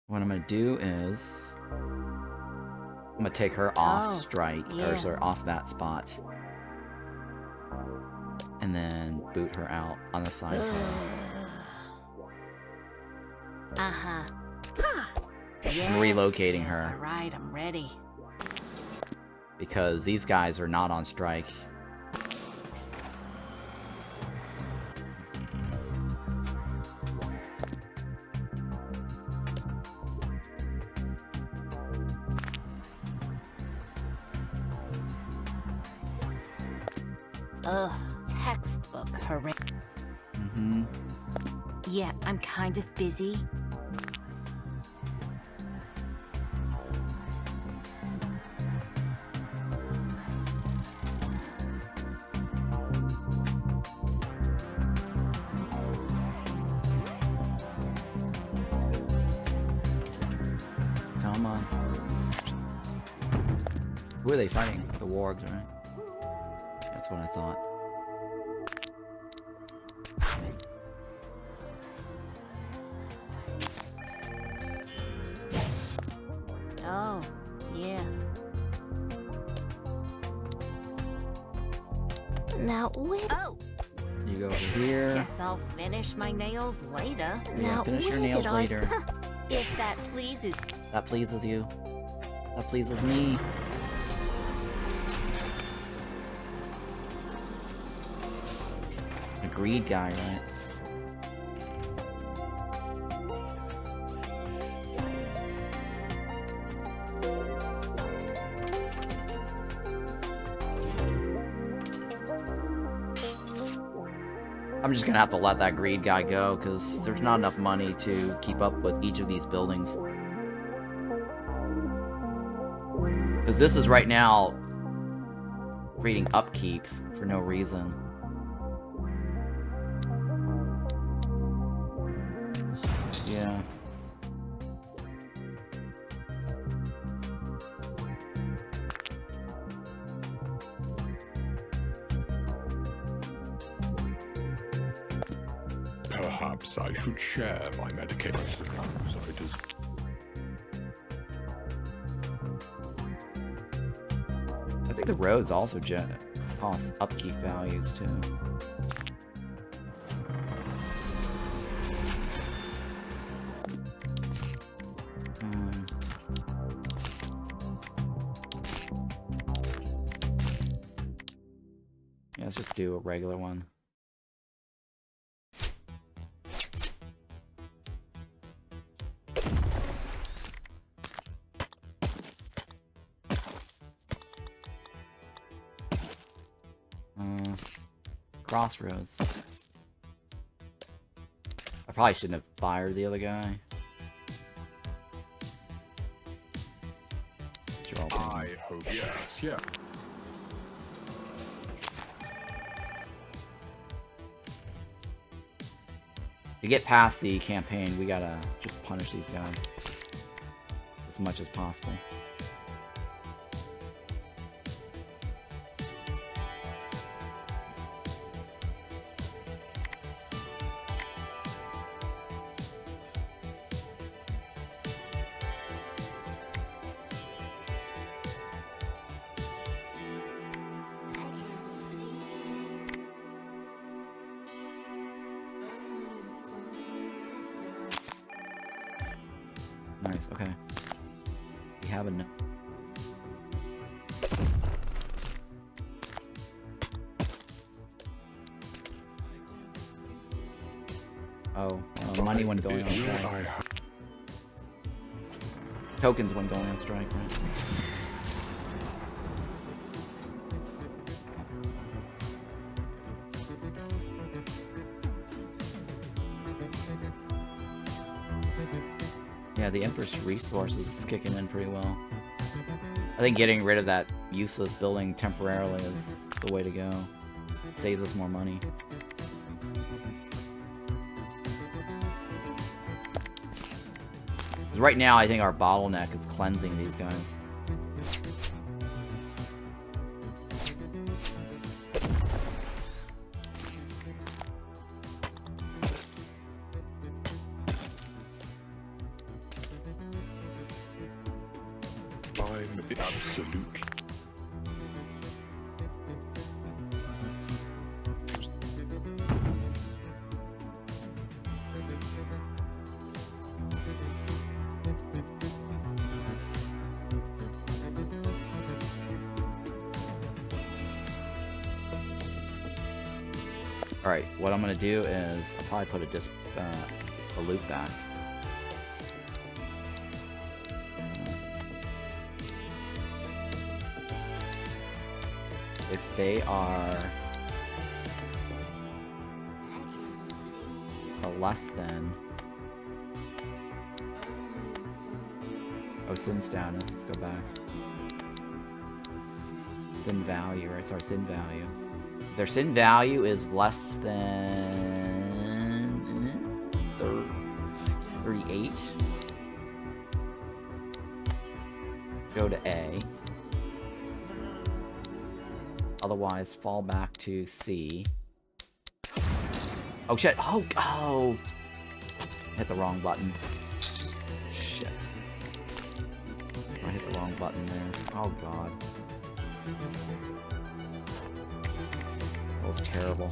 what I'm gonna do is I'm gonna take her off strike, or sorry, off that spot. And then boot her out on the side. Uh-huh. I'm relocating her. Alright, I'm ready. Because these guys are not on strike. Ugh, textbook horrific. Yeah, I'm kind of busy. Come on. Who are they fighting? The wargs, right? That's what I thought. Oh, yeah. Now, Oh, You go over here. guess I'll finish my nails later. Yeah, finish your nails later. If that pleases. That pleases you. That pleases me. A greed guy, right? I'm just gonna have to let that greed guy go, because there's not enough money to keep up with each of these buildings. Because this is right now creating upkeep for no reason. Yeah. Perhaps I should share my medications with outsiders. I think the roads also cost upkeep values too. Yeah, let's just do a regular one. Crossroads. I probably shouldn't have fired the other guy. I hope yes, yeah. To get past the campaign, we gotta just punish these guys as much as possible. Nice, okay. We have enough. Oh, money when going on strike. Tokens when going on strike, right? Yeah, the Empress resources is kicking in pretty well. I think getting rid of that useless building temporarily is the way to go. It saves us more money. Because right now, I think our bottleneck is cleansing these guys. Absolutely. Alright, what I'm gonna do is I'll probably put a loop back. If they are less than sin status, let's go back. Sin value, right? Sorry, sin value. If their sin value is less than 38, go to A. Otherwise, fall back to C. Oh shit! Oh! Hit the wrong button. Shit. I hit the wrong button there. Oh god. That was terrible.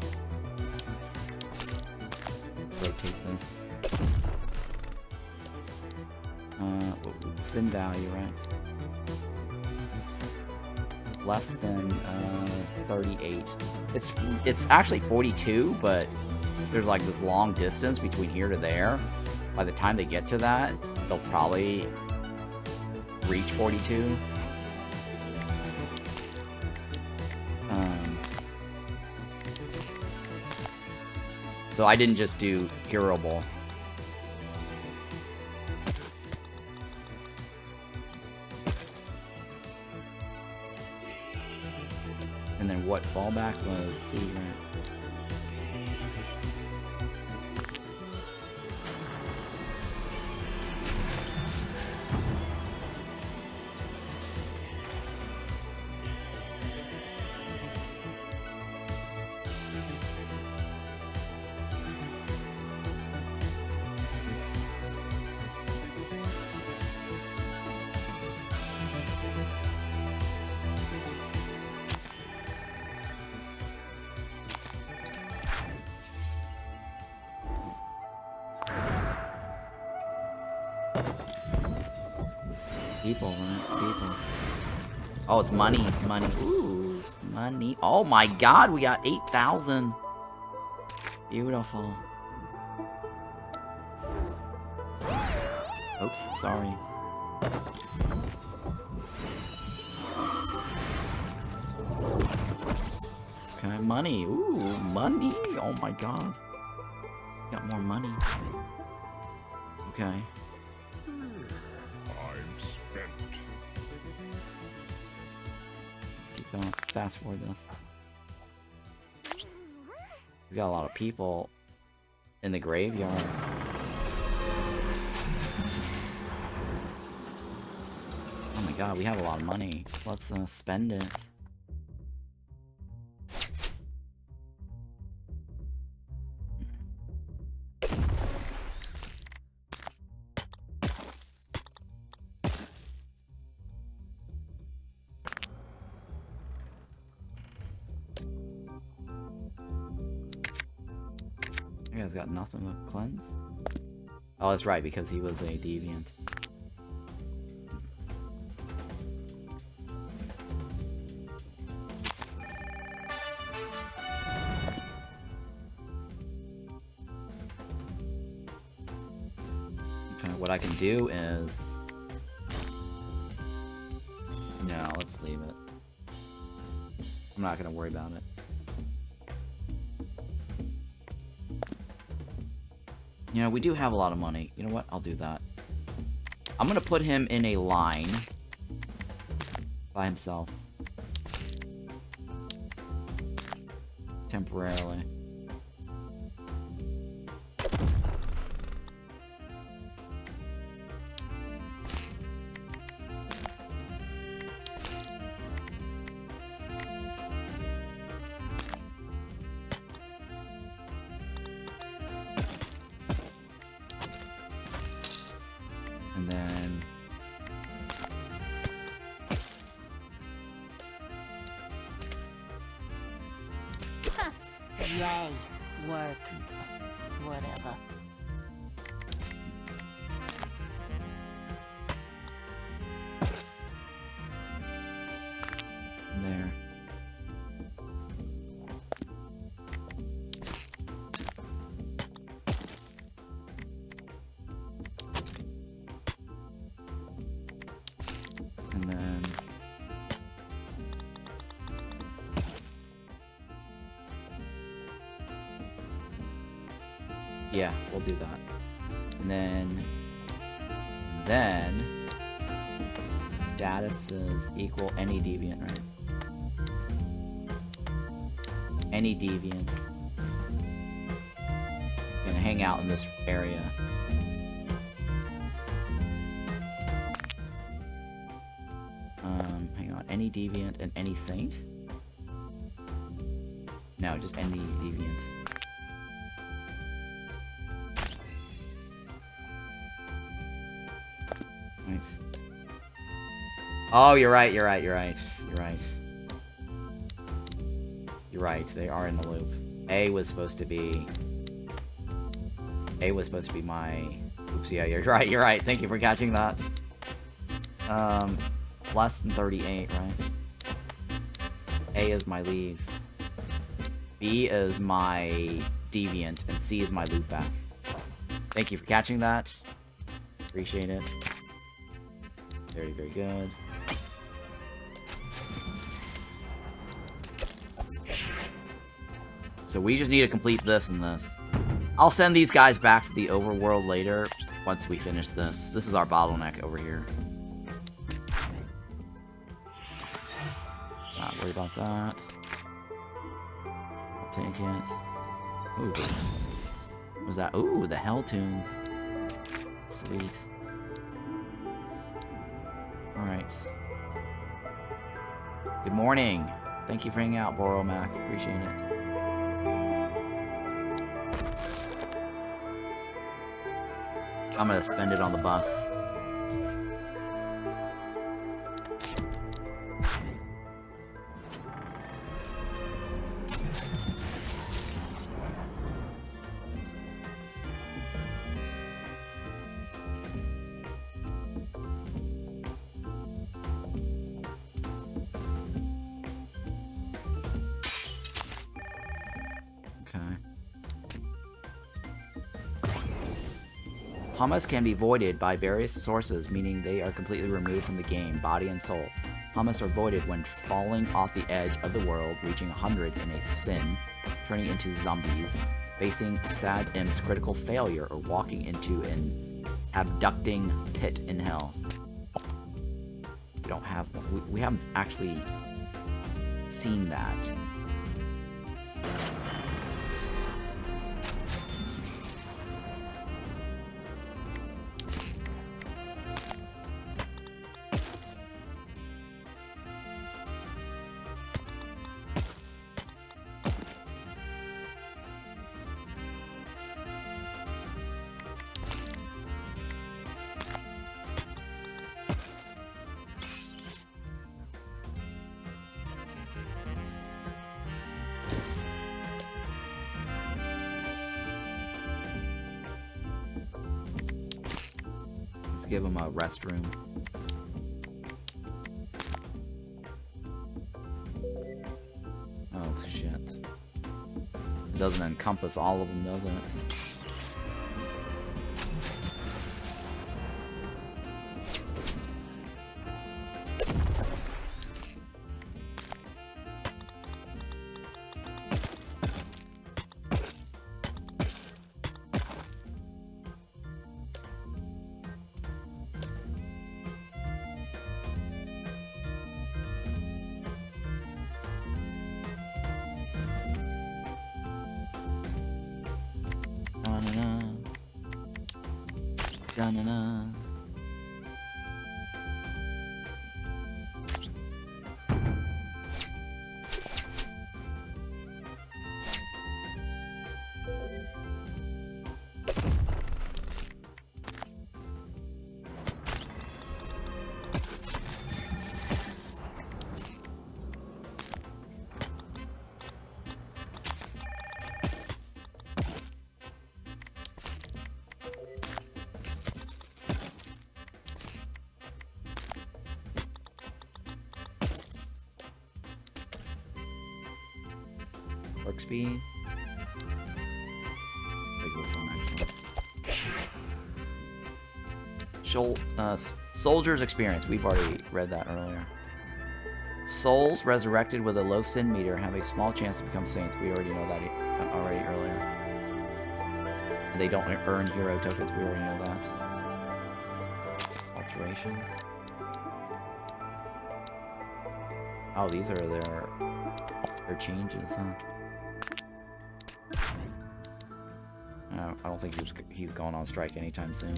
Rotate this. Sin value, right? Less than 38. It's actually 42, but there's like this long distance between here to there. By the time they get to that, they'll probably reach 42. So I didn't just do heroable. And then what fallback was C, right? People, right? It's people. Oh, it's money. It's money. Ooh, money. Oh my god, we got 8,000. Beautiful. Oops, sorry. Okay, money. Ooh, money. Oh my god. Got more money. Okay. I'm spent. Let's keep going. Let's fast forward this. We got a lot of people in the graveyard. Oh my god, we have a lot of money. Let's spend it. You guys got nothing to cleanse? Oh, that's right, because he was a deviant. Okay, what I can do is... No, let's leave it. I'm not gonna worry about it. You know, we do have a lot of money. You know what? I'll do that. I'm gonna put him in a line by himself. Temporarily. And then... Yay. Work. Whatever. There. And then... Yeah, we'll do that. And then status is equal any deviant, right? Any deviant. Gonna hang out in this area. Hang on. Any deviant and any saint? No, just any deviant. Right. Oh, you're right, you're right, you're right. You're right. You're right, they are in the loop. A was supposed to be my... Oops, yeah, you're right, you're right. Thank you for catching that. Less than 38, right? A is my leave. B is my deviant, and C is my loop back. Thank you for catching that. Appreciate it. Very, very good. So we just need to complete this and this. I'll send these guys back to the overworld later, once we finish this. This is our bottleneck over here. Not worry about that. I'll take it. Ooh, this. What was that? Ooh, the Hell Tunes. Sweet. Alright. Good morning. Thank you for hanging out, Boromac. Appreciate it. I'm gonna spend it on the bus. Hummus can be voided by various sources, meaning they are completely removed from the game, body and soul. Hummus are voided when falling off the edge of the world, reaching 100 in a sin, turning into zombies, facing Sad M's critical failure, or walking into an abducting pit in hell. We don't have... we haven't actually seen that. Give him a restroom. Oh shit. It doesn't encompass all of them, does it? Da-na-na. Work speed. Take this one actually. Soldier's experience. We've already read that earlier. Souls resurrected with a low sin meter have a small chance to become saints. We already know that already earlier. And they don't earn hero tokens. We already know that. Alterations. Oh, these are their changes, huh? I don't think he's going on strike anytime soon.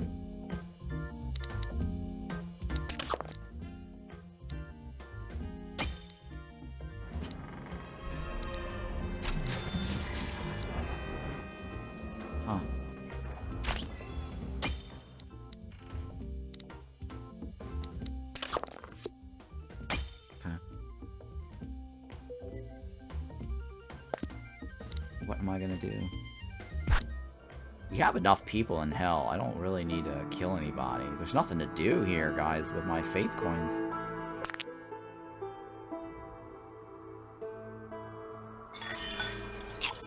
Huh. Okay. What am I gonna do? We have enough people in hell. I don't really need to kill anybody. There's nothing to do here, guys, with my faith coins.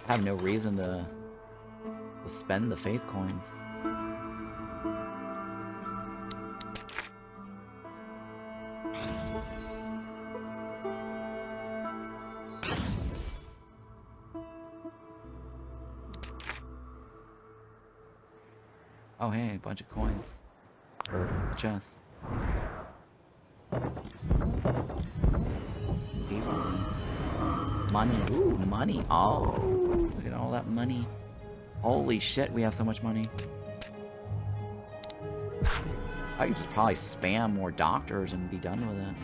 I have no reason to spend the faith coins. Oh hey, a bunch of coins. Or chests. Money. Ooh, money. Oh, look at all that money. Holy shit, we have so much money. I could just probably spam more doctors and be done with it.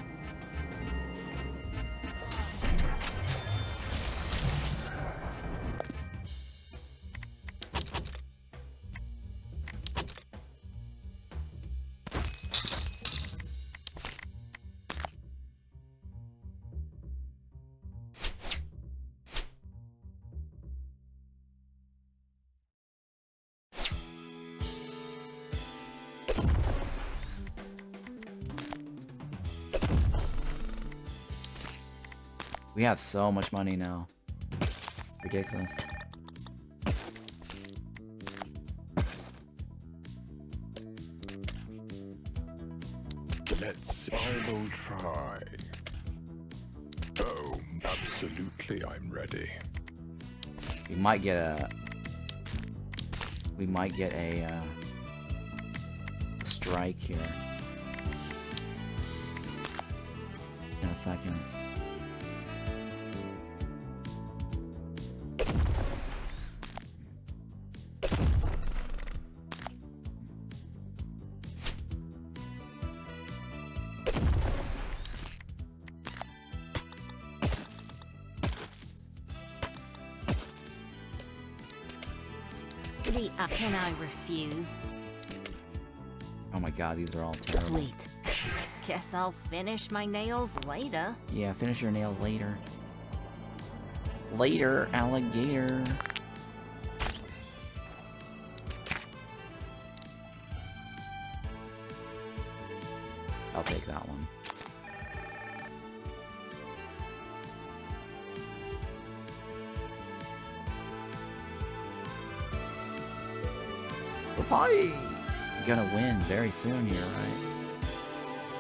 We have so much money now. Ridiculous. I will try. Absolutely, I'm ready. We might get a strike here in a second. Can I refuse? Oh my god, these are all terrible. Sweet. Guess I'll finish my nails later. Yeah, finish your nails later. Later, alligator. I'll take that one. We're probably gonna win very soon here, right?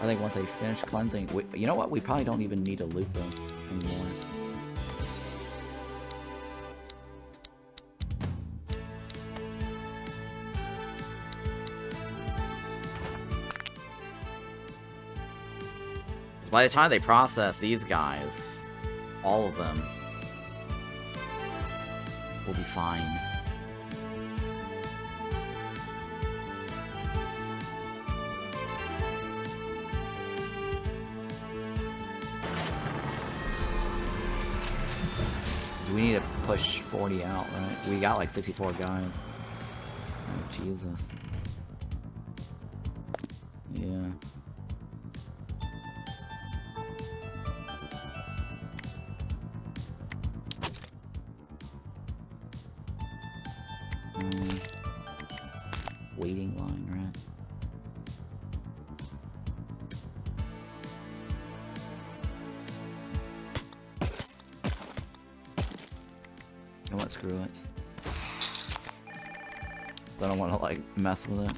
I think once they finish cleansing, you know what? We probably don't even need to loot this anymore. So by the time they process these guys, all of them will be fine. We need to push 40 out, right? We got like 64 guys. Oh, Jesus. Yeah. Waiting line, right? You know what? Screw it. I don't want to like mess with it.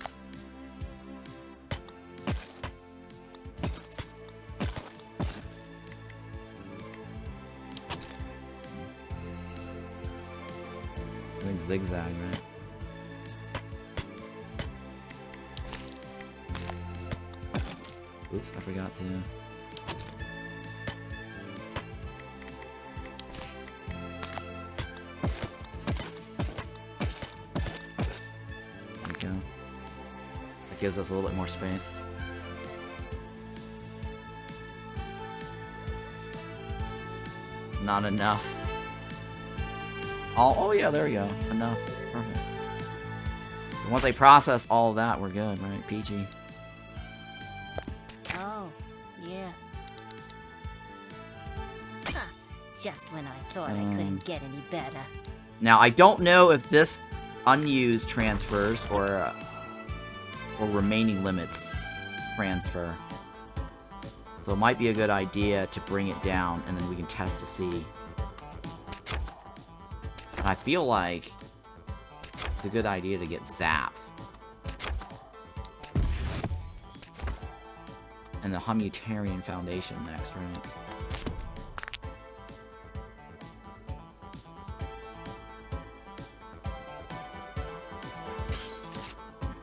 Doing zigzag, right? Oops, I forgot to. There we go. That gives us a little bit more space. Not enough. Oh yeah, there we go. Enough. Perfect. So once I process all of that, we're good, right? PG. Oh, yeah. Huh. Just when I thought I couldn't get any better. Now, I don't know if this unused transfers or remaining limits transfer. So it might be a good idea to bring it down and then we can test to see. And I feel like it's a good idea to get Zap. And the Humanitarian Foundation next, right?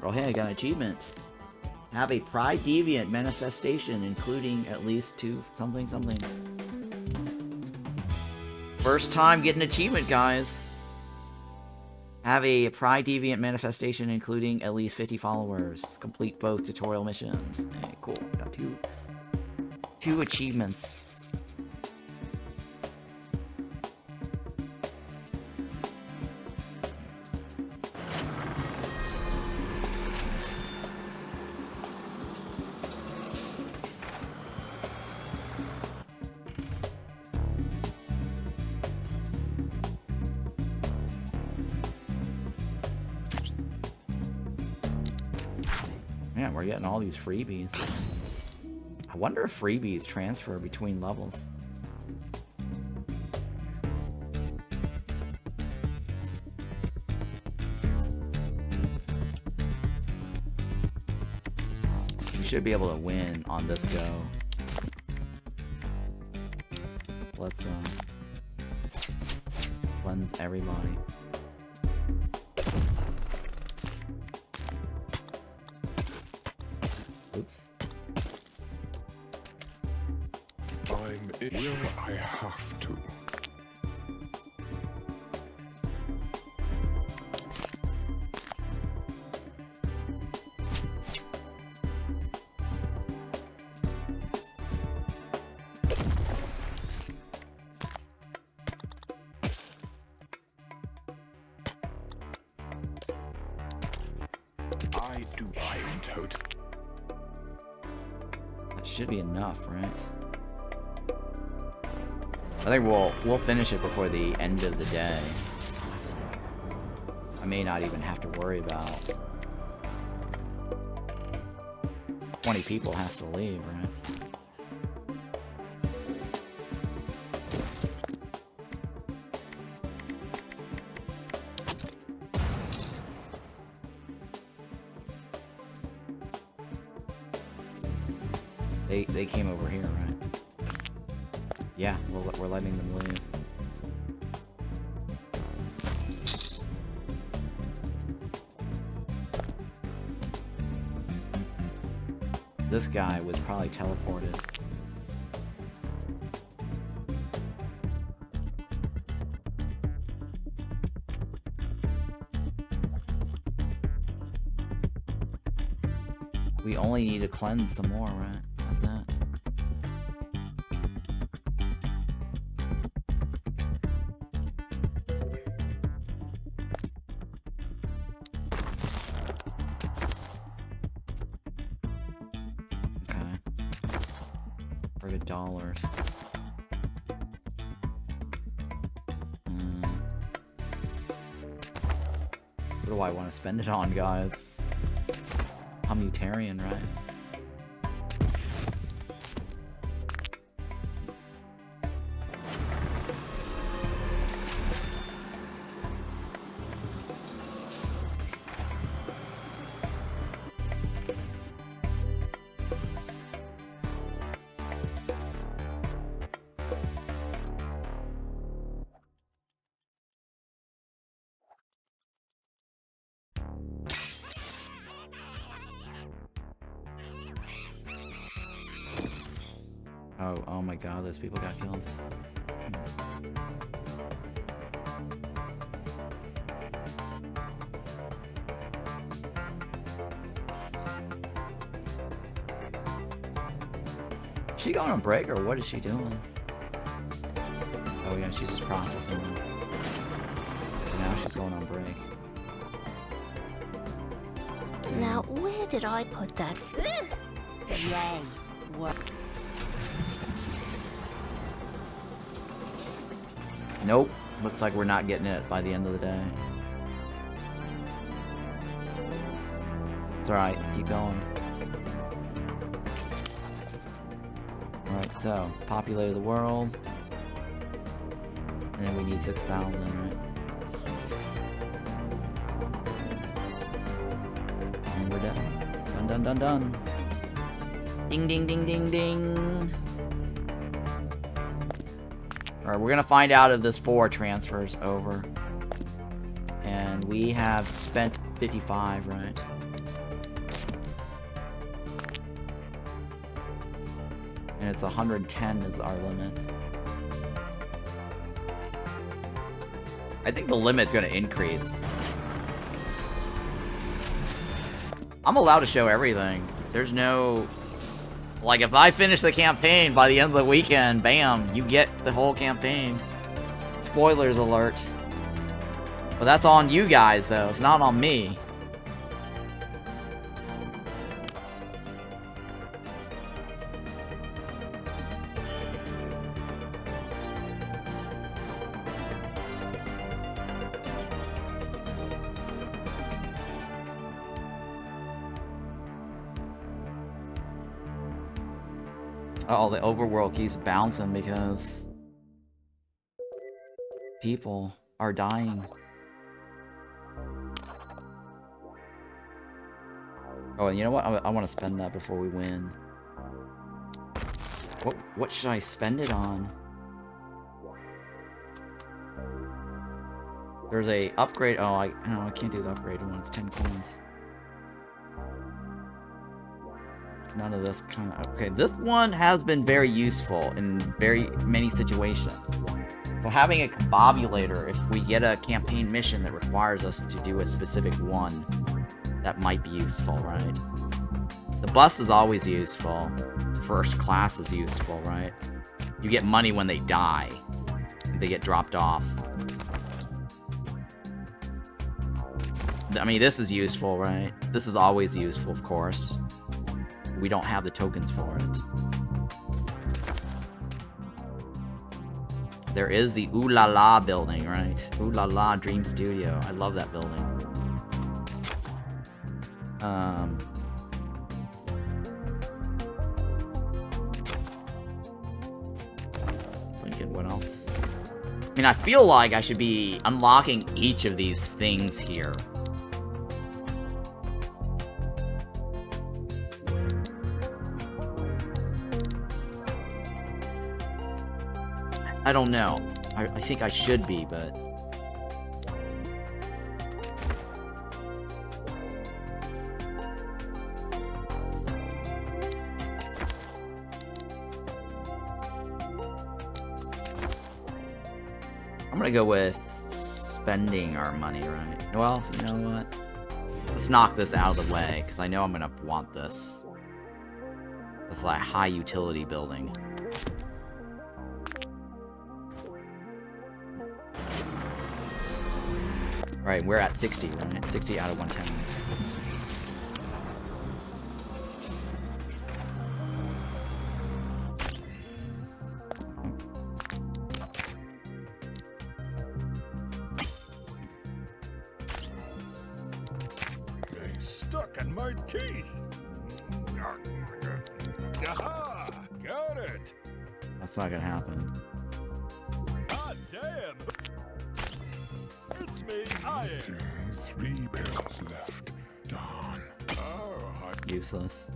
Oh hey, I got an achievement. Have a Pride Deviant manifestation, including at least 2 something something. First time getting an achievement, guys. Have a Pride Deviant manifestation, including at least 50 followers. Complete both tutorial missions. Hey, cool. Got two achievements. Man, we're getting all these freebies. I wonder if freebies transfer between levels. We should be able to win on this go. let's cleanse everybody. Oops. Will I have to? I do. I'm toad. That should be enough, right? I think we'll finish it before the end of the day. I may not even have to worry about 20 people has to leave, right? They came over here, right? Yeah, we're letting them leave. This guy was probably teleported. We only need to cleanse some more, right? That's that. $40. What do I want to spend it on, guys? I'm Mutarian, right? Oh my god, those people got killed. Is she going on break or what is she doing? Oh yeah, she's just processing them. Now she's going on break. Now, where did I put that? Yay. What? Nope. Looks like we're not getting it by the end of the day. It's alright. Keep going. Alright, so. Populate the world. And then we need 6,000, right? And we're done. Done, done, done, done. Ding, ding, ding, ding, ding. Alright, we're gonna find out if this 4 transfers over. And we have spent 55, right? And it's 110 is our limit. I think the limit's gonna increase. I'm allowed to show everything. There's no... Like, if I finish the campaign by the end of the weekend, bam, you get the whole campaign. Spoilers alert. But that's on you guys, though. It's not on me. Oh, the overworld keeps bouncing because people are dying. Oh, and you know what? I want to spend that before we win. What should I spend it on? There's a upgrade. Oh, I can't do the upgraded one. It's 10 coins. None of this kind of... Okay, this one has been very useful in very many situations. So having a combobulator, if we get a campaign mission that requires us to do a specific one, that might be useful, right? The bus is always useful. First class is useful, right? You get money when they die. They get dropped off. I mean, this is useful, right? This is always useful, of course. We don't have the tokens for it. There is the Ooh La La building, right? Ooh La La Dream Studio. I love that building. Thinking what else? I mean, I feel like I should be unlocking each of these things here. I don't know. I think I should be, but... I'm gonna go with spending our money, right? Well, you know what? Let's knock this out of the way, because I know I'm gonna want this. It's like a high utility building. Right, we're at 60, right? 60 out of 110. They stuck in my teeth. Aha! Got it. That's not gonna happen. God damn! It's me, Iron. 3 barrels left. Dawn. Oh, Useless.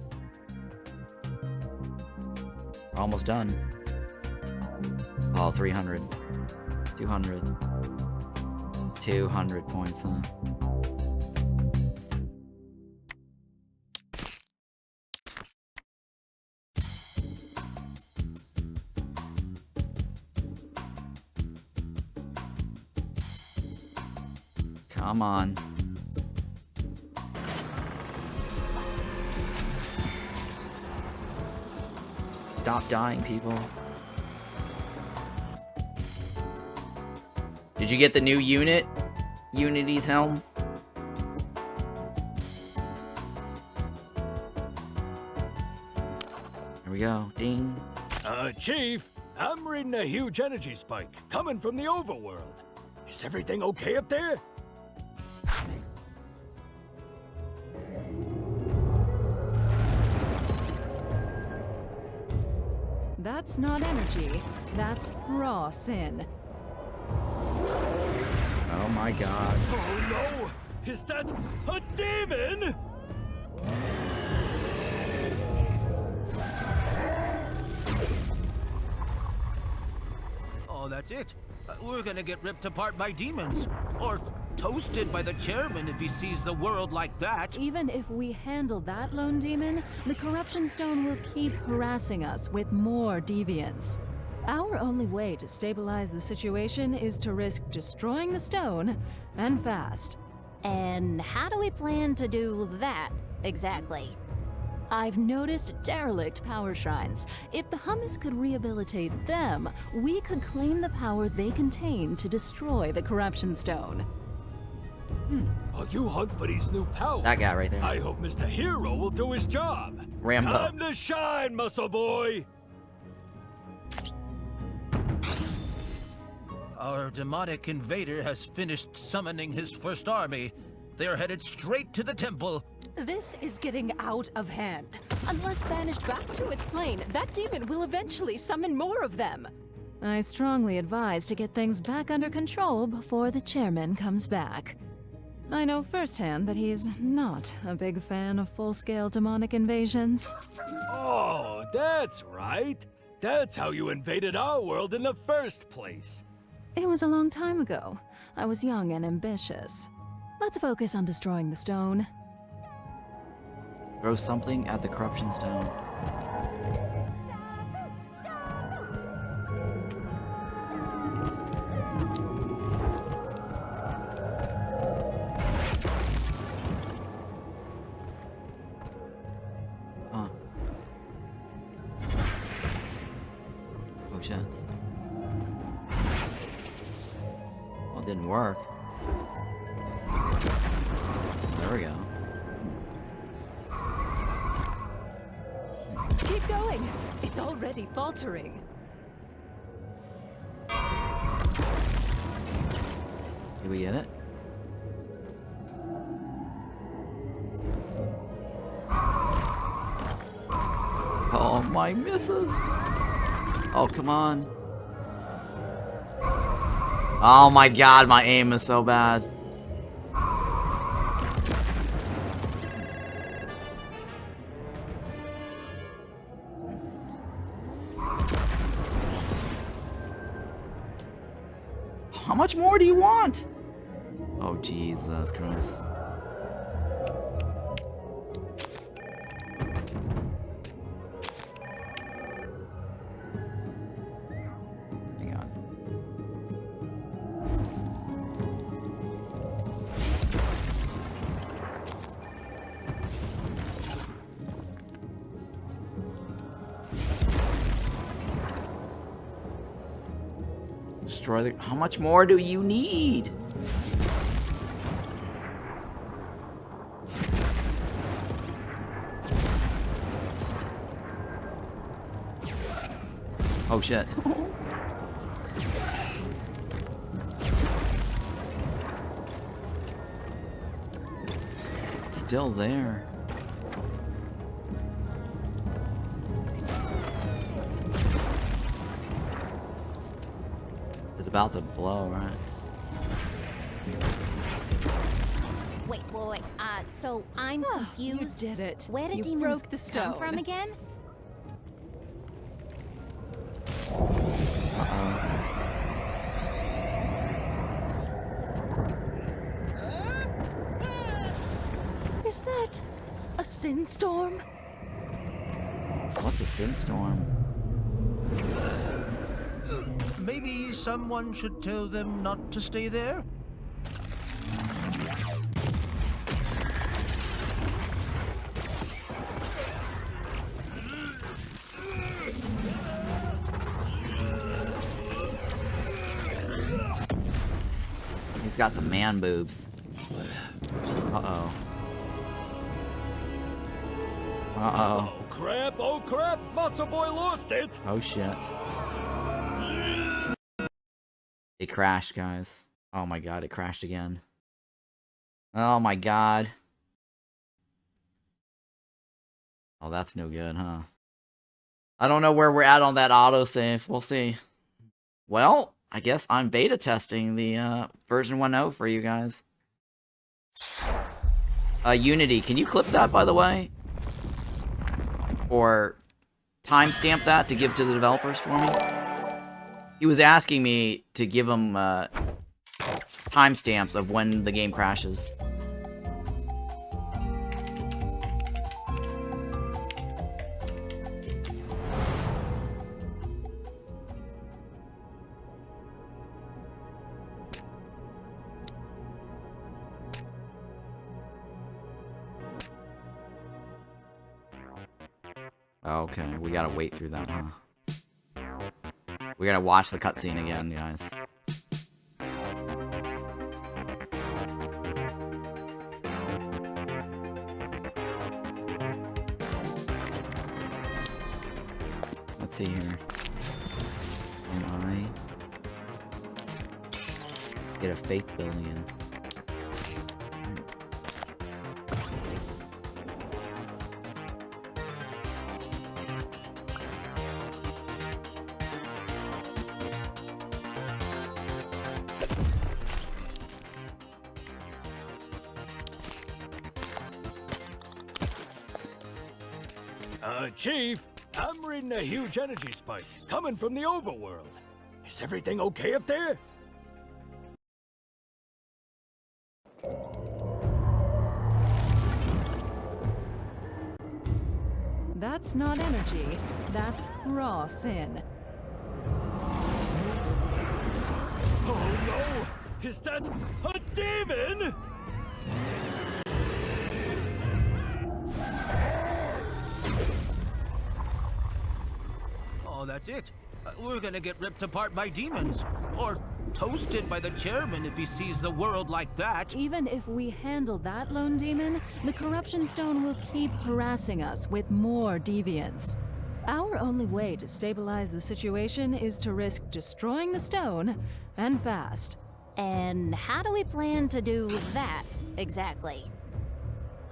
We're almost done. Oh, 300. 200. 200 points, huh? Come on. Stop dying, people. Did you get the new unit? Unity's helm? There we go. Ding. Chief, I'm reading a huge energy spike coming from the Overworld. Is everything okay up there? That's not energy. That's raw sin. Oh my god. Oh no! Is that a demon? Oh, that's it. We're gonna get ripped apart by demons. Or toasted by the chairman if he sees the world like that. Even if we handle that lone demon, the corruption stone will keep harassing us with more deviants. Our only way to stabilize the situation is to risk destroying the stone, and fast. And how do we plan to do that, exactly? I've noticed derelict power shrines. If the hummus could rehabilitate them, we could claim the power they contain to destroy the corruption stone. While you hunt for these new powers, That guy right there. I hope Mr. Hero will do his job. Rambo. Time to shine, muscle boy. Our demonic invader has finished summoning his first army. They are headed straight to the temple. This is getting out of hand. Unless banished back to its plane, that demon will eventually summon more of them. I strongly advise to get things back under control before the chairman comes back. I know firsthand that he's not a big fan of full-scale demonic invasions. Oh, that's right. That's how you invaded our world in the first place. It was a long time ago. I was young and ambitious. Let's focus on destroying the stone. Throw something at the corruption stone. Huh. Oh shit. Well, it didn't work. There we go. Keep going! It's already faltering. Did we get it? Oh, my misses! Oh, come on. Oh my god, my aim is so bad. How much more do you want? Oh, Jesus Christ. Hang on. Destroy the... How much more do you need? Oh shit. It's still there. It's about to blow, right? Wait. So I'm You confused. did it. Where did you demons broke the come stone. from again? Is that a sin storm? What's a Sinstorm? Maybe someone should tell them not to stay there? He's got some man boobs. Uh-oh. Uh-oh. Oh crap, Muscle Boy lost it! Oh shit. It crashed, guys. Oh my god, it crashed again. Oh my god. Oh, that's no good, huh? I don't know where we're at on that autosave. We'll see. Well, I guess I'm beta testing the version 1.0 for you guys. Unity, can you clip that, by the way? Or timestamp that to give to the developers for me? He was asking me to give him timestamps of when the game crashes. Okay, we gotta wait through that, huh? We gotta watch the cutscene again, guys. Let's see here. Can I get a faith billion? Chief, I'm reading a huge energy spike coming from the Overworld. Is everything okay up there? That's not energy. That's raw sin. Oh no! Is that a demon? Oh, that's it. We're gonna get ripped apart by demons. Or toasted by the chairman if he sees the world like that. Even if we handle that lone demon, the corruption stone will keep harassing us with more deviants. Our only way to stabilize the situation is to risk destroying the stone, and fast. And how do we plan to do that, exactly?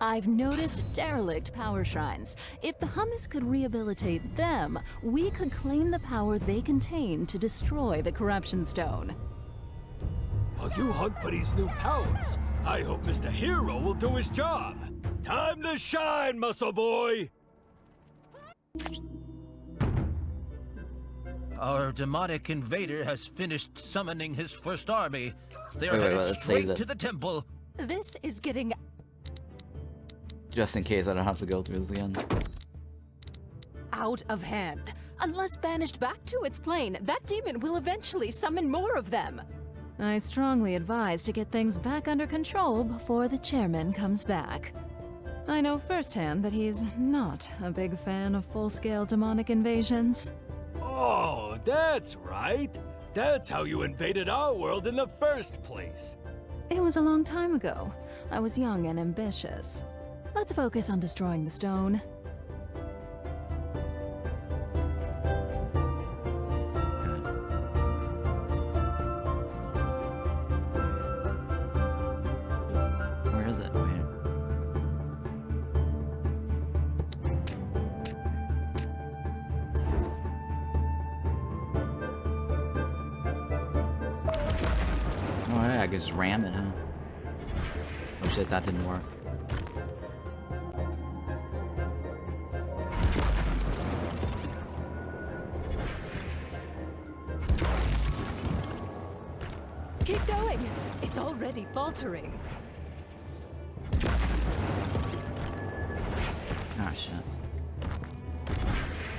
I've noticed derelict power shrines. If the hummus could rehabilitate them, we could claim the power they contain to destroy the corruption stone. While you hunt for these new powers, I hope Mr. Hero will do his job. Time to shine, muscle boy! Our demonic invader has finished summoning his first army. They're Wait, headed let's straight save this. to the temple. This is getting Just in case I don't have to go through this again. out of hand. Unless banished back to its plane, that demon will eventually summon more of them. I strongly advise to get things back under control before the chairman comes back. I know firsthand that he's not a big fan of full-scale demonic invasions. Oh, that's right. That's how you invaded our world in the first place. It was a long time ago. I was young and ambitious. Let's focus on destroying the stone. Where is it? Wait. Oh yeah, I could just ram it, huh? Oh shit, that didn't work. Keep going! It's already faltering. Ah shit.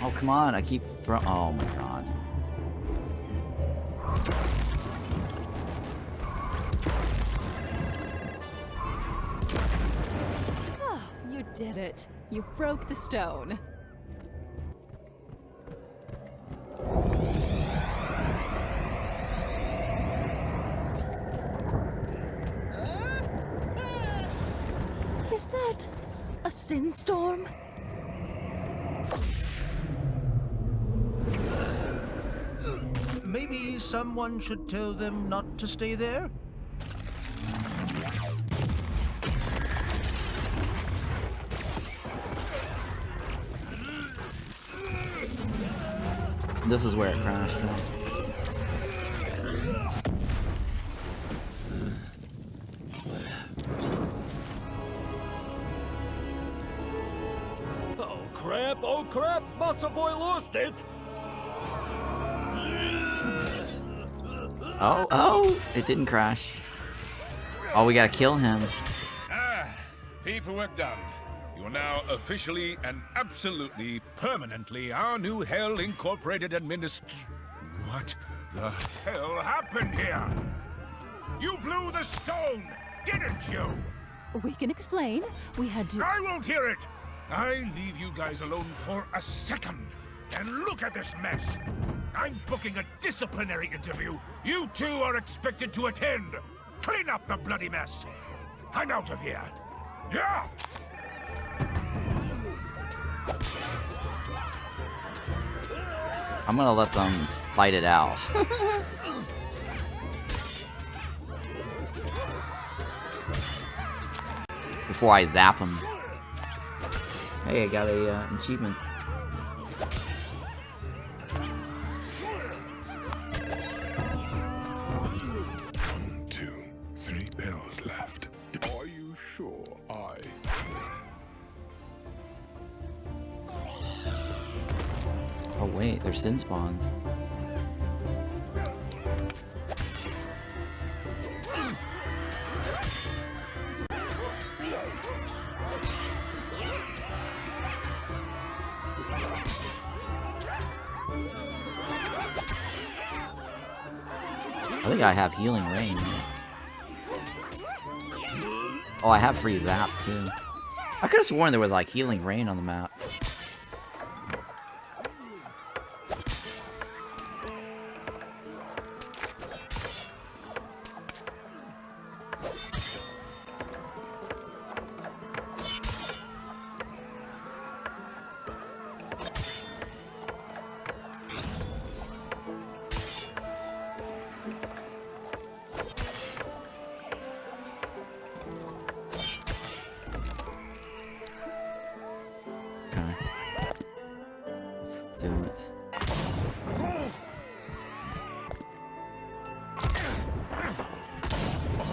Oh come on, I keep throwing. Oh my god. Oh, you did it. You broke the stone. Is that a sin storm? Maybe someone should tell them not to stay there? This is where it crashed. Huh? Oh crap, Muscle Boy lost it! Oh, it didn't crash. Oh, we gotta kill him. Paperwork done. You are now officially and absolutely permanently our new Hell Incorporated What the hell happened here? You blew the stone, didn't you? We can explain. We had to. I won't hear it! I leave you guys alone for a second. And look at this mess. I'm booking a disciplinary interview. You two are expected to attend. Clean up the bloody mess. I'm out of here. Yeah! I'm gonna let them fight it out. Before I zap them. Hey, I got a achievement. One, two, 3 bells left. Are you sure Oh wait, there's sin spawns. think I have healing rain. Oh, I have free zap too. I could have sworn there was like healing rain on the map.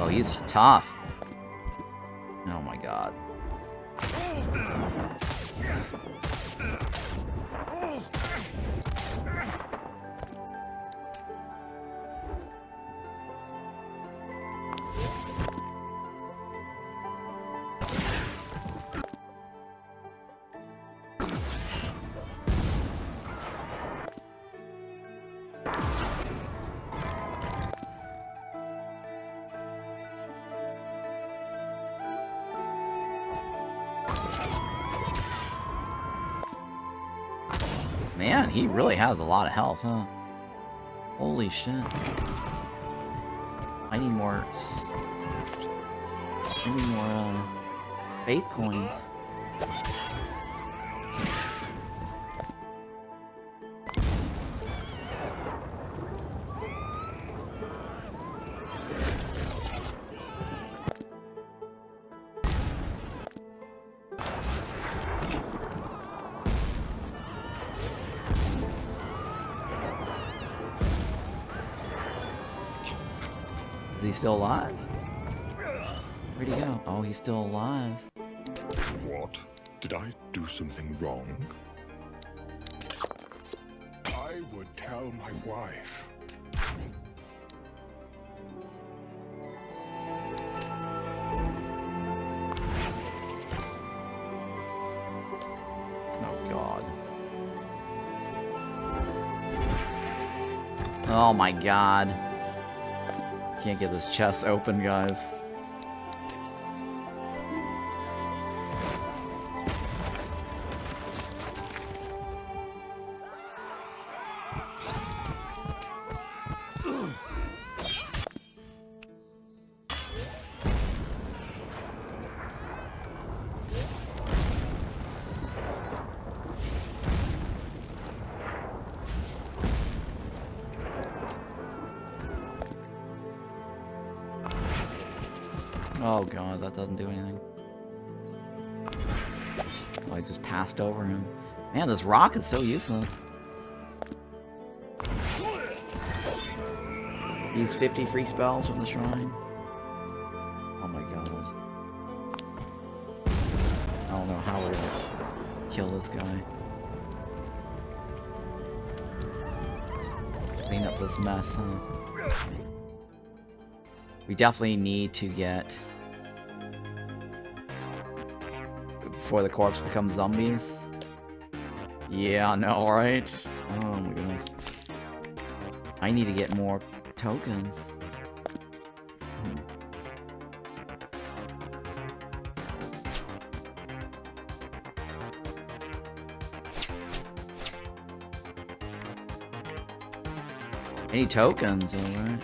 Oh, he's tough. Oh my god. Man, he really has a lot of health, huh? Holy shit. I need more... faith coins. Is he still alive? Where'd he go? Oh, he's still alive. What? Did I do something wrong? I would tell my wife. Oh, God. Oh, my God. Can't get this chest open, guys. Oh god, that doesn't do anything. Oh, I just passed over him. Man, this rock is so useless. Use 50 free spells from the shrine. Oh my god. I don't know how we're gonna kill this guy. Clean up this mess, huh? We definitely need to get... before the corpse becomes zombies. Yeah, I know, right? Oh my goodness. I need to get more tokens. Any tokens, alright.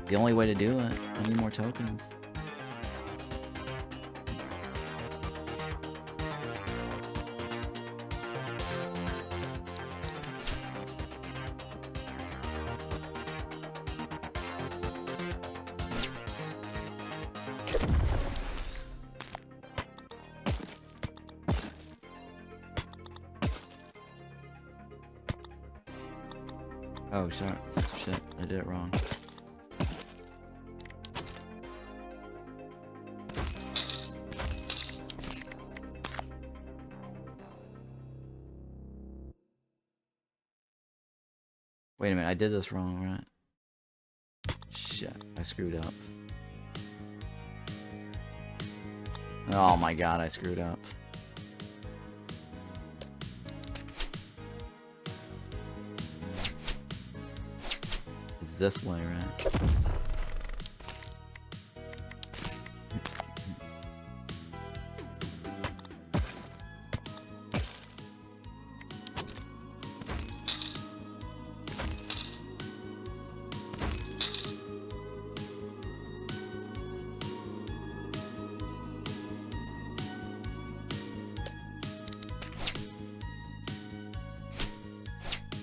The only way to do it. I need more tokens. Oh, sorry. Shit, I did it wrong. Wait a minute, I did this wrong, right? Shit, I screwed up. Oh my god, I screwed up. this way, right?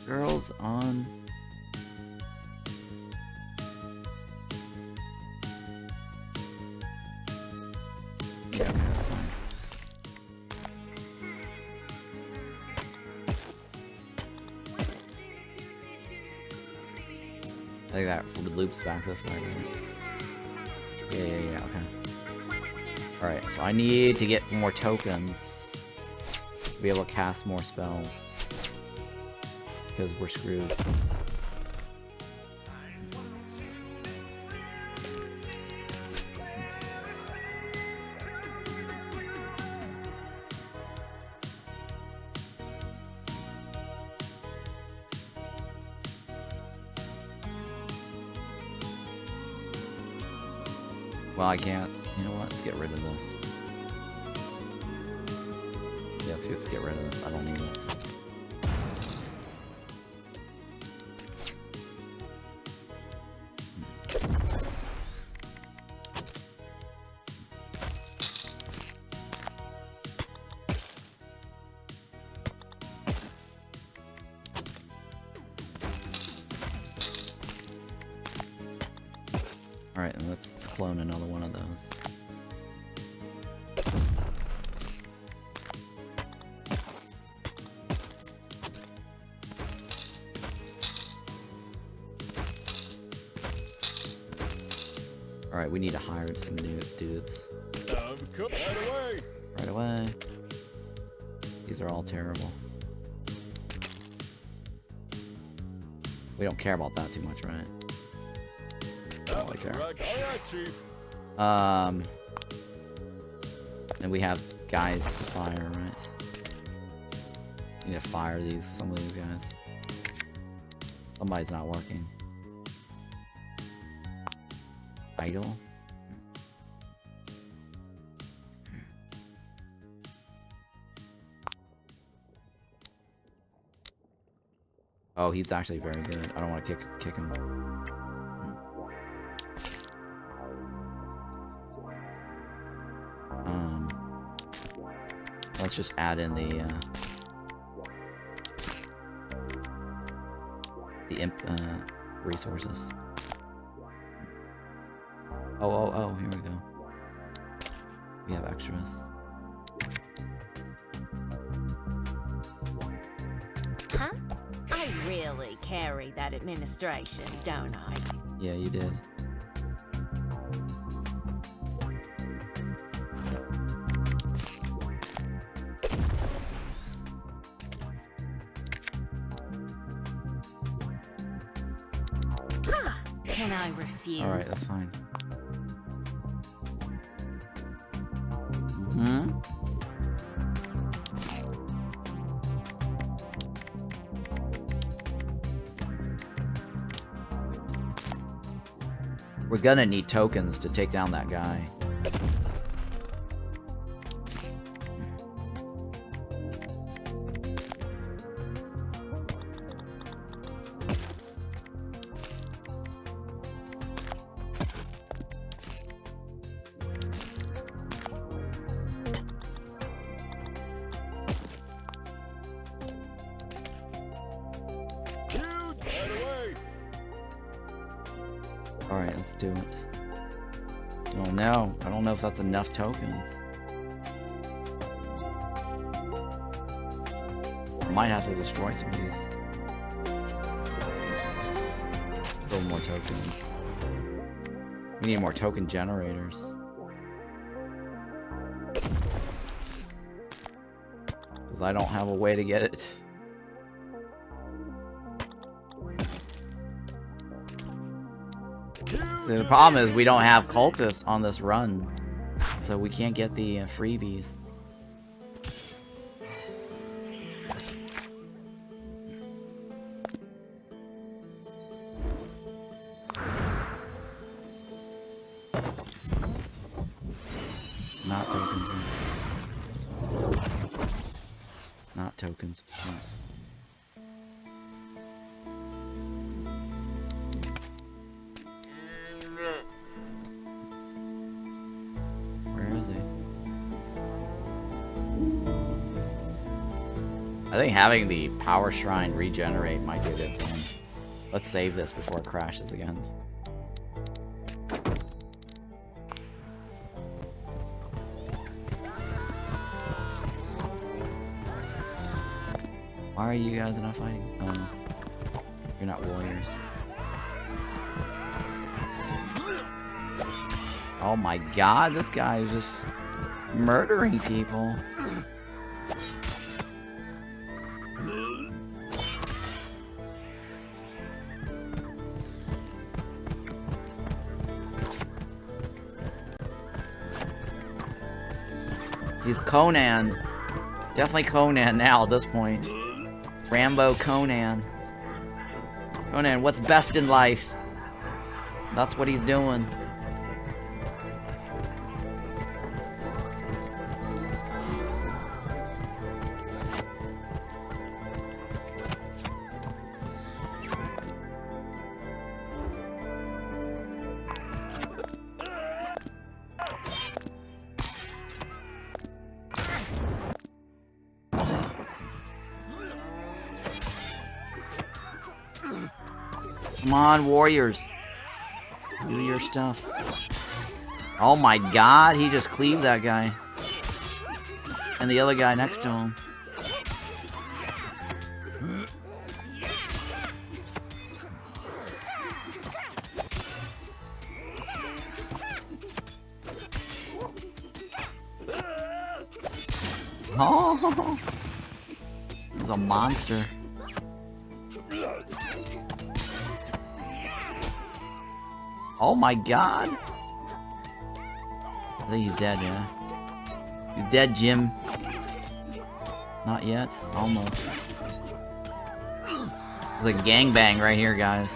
Girls on. Yeah, okay, that's fine. I think that loops back this way, right? Yeah, okay. Alright, so I need to get more tokens to be able to cast more spells. Because we're screwed. Well, I can't. You know what? Let's get rid of this. Yeah, let's get rid of this. I don't need it. Alright, and let's clone another one of those. Alright, we need to hire some new dudes. Right away. These are all terrible. We don't care about that too much, right? Don't really care. And we have guys to fire, right? Need to fire some of these guys. Somebody's not working. Idle. Oh, he's actually very good. I don't want to kick him. Let's just add in the imp resources. Oh, here we go. We have extras. Huh? I really carry that administration, don't I? Yeah, you did. Can I refuse? Alright, that's fine. Hmm? We're gonna need tokens to take down that guy. Alright, let's do it. Oh no, I don't know if that's enough tokens. I might have to destroy some of these. A little more tokens. We need more token generators. Because I don't have a way to get it. So the problem is we don't have cultists on this run, so we can't get the freebies. Not tokens. Not tokens. Right. Where is he? I think having the power shrine regenerate might be a good thing. Let's save this before it crashes again. Why are you guys not fighting? You're not warriors. Oh my god, this guy is just murdering people. He's Conan. Definitely Conan now at this point. Rambo Conan. Conan, what's best in life? That's what he's doing. Come on, warriors. Do your stuff. Oh my god, he just cleaved that guy. And the other guy next to him. Oh, he's a monster. Oh my god. I think he's dead, yeah. You dead, Jim? Not yet. Almost. It's a gangbang right here, guys.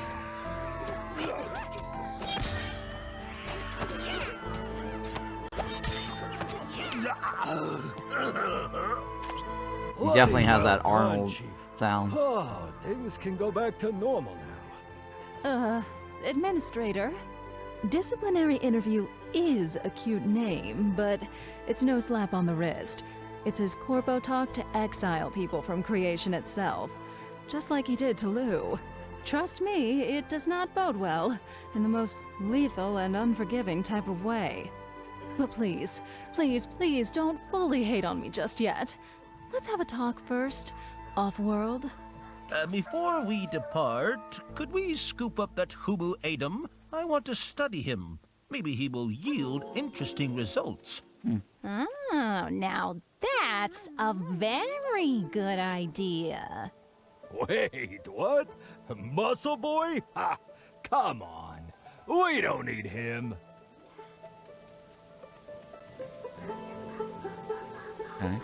He definitely has that Arnold sound. Oh, things can go back to normal now. Administrator, disciplinary interview is a cute name, but it's no slap on the wrist. It's his corpo talk to exile people from creation itself, just like he did to Lou. Trust me, it does not bode well, in the most lethal and unforgiving type of way. But please, please, please don't fully hate on me just yet. Let's have a talk first, off-world. Before we depart, could we scoop up that Hubu Adam? I want to study him. Maybe he will yield interesting results. Oh, now that's a very good idea. Wait, what? Muscle Boy? Ha! Come on. We don't need him. Okay.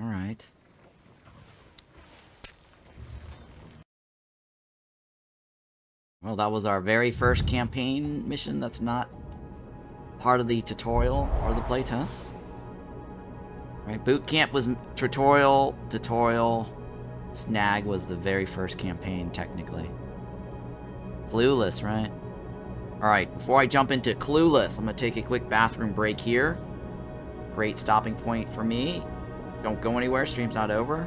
Alright. Well, that was our very first campaign mission that's not part of the tutorial or the playtest. Right, boot camp was tutorial. Snag was the very first campaign, technically. Clueless, right? Alright, before I jump into Clueless, I'm going to take a quick bathroom break here. Great stopping point for me. Don't go anywhere, stream's not over.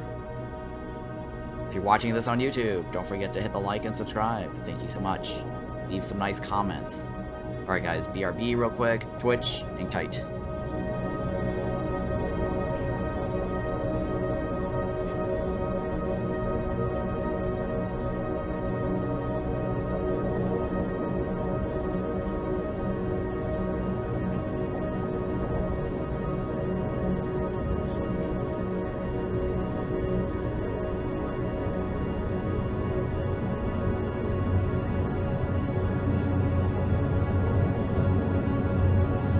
If you're watching this on YouTube, don't forget to hit the like and subscribe. Thank you so much. Leave some nice comments. Alright guys, BRB real quick. Twitch, hang tight.